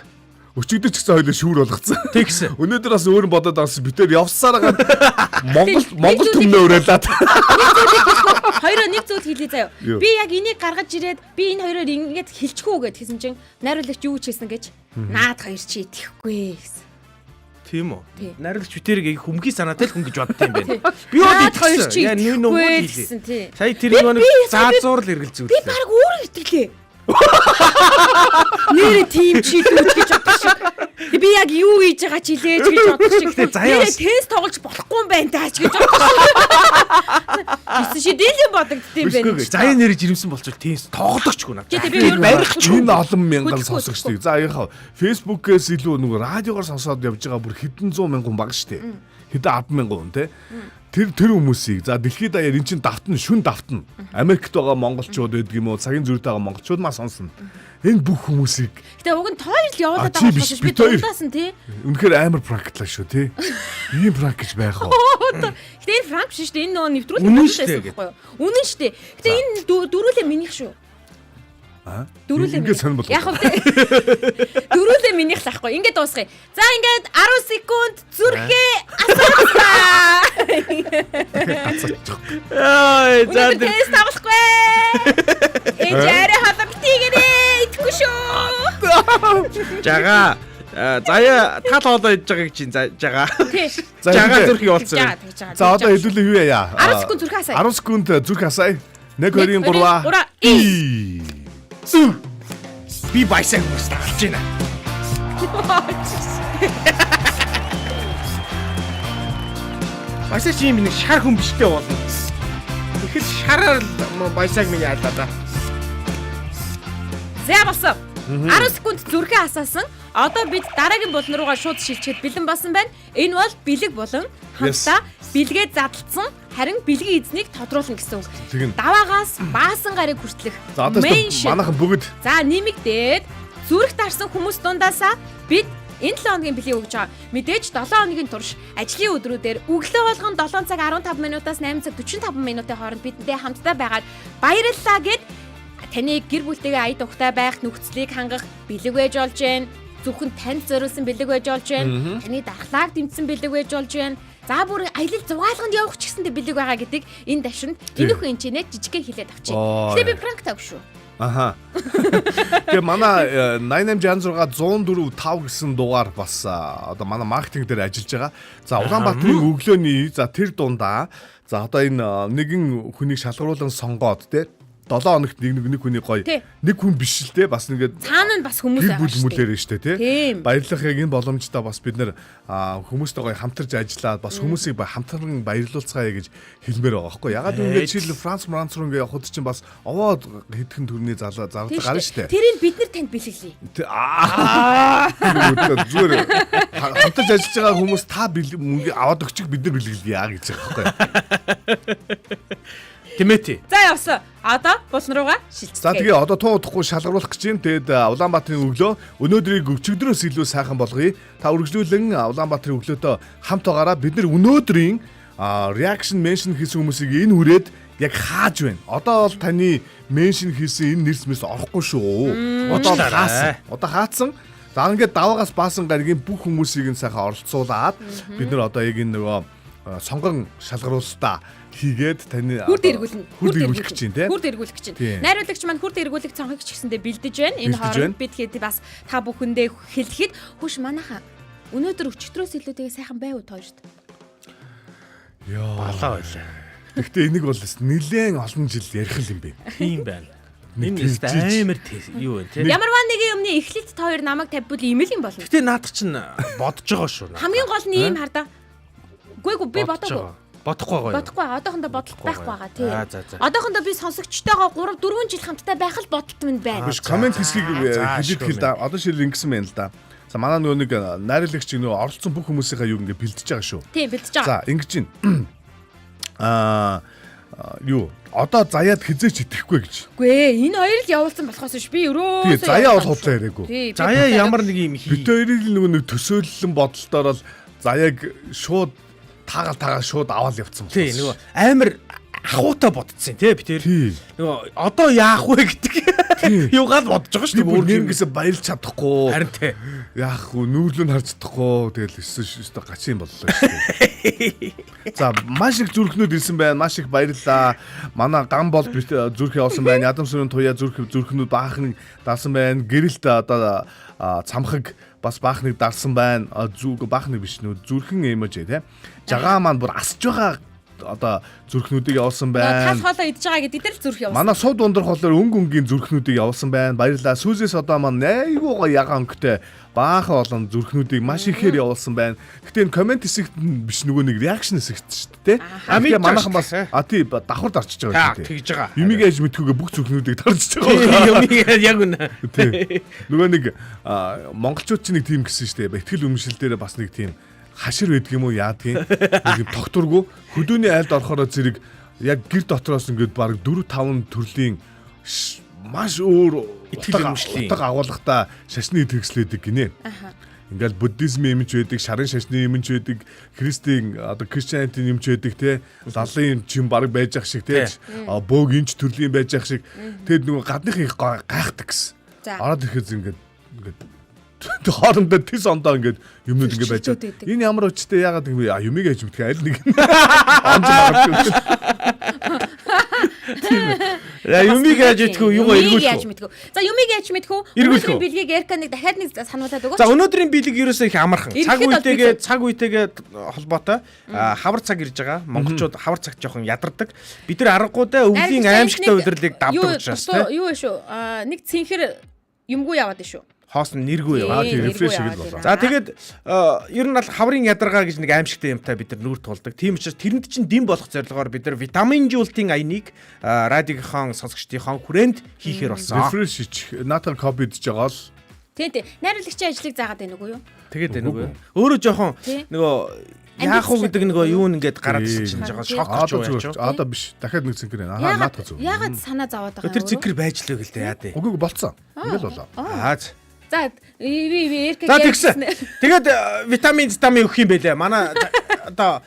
S2: Өчигдөр ч гэсэн хоёлоо шүүр болгоцсон.
S3: Тэгсэн.
S2: Өнөөдөр бас өөр бодоод авсан битээр явсараа Монгол төмнөө өрөөлаад.
S4: Хоёроо нэг зүйл хэлье заяа. Би яг энийг гаргаж ирээд би энэ хоёроор ингэж хэлчихүү гэд хэлсэн чинь найруулагч юу ч хэлсэн гэж наад хоёр чи итгэхгүй гэсэн.
S3: Тийм үү? Найруулагч битэрийг хүмхий санаатай л хүн гэж бодсон юм байна. Би өөр итгэсэн. Яа нүү нүү
S4: хэлсэн тий.
S3: Сая тэр нэг заазуур л эргэлзүүлсэн.
S4: Би баг өөрөө итгэлээ. Нэрэ тим чи дүүч гэж бодчих шиг. Би яг юу хийж байгаа ч хэлээж гэж бодчих шиг. Нэрэ тест тоглож болохгүй юм байна даач гэж бодчих шиг. Гэсэн чи дийлэн бодогдсон юм байна.
S3: Заяа нэрэ жирэмсэн болчихвол тест тоглохчгүй надад.
S4: Би
S2: барих ч энэ олон мянган сонсогчдыг. За яхаа Facebook-ээс илүү нөгөө радиогоор сонсоод явж байгаа бүр хэдэн зуун мянган баг штэ. Хэдэн 10 мянган хүн те. Тэр хүмүүсийг за дэлхийд даяар эн чин давтна шүн давтна. Америкт байгаа монголчууд байдаг юм уу? Цагийн зүрхтэй байгаа монголчууд маа сонсно. Энэ бүх хүмүүсийг.
S4: Гэтэ уг нь тоор л явуулаад байгаа болохоос би дуулаасан тий.
S2: Үнэхээр амар пранклаа шүү тий. Ийм пранк гэж байх уу?
S4: Гэтэ энэ пранк биш шүү дээ. Энэ нөгөө нэвтрүүлэг байсан байхгүй юу? Үнэн шүү дээ. Гэтэ энэ дөрүүлээ минийх шүү. Дөрүүлээ.
S2: Ингээд сонир болов.
S4: Яг хөө дөрүүлээ минийх л ахгүй. Ингээд дуусгая. За ингээд 10 секунд зүрхээ асаацгаа. За тест авахгүй. Ээжээрээ хатагтигэрээ итгэхгүй шүү.
S3: Жага. Заяа тал хоолоо идж байгаа гэж жага. Жага зүрх явуулсан.
S2: За одоо хэдүүлээ юу яа?
S4: 10 секунд зүрх асаа.
S2: 10 секунд зүрх асаа. 1 2 3
S3: Би баясаа хүмүүст алж байна. Баясаа чи миний шар хүн биштэй болно. Тэгэхэд шараар баясааг миний айлаа да.
S4: За болсон. 10 секунд зүрхээ асаасан. Одоо бид дараагийн болон руугаа шууд шилжихэд бэлэн болсон байна. Энэ бол бэлэг болон хамтдаа бэлгээ задлцсан харин бэлгийн эзнийг тодруулна гэсэн үг. Даваагаас баасан гарыг хүртлэх.
S2: За одоо манайхан бүгд
S4: за нэмэгдээд зүрх дарсан хүмүүс дундаасаа бид энэ 7 хоногийн бэлгийг өгж байгаа. Мэдээж 7 хоногийн турш ажлын өдрүүдээр өглөө болгон 7 цаг 15 минутаас 8 цаг 45 минутын хооронд бидэнтэй хамтдаа байгаад баярлалаа гэд таны гэр бүлтэйгээ ая тухтай байх нөхцөлийг хангах бэлэг байж болж байна. Зөвхөн танд зориулсан бэлэг байж болж байна. Таны дархлааг дэмжсэн бэлэг байж болж байна. За бүр аялал зугаалганд явах ч гэсэндээ бэлэг байгаа гэдэг энэ давшинд энэ хүн энэчнээ жижигхэн хэлээд авчи. Тэгээ би пранк тавь шүү.
S2: Аха. Тэгээ манай 8866 104 5 гэсэн дугаар бас одоо манай маркетинг дээр ажиллаж байгаа. За Улаанбаатарын өглөөний за тэр дундаа за одоо энэ нэгэн хүнийг шалгаруулан сонгоод те 7 хоногт нэг хүний гоё нэг хүн биш л те бас нэгээд
S4: цаана нь бас хүмүүс
S2: байгаа шүү дээ. Штэ те.
S4: Тийм.
S2: Баярлах яг энэ боломжтой бас бид нэр хүмүүстэй гоё хамтарч ажиллаад бас хүмүүсийг хамтран баярлуулцгаая гэж хэлмээр байгаа байхгүй. Ягаад гэвэл жишээл Франц руу ингээ явход чинь бас овоо хэдхэн төрний зарлаг гарна штэ.
S4: Тэрийг бид нар танд бэлгэлье.
S2: Зүгээр хамтарч ажиллаж байгаа хүмүүс та мөнгө аваад өгчих бид нар бэлгэлье гэж байгаа байхгүй.
S3: Тэмээти.
S4: За явсан. Одоо булан руугаа шилжчихье.
S2: За тэгээ одоо туу удахгүй шалгаруулах гэж юм. Тэгээд Улаанбаатарын өглөө өнөөдрийг өчигдрөөс илүү сайхан болгоё. Та үргэлжлүүлэн Улаанбаатарын өглөөдөө хамт байгаараа бид нар өнөөдрийн reaction mention хийсэн хүмүүсийг энэ хүрээд яг хааж байна. Одоо бол таны mention хийсэн энэ нэрс орохгүй шүү. Одоо хаасан. Одоо хаацсан. За ингээд даваагаас баасан гаригийн бүх хүмүүсийг нь сайхан оролцуулаад бид нар одоо яг энэ нөгөө сонгон шалгаруулалтаа хийгээд таны
S4: хүрд эргүүлэх
S2: гэж чинь тийм.
S4: Хүрд эргүүлэх гэж чинь. Найруулагч маань хүрд эргүүлэх цонхыг ч гэсэндээ бэлдэж байна. Энэ хооронд бид хэд бас та бүхэндээ хэлэхэд хүш манайхан өнөөдөр өчигдрөөс илүү тэгээ сайхан байв уу тоорт.
S3: Балаа байлаа.
S2: Гэхдээ энийг бол нэлээд олон жил ярих юм бэ.
S3: Тийм байна. Энэ амар юу вэ те.
S4: Ямарваа нэгэн өмнө эхлэлт та хоёр намайг тавьбал имэйл юм болно.
S3: Гэтэ наадах чинь бодож байгаа шүү.
S4: Хамгийн гол нь ийм хардаа. Гүйгүй би бодоогүй.
S3: Бодохгүй гоё.
S4: Бодохгүй. Одоохондоо бодолт байхгүй байгаа тий.
S3: За.
S4: Одоохондоо би сонсогчтойгоо 3 4 жил хамтдаа байх л бодолт минь байна.
S2: Биш комент хэсгийг хэлээд хэл да. Одоо шил ингэсэн байна л да. За манай нөгөө нэг найруулагч нөгөө оролцсон бүх хүмүүсийнхаа юу ингэ бэлдэж байгаа шүү.
S4: Тийм бэлдэж байгаа.
S2: За ингэж чинь юу одоо заяад хизээч итгэхгүй гэж.
S4: Үгүй ээ энэ хоёр л явуулсан болохоос ш би өрөө.
S2: Тий заяа бол худлаа яриаггүй.
S3: Заяа ямар нэг юм хий.
S2: Бид хоёрыг нөгөө нэг төсөөллөн бодолтоор л заяаг шууд таагаал шууд аваад явцсан.
S3: Тий нөгөө амар ахуйтай бодцсон тий би тэр нөгөө одоо яах вэ гэдэг юугаад бодож байгаа шүү дээ
S2: өөр нэгээс баярлж чадахгүй.
S3: Харин тий
S2: яах вэ нүүрлөө харж чадахгүй тэгэл өстө гачин боллоо шүү дээ. За маш их зүрхнүүд ирсэн байна. Маш их баярлалаа. Манай гам бол зүрх явуулсан байна. Ядам сүрэн туяа зүрхнүүд баахан дарсан байна. Гэрэлт одоо цамхаг бас баахныг дарсан байна. Зүг баахныг биш нүү зүрхэн эмэж тий. Жагаа маань бүр асж байгаа одоо зүрхнүүдийг явуулсан байна.
S4: Тас хоолоо идж байгаа гэдэг дээр л зүрх явуулсан.
S2: Манай сууд ундрах болохоор өнгийн зүрхнүүдийг явуулсан байна. Баярлалаа. Сүүзээс одоо маань айгуугаа ягаан өнгөтэй баахан олон зүрхнүүдийг маш ихээр явуулсан байна. Гэтэ энэ комент хэсэгт биш нөгөө нэг реакшн хэсэгт шүү дээ. Тэгээ манайхан бас тий давхар дарчиж байгаа шүү дээ.
S3: Тэгж байгаа.
S2: Юмиг ээж мэдхүүгээ бүх зүрхнүүдийг дарчиж байгаа.
S3: Юмиг яг үнэ.
S2: Тий. Нөгөө нэг монголчууд ч нэг тийм гэсэн шүү дээ. Бэтгэл өмшил дээр бас нэг тийм хашир байдаг юм уу яадгийн нэг тогтургүй хөдөөний айлд орохоор зэрэг яг гэр дотроос ингээд баг 4-5 төрлийн маш өөр
S3: итгэл өмшлийн
S2: утга агуулгатай шашны итгэгслэдэг гинэ. Ингээл буддизм юмч байдаг, шарын шашны юмч байдаг, христийн одоо Christianity юмч байдаг те. Лалын чим баг байж ах шиг те. Бөөг инч төрлийн байж ах шиг. Тэгэд нөгөө гадных их гайхдаг гэсэн. Ороод ирэхэд ингээд хоорондоо тис ондоо ингээд юмнууд ингээд байж байгаа. Энэ ямар өчтэй яагаад юм юмыг ээж мэдэх аль нэг онж байгаа.
S3: Юмыг ээж мэдэх юу эргүүлэх.
S4: За юмыг ээж мэдэх. Өнөөдрийн бэлгийг Эрка нэг дахиад нэг сануулад өгөөч.
S3: За өнөөдрийн бэлэг ерөөсөө их амархан. Цаг үетэйгээ холбоотой хавар цаг ирж байгаа. Монголчууд хавар цагт жоохон ядардаг. Бид нар аргагуудаа өвлийн аимшигтай удирлыг давдаг учраас тийм.
S4: Юу вэ шүү? Нэг цэнхэр юмгүй яваад шүү.
S3: Хоос нь нэргүй яваа.
S2: Тийм рефреш хийгээд болоо.
S3: За тэгээд ер нь бол хаврын ядаргаа гэж нэг аимшигтай юмтай бид нар нүүр тулдаг. Тийм учраас тэрэнд чинь дэм болох зорилгоор бид нар витаминжуултын аяныг радиогийн сонсогчдын хүрээнд хийхээр болсон.
S2: Рефреш хийчих. Наатар копидж байгаа л.
S4: Тийм. Найруулагчийн ажлыг заагаад байна уу юу?
S3: Тэгээд байна уу? Өөрөө жоохон нөгөө яах уу гэдэг нөгөө юу нэгээд гараад ирсэн чинь жоохон шок гэж байна.
S2: Одоо биш. Дахиад нэг цэнхэр байна. Наатар зүг.
S4: Ягаад санаа зовоод байгаа вэ?
S3: Тэр цэнхэр байж л вэ гэлтэй яа дээ.
S2: Үгүй болцсон. Ингээл болоо.
S4: За Эрка
S3: за тэгсэн. Тэгээд витамин өгөх юм бэлээ. Манай одоо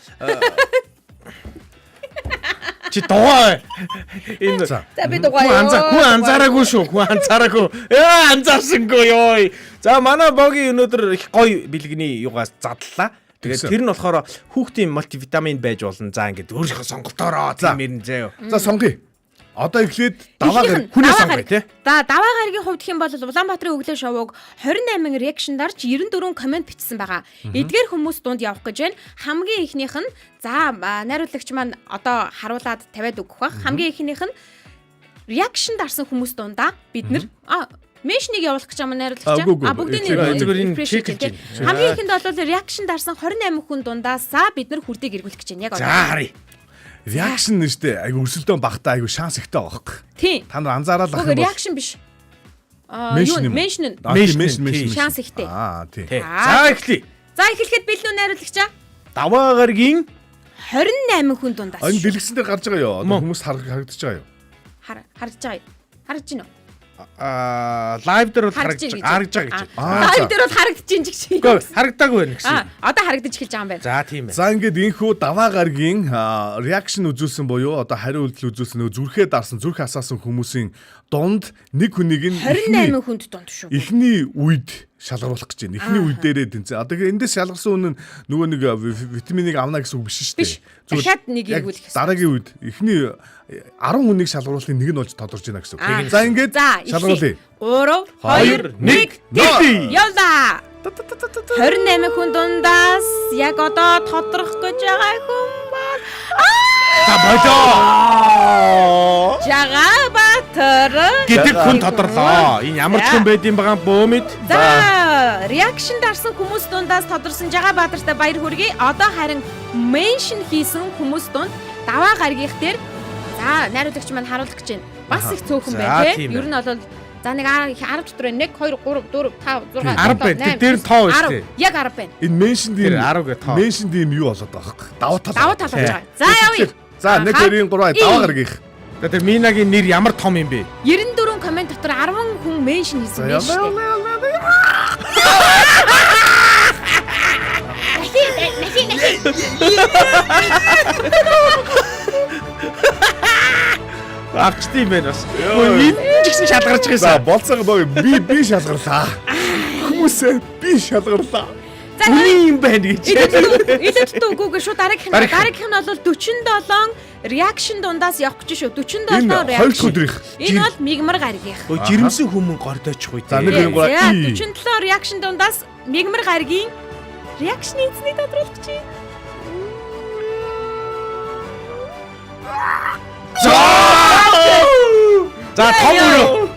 S3: чи дугаа. Энэ
S4: за би дугаа ёо.
S3: Хүн анзаараагүй шүү. Хүн анзаараагүй. Анзаарсангүй ёо. За манай богийн өнөөдөр их гоё бэлгэний югаас задлаа. Тэгээд тэр нь болохоор хүүхдийн мультивитамин байж болно. За ингээд өөрийнхөө сонголтоороо тиймэр заяа.
S2: За сонгоё. Одоо эхлээд даваа гараг
S3: Хүнээ сонгоё тий.
S4: За даваа гарагийн хувьд гэх юм бол Улаанбаатарын өглөө шоуг 28 реакшн дарж 94 комент бичсэн байгаа. Эдгээр хүмүүс дунд явах гэж байна. Хамгийн ихнийх нь за найруулагч маань одоо харуулад тавиад өгөх бах. Хамгийн ихнийх нь реакшн дарсан хүмүүс дундаа бид нар меншнийг явуулах гэж байгаа найруулагч. Бүгдийн
S3: зүгээр энэ чек хийж байна.
S4: Хамгийн ихэнд бол реакшн дарсан 28 хүн дундаасаа бид нар хүрдэг эргүүлэх гэж байна. Яг
S2: За харъя. Реакшн нь штэ айгу өрсөлдөөн багтаа айгу шанс ихтэй байгаа хөөх.
S4: Тийм.
S2: Та нар анзаараад ах юм бол
S4: реакшн биш. Меншн. Шанс ихтэй.
S2: Тий.
S3: За эхлэе.
S4: За эхлэхэд бэлэн найруулагчаа.
S3: Даваа гарагийн
S4: 28 хүн дундаас.
S2: Энэ дэлгэцэн дээр гарч байгаа юу? Одоо хүмүүс харагдаж байгаа юу?
S4: Харагдаж байгаа. Харагдаж байна уу?
S3: Лайв дээр бол харагдаж байгаа гэж.
S4: Лайв дээр бол харагдаж байна ч гэж.
S3: Үгүй харагдаагүй байна гэсэн.
S4: Одоо харагдаж эхэлж байгаа юм байна.
S3: За тийм ээ.
S2: За ингээд инхүү даваа гаргийн реакшн үзүүлсэн буюу одоо хариу үйлдэл үзүүлсэн нөгөө зүрхээ дарсан зүрх асаасан хүмүүсийн дунд нэг хүнийг нь
S4: 28 хүнд дунд шүү.
S2: эхний үед шалгаруулах гэж байна. Эхний үе дээрээ тэнцээ. Одоо эндээс шалгарсан үнэн нөгөө нэг витаминыг авна гэсэн үг биш шүү дээ.
S4: Дахиад нэг эргүүлэх
S2: хэрэгтэй. Дараагийн үед эхний 10 хүнийг шалгаруулахын нэг нь болж тодорч байна гэсэн үг. За ингээд шалгаруулъя.
S4: 3 2 1 явлаа. 28 хүн дундаас яг одоо тодрох гэж байгаа хүн бол
S3: За болоо.
S4: Жагабатар
S3: гэдэг хүн тодорлоо. Энэ ямар ч хүн байдсан байгаа бөөмэд.
S4: За реакшн дарсан хүмүүс дундаас тодорсон Жагабатартай баяр хүргэе. Одоо харин меншн хийсэн хүмүүс дунд даваа гаргих дээр за найруулагч маань харуулах гэж байна. Бас их цөөхөн байна тий. Ер нь бол за нэг 10 дотор 1 2 3 4 5 6
S3: 10 байна. Тэр нь тоо шүү дээ.
S4: Яг 10 байна.
S2: Энэ меншнд ийм
S3: 10 гэ тоо.
S2: меншнд ийм юу болоод байгаа юм? Даваа тал.
S4: Даваа тал болж байгаа. За явъя.
S2: За 1 2 3 даваа гаргих.
S3: Тэр Минагийн нэр ямар том юм бэ?
S4: 94 комент дотор 10 хүн меншн хийсэн байна шүү дээ.
S3: Авчтай юм байна бас. Энэ ч гэсэн шалгарч байгаа
S2: За
S3: юм.
S2: болцоо би шалгарлаа. Хүмүүсээ би шалгарлаа.
S4: За
S3: Үний юм байна гэж.
S4: илэт үгүйгээ шүү дараагийнх нь бол 47 реакшн дундаас явах гэж шүү. 47 реакшн. Энэ бол мигмар гаргих.
S3: Жирэмсэн хүмүүс гордоочихгүй
S2: За
S3: тий.
S2: 1 2 3
S4: 47 реакшн дундаас мигмар гаргийн реакшны эзнийг тодруулах чинь.
S3: За том юу?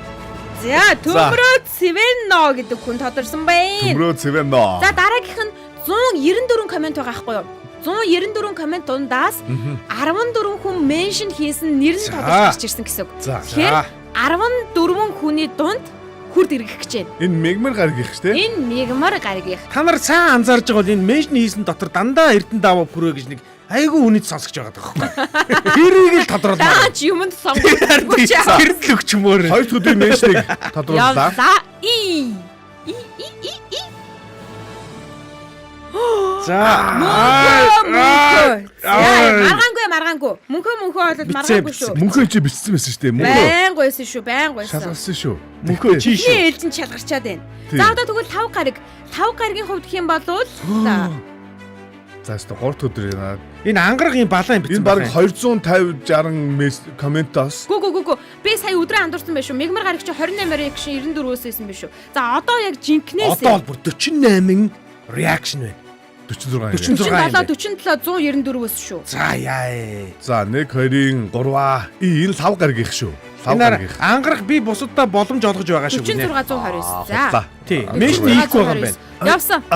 S4: За төмрөө Цэвэно гэдэг хүн тодорсон байна.
S2: Төмрөө Цэвэно.
S4: За дараагийнх нь 194 комент байгаа байхгүй юу? 194 комент дундаас 14 хүн меншн хийсэн нэр нь тодорч ирсэн гэсэн үг. Тэгэхээр 14 хүний дунд хүрд иргэх гэж байна.
S2: Энэ мегмар гаргих шүү дээ.
S4: Энэ мигмар гаргих.
S3: Та нар сайн анзаарж байгаа бол энэ меншн хийсэн дотор дандаа Эрдэнэ даваа хүрээ гэж нэг айгүй үнэт сонсож байгаа байхгүй. Тэрийг л тодруулна.
S4: Даач юмд сонгохгүй ч яа.
S3: Тэр л өгчмөр.
S2: Хоёр төдий меншнийг тодрууллаа.
S4: За
S3: За
S4: маргаангүй. Мөнхөө болоод маргаангүй шүү.
S2: Мөнхөө чи бичсэн байсан шүү дээ.
S4: Байнгүйсэн шүү, байнгүйсэн.
S2: Шалгарсан шүү.
S3: мөнхөө чи шүү.
S4: Ээлжин шалгарчаад байна. За одоо тэгвэл 5 гаргийн хувьд гэх юм бол
S2: За өстө 3 өдөр яа.
S3: Энэ ангараг юм балаа юм
S2: Энэ
S3: бичсэн
S2: баг
S3: байна.
S2: 250 60 комментоос.
S4: Гү. Би сая өдрөө андуурсан байх шүү. Мегмар гарагч 28 реакшн 94-өөс байсан байх шүү. За одоо яг жинкнээс
S3: Одоо бол бүр 48 реакшн байна.
S2: 46.
S4: 47 194-өөс шүү.
S3: За яа.
S2: За 1 2 3 энэ лав гаргих шүү. Лав
S3: Энэ
S2: гаргих.
S3: ангараг би бусадтай боломж олгож байгаа шүү гинэ.
S4: 4629. За.
S3: Тий. Меншн ийх байгаа юм байна.
S4: Явсан.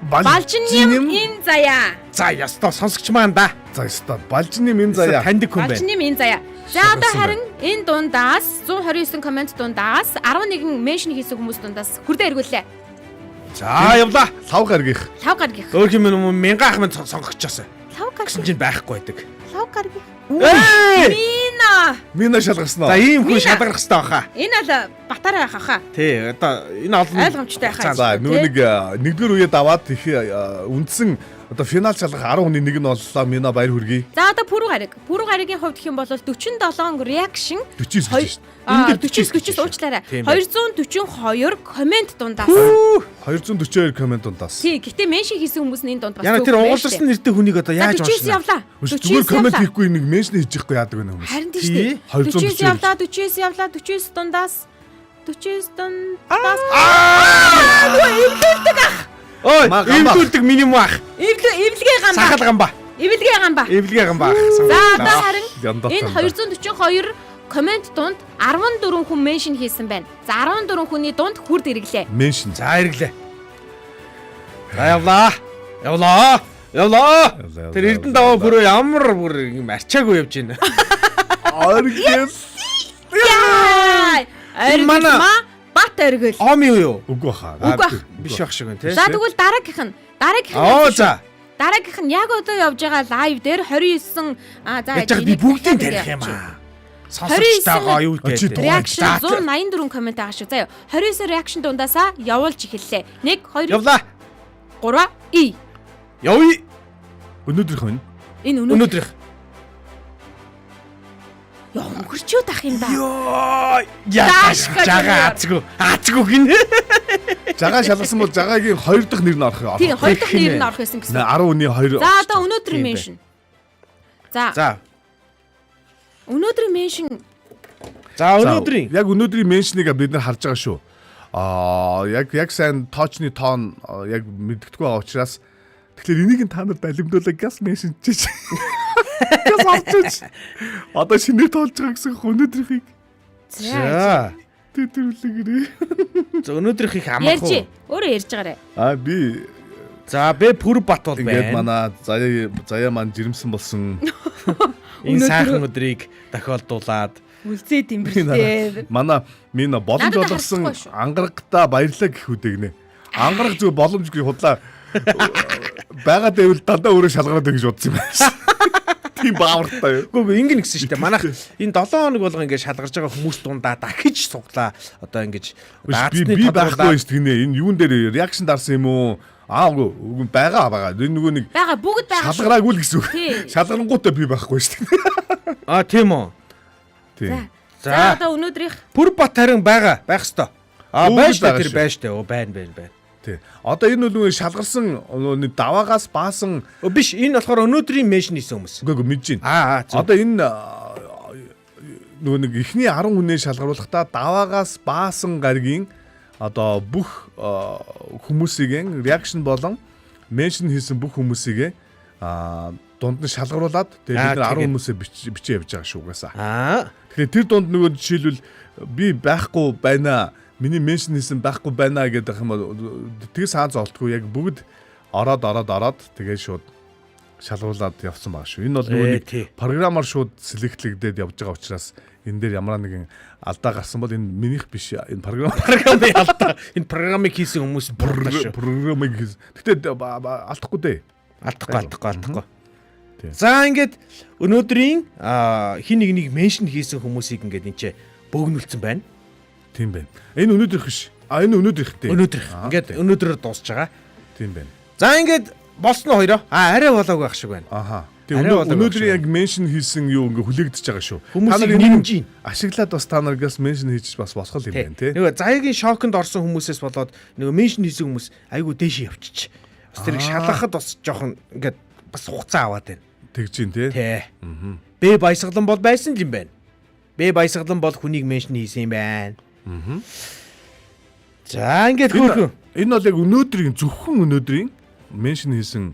S4: Балжиним энэ заяа.
S3: За ястаа сонсогч маань да.
S2: За өстө балжны минь заяа.
S3: Таньдаг хүн байна.
S4: Балжиним энэ заяа. За одоо харин энэ дундаас 129 комент дундаас 11 меншн хийсэн хүмүүс дундаас хүрдэ эргүүллээ.
S3: За явлаа.
S2: Лав гаргих.
S4: 5 гаргих.
S3: Өөр юм 1000 ахмад сонгогчоос.
S4: 5 гаргих.
S3: Гэсэн чинь байхгүй байдаг.
S4: 5 гаргих.
S2: Мина шалгарсан уу?
S3: За ийм хүн шалгарах хэрэгтэй баха.
S4: Энэ л батараа байх аха.
S3: Тий, одоо энэ олон
S4: Ойлгомжтой байхаа.
S2: За нөгөө нэгдүгээр үеэд аваад их үндсэн одоо финал шалгах 10 хүний нэг нь боллоо. Мина баяр хүргэе.
S4: За одоо пүрүү гариг. Пүрүү гаригийн хувьд гэх юм бол 47 reaction
S2: 49 гэж.
S4: Энэ 49 уучлаарай. 242 комент дундаас.
S2: 242 комент дундаас.
S4: Тий, гэтээ меншн хийсэн хүмүүс нь энэ дунд бас.
S3: яна тэр ууларсан нэртэй хүнийг одоо яаж
S4: 49 явлаа.
S2: Зүгээр комент хийхгүй нэг меншн хийж ихгүй яадаг байна хүмүүс.
S4: Харин тийм шүү дээ. 49 явлаа, 49 дундаас. 49 дундаас. Эвлүүлдэг ах.
S3: Ой, эвлүүлдэг минимум ах.
S4: Эвлэгээ гамба.
S3: Сахал гамба.
S4: Эвлэгээ гамба.
S3: Эвлэгээ гамба.
S4: За одоо харин энэ 242 комент дунд 14 хүн меншн хийсэн байна. За 14 хүний дунд хүрд ирэглээ.
S2: Меншн.
S3: За ирэглээ. За явлаа. Явлаа. Тэр Эрдэнэ даваа бүрөө ямар бүр юм арчаагүй явж байна.
S2: Оргил.
S4: Манай бат оргил.
S3: Оми юу?
S2: Үгүй хаа.
S3: Биш байх шиг байна тий.
S4: За тэгвэл дараагийнх нь.
S3: Оо за.
S4: Дараагийнх нь яг одоо явж байгаа лайв дээр 29 за
S3: яаж би бүгдийг тарих юм аа. Сонсогчтойгоо юу гэдэг.
S4: Reaction 184 комент байгаа шүү. За 29 reaction дундаасаа явуулж эхэллээ. 1 2
S3: Явлаа.
S4: 3 и.
S3: Явъя.
S2: Өнөөдрийнх нь.
S4: Энэ
S3: Өнөөдрийнх.
S4: Яа өнгөрчөөд ах юм да.
S3: Йоо. Жага аацгүй гинэ.
S2: Жагаа шалгасан бол жагаагийн 2 дахь нэр нь орох.
S4: Тийм 2 дахь нэр нь орох байсан гэсэн.
S2: 10-ны 2.
S4: За одоо өнөөдрийн меншн. За. Өнөөдрийн меншн.
S3: За өнөөдрийн.
S2: Яг өнөөдрийн меншнийг бид нар харж байгаа шүү. Яг сайн тоочны тоон яг мэддэггүй байгаа учраас тэгэхээр энийг нь та нар балимдуулаа газ меншн чиж. Газ авчиж. Одоо шинээр тоолж байгаа гэсэн өнөөдрийнхийг.
S3: За.
S2: Тэтгэрлэгэрээ.
S3: За өнөөдрийнх их амарх уу?
S4: Өөрөө ярьж байгаарэ.
S2: Би
S3: За бэ пүр бат бол
S2: ингээд
S3: байна.
S2: манай заяа маань жирэмсэн болсон.
S3: Энэ сайхан өдрийг тохиолдуулаад
S4: Үлзээд юм бишээ.
S2: Манай минь боломж олгосон ангарагта баярлаа гэх үдэгнэ. Ангараг зөв боломжгүй худлаа байгаа дэвэл дандаа өөрөө шалгараад гэж бодсон юм байна. Тийм баавартай.
S3: Үгүй ингэ нэгсэн шүү дээ. Манайх энэ 7 хоног болго ингэ шалгарж байгаа хүмүүс дундаа дахиж суглаа. Одоо ингэж
S2: би байхгүй шүү дээ. Энэ юун дээр реакшн дарсан юм уу? Үгүй байгаа. Энэ нөгөө нэг
S4: Бага бүгд байгаа.
S2: шалгараагүй л гэсэн үг. Шалгарангуудаа би байхгүй шүү дээ.
S3: Тийм үү.
S2: Тийм.
S4: За одоо өнөөдрийнх
S3: Пүр бат харин байх хэвээр. Байж та тэр байж та. Байна.
S2: Тий. Одоо энэ бол шалгарсан даваагаас баасан
S3: Биш энэ болохоор өнөөдрийн меншн хийсэн хүмүүс.
S2: үгүй мэдэж байна. Одоо энэ нөгөө нэг эхний 10 хүнээ шалгаруулахдаа даваагаас баасан гаригийн одоо бүх хүмүүсийн реакшн болон меншн хийсэн бүх хүмүүсийг дунд нь шалгаруулад тэгээд бид нар 10 хүмүүсээ бичиж явж байгаа шүү угаасаа. Тэгэхээр тэр дунд нөгөө жишээлбэл би байхгүй байна, миний меншн хийсэн байхгүй байна гэдэг юм бол тэр саан золтгүй яг бүгд ороод тэгээд шууд шалгуулад явсан байгаа шүү. Энэ бол нөгөө нэг програмаар шууд селектлэгдээд явж байгаа учраас энэ дээр ямар нэгэн алдаа гарсан бол энэ минийх биш. Энэ програмын алдаа.
S3: Энэ програмыг хийсэн хүмүүс
S2: програмыг хийсэн. Гэтэ алдахгүй дээ.
S3: Алдахгүй. За ингээд өнөөдрийн хин нэг меншн хийсэн хүмүүсийг ингээд энэ ч бөөгнүүлсэн байна.
S2: Тийм байна. Энэ өнөөдрийнх биш. Энэ өнөөдрийнхтэй.
S3: Ингээд өнөөдрөөр дуусч байгаа.
S2: Тийм байна.
S3: За ингээд болсон хоёроо. Арай болоогүй ах шиг байна.
S2: Өнөөдрийн яг меншн хийсэн юу ингээ хүлээгдэж байгаа шүү.
S3: Та нар нэмж
S2: ашиглаад бас та наргаас меншн хийж бас босгол юм байна тий.
S3: Нөгөө заяагийн шоконд орсон хүмүүсээс болоод нөгөө меншн хийсэн хүмүүс айгу дээш явчих. Бас тэрийг шалгахад бас жоохон ингээд бас хугацаа аваад байна.
S2: Тэгж юм тий.
S3: Бэ баясгалан бол байсан юм байна. Бэ баясгалан бол хүнийг меншн хийсэн юм байна. За ингээд хөөрхөн.
S2: Энэ бол яг өнөөдрийн меншн хийсэн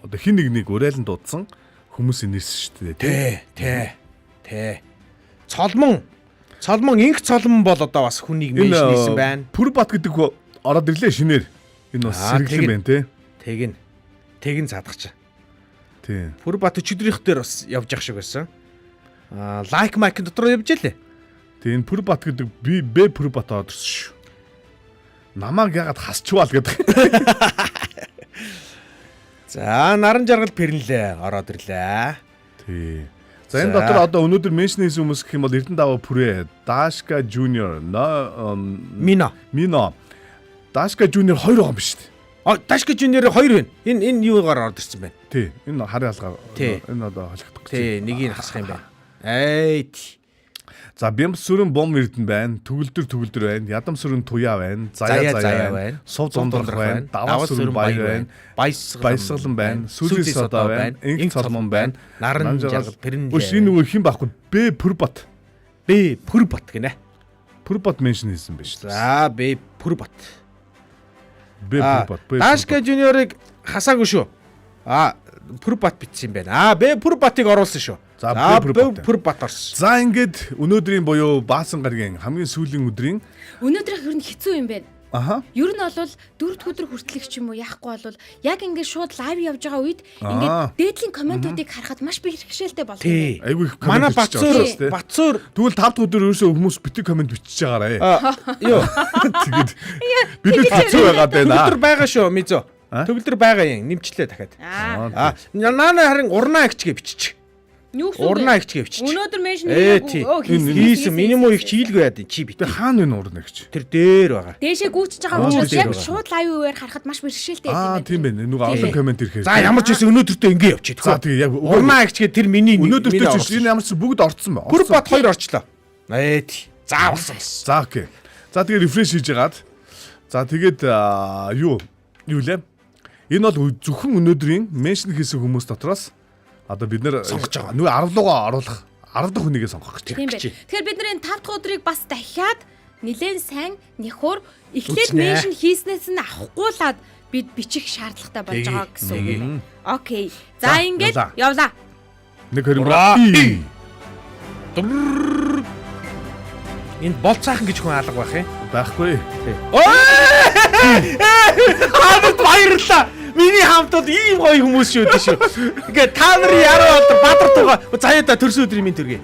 S2: одоо хин нэг урайлан дуудсан хүмүүсийн нэрс шүү дээ
S3: тий. Цолмон инх цолмон бол одоо бас хүнийг меншн хийсэн байна.
S2: Пүр бат гэдэг ороод ирлээ шинээр. Энэ бас сэргэлэн байна тий.
S3: Тэгин цаадах.
S2: Тий.
S3: Пүр бат өчигдрийнх дээр бас явж явах шиг байсан. Лайк майк дотор явж ялээ.
S2: Тий энэ пүр бат гэдэг би бэ пүр бат орсон шүү. Намааг ягаад хасчвал гэдэг.
S3: За наран жаргал пэрнлээ ороод ирлээ.
S2: Тий. За энэ дотор одоо өнөөдөр меншн хийсэн хүмүүс гэх юм бол Эрдэнэт Пүрэ, Дашка Junior,
S3: Мино.
S2: Дашка Junior 2 байгаа юм биш үү?
S3: Дашка Junior 2 байна. Энэ юугаар орж ирсэн байна?
S2: Тий. Энэ харын алгаар.
S3: Тий.
S2: Энэ одоо холигдох гэж.
S3: Тий, нэгийг хасах юм байна. Эй.
S2: За Бямс сүрэн бом Эрдэнэ байна. Төгөлдөр байна. Ядам сүрэн Туяа байна. Заяа байна. Сов зондрох байна. Даваа сүрэн Баяр байна. Баясгалан байна. Сүлис содоо байна. Инх цолмон байна.
S3: Наран жаргал тэрэн.
S2: Үгүй энэ нөгөө хэн байхгүй Б Пүрбат.
S3: Б Пүрбат гинэ.
S2: Пүрбат меншн хийсэн байж.
S3: За Б Пүрбат.
S2: Б Пүрбат.
S3: Дашка Junior-ыг хасаагүй шүү. Пүрбат бичсэн юм байна. Б Пүрбатыг оруулсан шүү.
S2: За
S3: Б Пүрбат орсон.
S2: За ингээд өнөөдрийн буюу Баасан гарагийн хамгийн сүүлийн өдрийн
S4: Өнөөдрийнх ер нь хэцүү юм байна.
S2: аха
S4: Ер нь бол 4-р өдөр хүртэлх ч юм уу яахгүй бол яг ингээд шууд лайв явж байгаа үед ингээд дээдлийн комментуудыг харахад маш бэрхшээлтэй болдог.
S3: Тий.
S2: айгүй их
S3: Манай Батцуур
S2: тэгвэл 5 дахь өдөр ерөөсөө хүмүүс битгий комент бичиж байгаарэ.
S3: ёо.
S2: Тэгээд бид л хэцүү байгаад байна.
S3: Төгөлдөр байгаа шүү Мизо. Төгөлдөр байгаа юм. Нэмчлээ дахиад. Наана харин урнаа ихчгээ биччих. Урнаа ихчгээ биччих.
S4: Өнөөдөр меншн
S3: хийсэн минимум их чийлгүй яа чи бит.
S2: Тэр хаана вэ урна гэж?
S3: Тэр дээр байгаа.
S4: Дээшээ гүйцэж байгаа учраас яг шууд лайв үеэр харахад маш бэрхшээлтэй юм.
S2: Тийм байна. Нөгөө олон комент ирэхээр.
S3: За ямар ч байсан өнөөдөртөө ингэ явчих.
S2: За тэгээ яг
S3: урнаа ихчгээ тэр миний
S2: өнөөдөртөө чинь энэ ямар ч бүгд орцсон байна.
S3: Пүрбат 2 орчлоо. За болсон.
S2: За окей. За тэгээ рефреш хийж яагаад. За тэгээд юу лээ? Энэ бол зөвхөн өнөөдрийн меншн хийсэн хүмүүс дотроос одоо бид нэр
S3: сонгож байгаа.
S2: Нүг 10 дугаар оруулах 10 дахь хүнийгээ сонгох гэж
S4: Тийм
S2: байна.
S4: байна. Тэгэхээр бид нэр энэ 5 дахь өдрийг бас дахиад нэлээд сайн нэхур эхлээд меншн хийснээс нь авахгүйлаад бид бичих шаардлагатай болж байгаа гэсэн үг юм. Окей. За ингээд явлаа.
S2: 1 20
S3: Энд болцаахан гэж хүн алга байх юм.
S2: байхгүй.
S3: Баярлалаа. Миний хамтад ийм гоё хүмүүс шүү дээ шүү. Ингээд та нарын яруу одоо бадар тугаа заяа да төрсөн өдрийн минь төргий.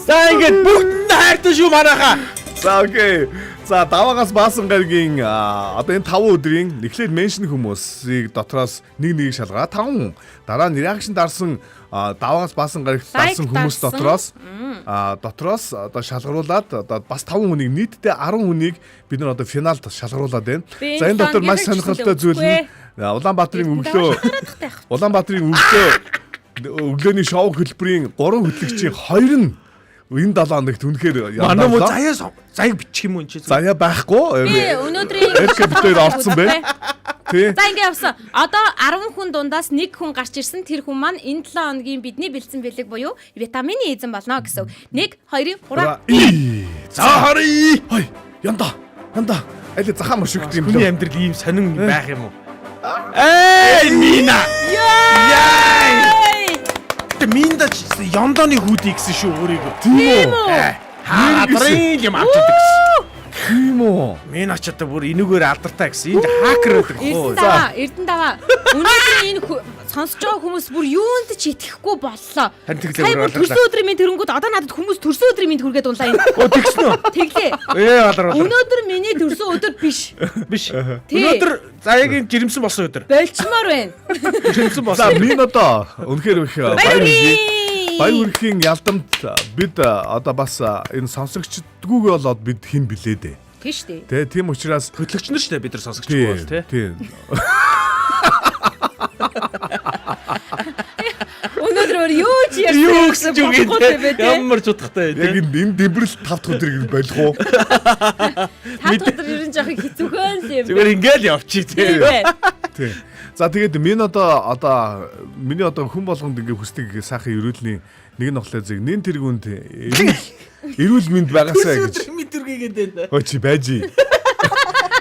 S3: За ингээд бүгд нь хайртай шүү манайхаа.
S2: За окей. За даваагаас Баасан гарагийн одоо энэ 5 өдрийн эхлээд меншн хүмүүсийг дотроос нэг шалгаа 5 хүн. Дараа нь реакшн дарсан даваагаас Баасан гарагт дарсан хүмүүс дотроос одоо шалгаруулад одоо бас 5 хүнийг нийтдээ 10 хүнийг бид нар одоо финалд шалгаруулад байна. За энэ дотор маш сонирхолтой зүйл нь Улаанбаатарын өглөөний шоу хөтөлбөрийн 3 хөтлөгчийн 2 нь энэ 7 хоногт үнэхээр
S3: манай муу заяаг бичих юм уу энэ чинь.
S2: Заяа байхгүй.
S4: Өнөөдрийн
S2: битээр орсон байна. Тий.
S4: За ингэ явсан. Одоо 10 хүн дундаас 1 хүн гарч ирсэн. Тэр хүн маань энэ 7 хоногийн бидний бэлдсэн бэлэг буюу витамины эзэн болно гэсэн. 1 2 3.
S2: За харъя. Хой. Янда. Аль захаа мөршигт юм
S3: хүний амьдрал ийм сонин байх юм уу? Мина. Тэ минда янданы хүүдий гэсэн шүү өөрийгөө.
S2: Тийм үү?
S3: Хадрын юм авчдаг гэсэн.
S2: Тийм үү?
S3: Мина ч одоо бүр энүүгээр алдартай гэсэн. Энд хакер байдаг хөө.
S4: Эрдэнэ өнөөдөр энэ сонсож байгаа хүмүүс бүр юунд ч итгэхгүй боллоо. Сая бүр төрсөн өдрийн минь тэрэнгүүд одоо надад хүмүүс төрсөн өдрийн минь түргээд унлаа энэ.
S3: Тэгсэн үү?
S4: Тэглээ.
S3: Алдар.
S4: Өнөөдөр миний төрсөн өдөр биш.
S3: Өнөөдөр заяагийн жирэмсэн болсон өдөр.
S4: Болчмоор байна.
S3: Жирэмсэн болсон.
S2: За минь одоо үнэхээр их баяр хүрхийн ялдамт бид одоо бас энэ сонсогчдгүйгээ болоод бид хэн билээ дээ.
S4: Тийм шүү дээ.
S2: Тэ тийм учраас
S3: хөтлөгч нар шүү дээ бид нар сонсогчгүй бол тий.
S2: Тийм.
S4: Өнөөдөр юу ч ярьсан
S3: ямар ч утгатай
S2: яг энэ дэврэл 5 дахь өдрийг болох уу?
S4: 5 дахь өдөр ер нь жоохон хэцүүхэн юм.
S3: Зүгээр ингээл явчих тий.
S2: Тийм. За тэгээд миний одоо хүн болгонд ингээ хүсдэг сайхан ерөөлний нэг нь болохоор зэрэг нэн тэргүүнд эрүүл мэнд байгаасаа гэж.
S3: Мэдэргээгээд байна.
S2: Өө чи байж.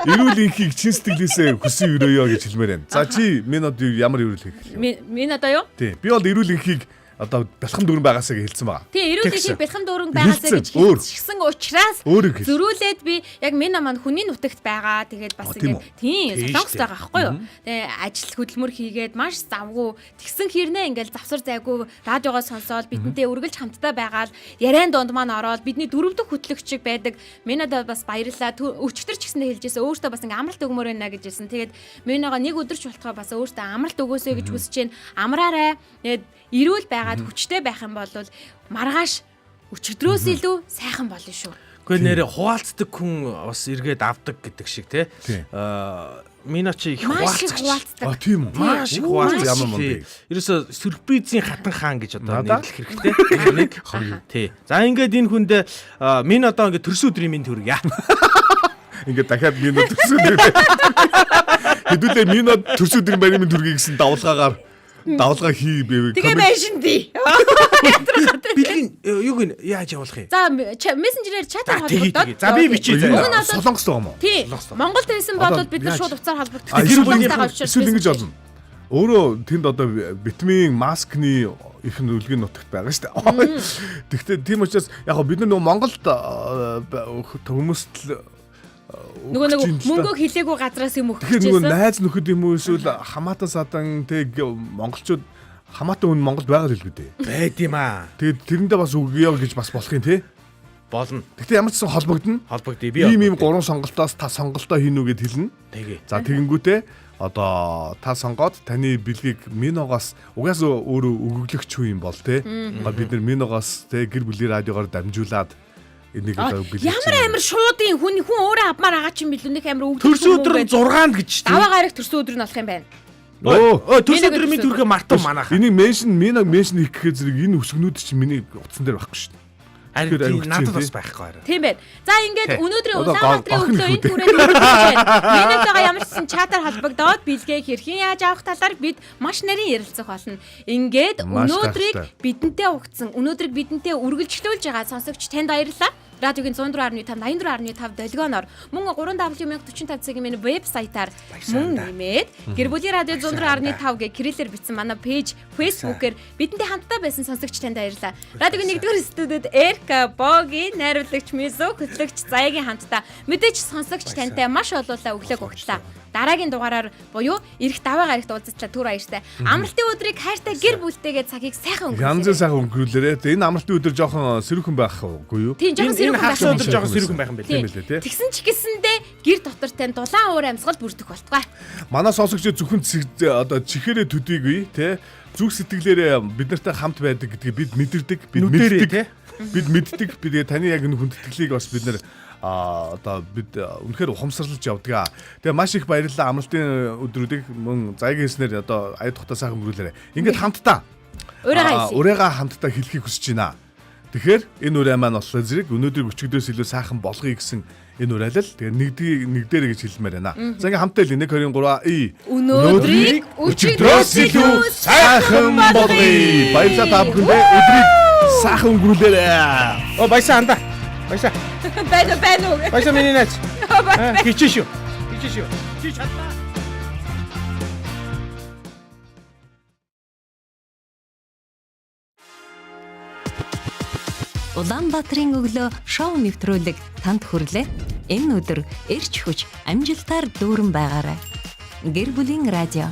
S2: Эрүүл инхийг чин сэтгэлээсээ хүсэн өрөөё гэж хэлмээр байна. За чи минь одоо ямар эрүүл инх?
S4: Минь одоо юу?
S2: Тий. Би бол эрүүл инхийг одоо бэлхэн дөрөн байгаасаа гэж хэлсэн байгаа.
S4: Тий, эрүүл инхийг бэлхэн дөрөн байгаасаа гэж хэлсэн учраас зөрүүлээд би яг минь маань хүний нутагт байгаа. Тэгээд бас ингэ тий, солонгост байгаа байхгүй юу? Тэгээ ажил хөдөлмөр хийгээд маш завгүй тэгсэн хэрнээ ингээл завсар зайгүй радиогоо сонсоод бидэнтэй үргэлж хамтдаа байгаад яриан донд маань ороод бидний 4 дахь хөтлөгчиг байдаг. Минадад бас баярлалаа. Өчтөр ч гэсэндээ хэлжсэн өөртөө бас ингээ амралт өгмөр байна гэж хэлсэн. Тэгээд минийгаа нэг өдөр ч болтгоо бас өөртөө амралт өгөөсэй гэж хүсэж байна. Амраарай. Тэгээд эрүүл яагаад хүчтэй байх юм бол маргааш өчигдрөөс илүү сайхан болно шүү.
S3: Гэхдээ нэрээ хуваалцдаг хүн бас эргээд авдаг гэдэг шиг те. Миночи их хуваалцдаг.
S2: Тийм үү.
S3: Маш их хуваалцдаг ямар мөн. Ерөөсө сюрпризийн хатан хаан гэж одоо нэрлэх хэрэгтэй. Нэг. Тий. За ингээд энэ хүнд минь одоо ингээд төрсөн өдрийн минь төргийа.
S2: Ингээд дахиад минь төрсөн өдрийн. Хэдүүлээ минь төрсөн өдрийн баярын минь төргий гэсэн давлгаагаар давлгаа хий бэв.
S4: Тэгээ байшин ди.
S3: Бэлгийн юуг нь яаж явуулах юм?
S4: За мессенжерээр чатаар холбогдоод.
S3: За би бичээ заяа.
S2: Солонгос байгаа юм уу?
S4: Тий. Монголд байсан бол бид нар шууд уцаар холбогдох.
S2: Эсвэл ингэж болно. Өөрөө тэнд одоо витамин маскны их нөлгийн нутагт байгаа шүү дээ. Тэгвэл тийм учраас яг бид нар нөгөө Монголд хүмүүст
S4: нөгөө мөнгө хилээгүй газраас юм өгч
S2: байсан. Тэгэхээр нөгөө найз нөхөд юм уу эсвэл хамаатан садан тэг монголчууд хамаатан хүн Монголд байгаа л хэлгүй дээ.
S3: Байд юм аа.
S2: Тэгээд тэрэндээ бас өгье гэж бас болох юм те.
S3: Болно.
S2: Гэхдээ ямар ч сан холбогдно.
S3: Холбогдъё. Би
S2: ийм гурван сонголтоос та сонголтоо хийнү гэд хэлнэ.
S3: Тэгээ.
S2: За тэгэнгүүтээ одоо та сонгоод таны бэлгийг Миногоос угаасаа өөрөө өгөглөгч хүн юм бол те. Бид нар Миногоос те гэр бүлийн радиогоор дамжуулаад энийг одоо бэлэг.
S4: Ямар амар шуудын хүн өөрөө авмаар байгаа ч юм билүү нэг амар өгдөг.
S3: Төрсөн өдөр нь 6-нд гэж тийм.
S4: Даваа гараг төрсөн өдөр нь болох юм байна.
S3: Төрсөн өдөр минь төрхөө мартав манайха.
S2: Энийг меншн хийх гэхэд зэрэг энэ өсгнүүд чинь миний утсан дээр байхгүй шүү дээ.
S3: Харин надад бас байхгүй хараа.
S4: Тийм байна. За ингээд өнөөдрийн Улаанбаатарын өглөө энэ түрээд хүргэж байна. Минутаа ямар ч чатаар холбогдоод бэлгээ хэрхэн яаж авах талаар бид маш нарийн ярилцах болно. Ингээд өнөөдрийг бидэнтэй угцсан, өнөөдрийг бидэнтэй үргэлжлүүлж байгаа сонсогч танд баярлалаа. Радиогийн 104.5 84.5 долгионоор мөн 3W45 цагийн миний вебсайтаар мөн нэмээд гэр бүлийн радио 104.5 гэх кириллээр бичсэн манай пэйж фэйсбүүкээр бидэнтэй хамтдаа байсан сонсогч танд баярлалаа. Радиогийн 1-р студид Эрка, Боги, найруулагч Мизо, хөтлөгч Заягийн хамтдаа мэдээж сонсогч тантай маш олуулаа өглөөг өгтлээ. Дараагийн дугаараар буюу ирэх даваа гарагт уулзчлаа түр баяртай. Амралтын өдрийг хайртай гэр бүлтэйгээ цагийг сайхан өнгөрүүлээрэй.
S2: Янз сайхан өнгөрүүлээрэй. Энэ амралтын өдөр жоохон сэрүүхэн байхгүй юу?
S4: Тийм жоохон
S3: сэрүүхэн байх юм байна.
S2: Тийм байлээ тий.
S4: Тэгсэн ч гэсэндээ гэр дотор тань дулаан уур амьсгал бүрдэх болтугай.
S2: Манай сонсогчид зөвхөн одоо чихээрээ төдийгүй тий. Зүг сэтгэлээрээ бид нартай хамт байдаг гэдгийг бид мэдэрдэг, бид мэддэг. Бид таны яг энэ хүндэтгэлийг бас бид нар одоо бид үнэхээр ухамсарлаж явдаг. Тэгээ маш их баярлалаа амралтын өдрүүдийг мөн заягийн хэлснээр одоо ая тухта сайхан өнгөрүүлээрэй. Ингээд хамтдаа урайгаа хамтдаа хэлхийг хүсэж байна. Тэгэхээр энэ урай маань болохоор зэрэг өнөөдрийг өчигдөөс илүү сайхан болгоё гэсэн энэ урайлал. Тэгээ нэг дээр гэж хэлмээр байна. За ингээд хамтдаа 1 2 3
S4: өнөөдрийг өчигдөөс илүү
S2: сайхан болгоё. Баярлалаа та бүхэндээ өдрийг сайхан өнгөрүүлээрэй.
S3: Баясаа анда. Баясаа.
S4: Байна уу.
S3: Баясаа миний найз. Хичээ шүү. Чи чадлаа.
S6: Улаанбаатарын өглөө шоу нэвтрүүлэг танд хүрлээ. Энэ өдөр эрч хүч амжилтаар дүүрэн байгаарай. Гэр бүлийн радио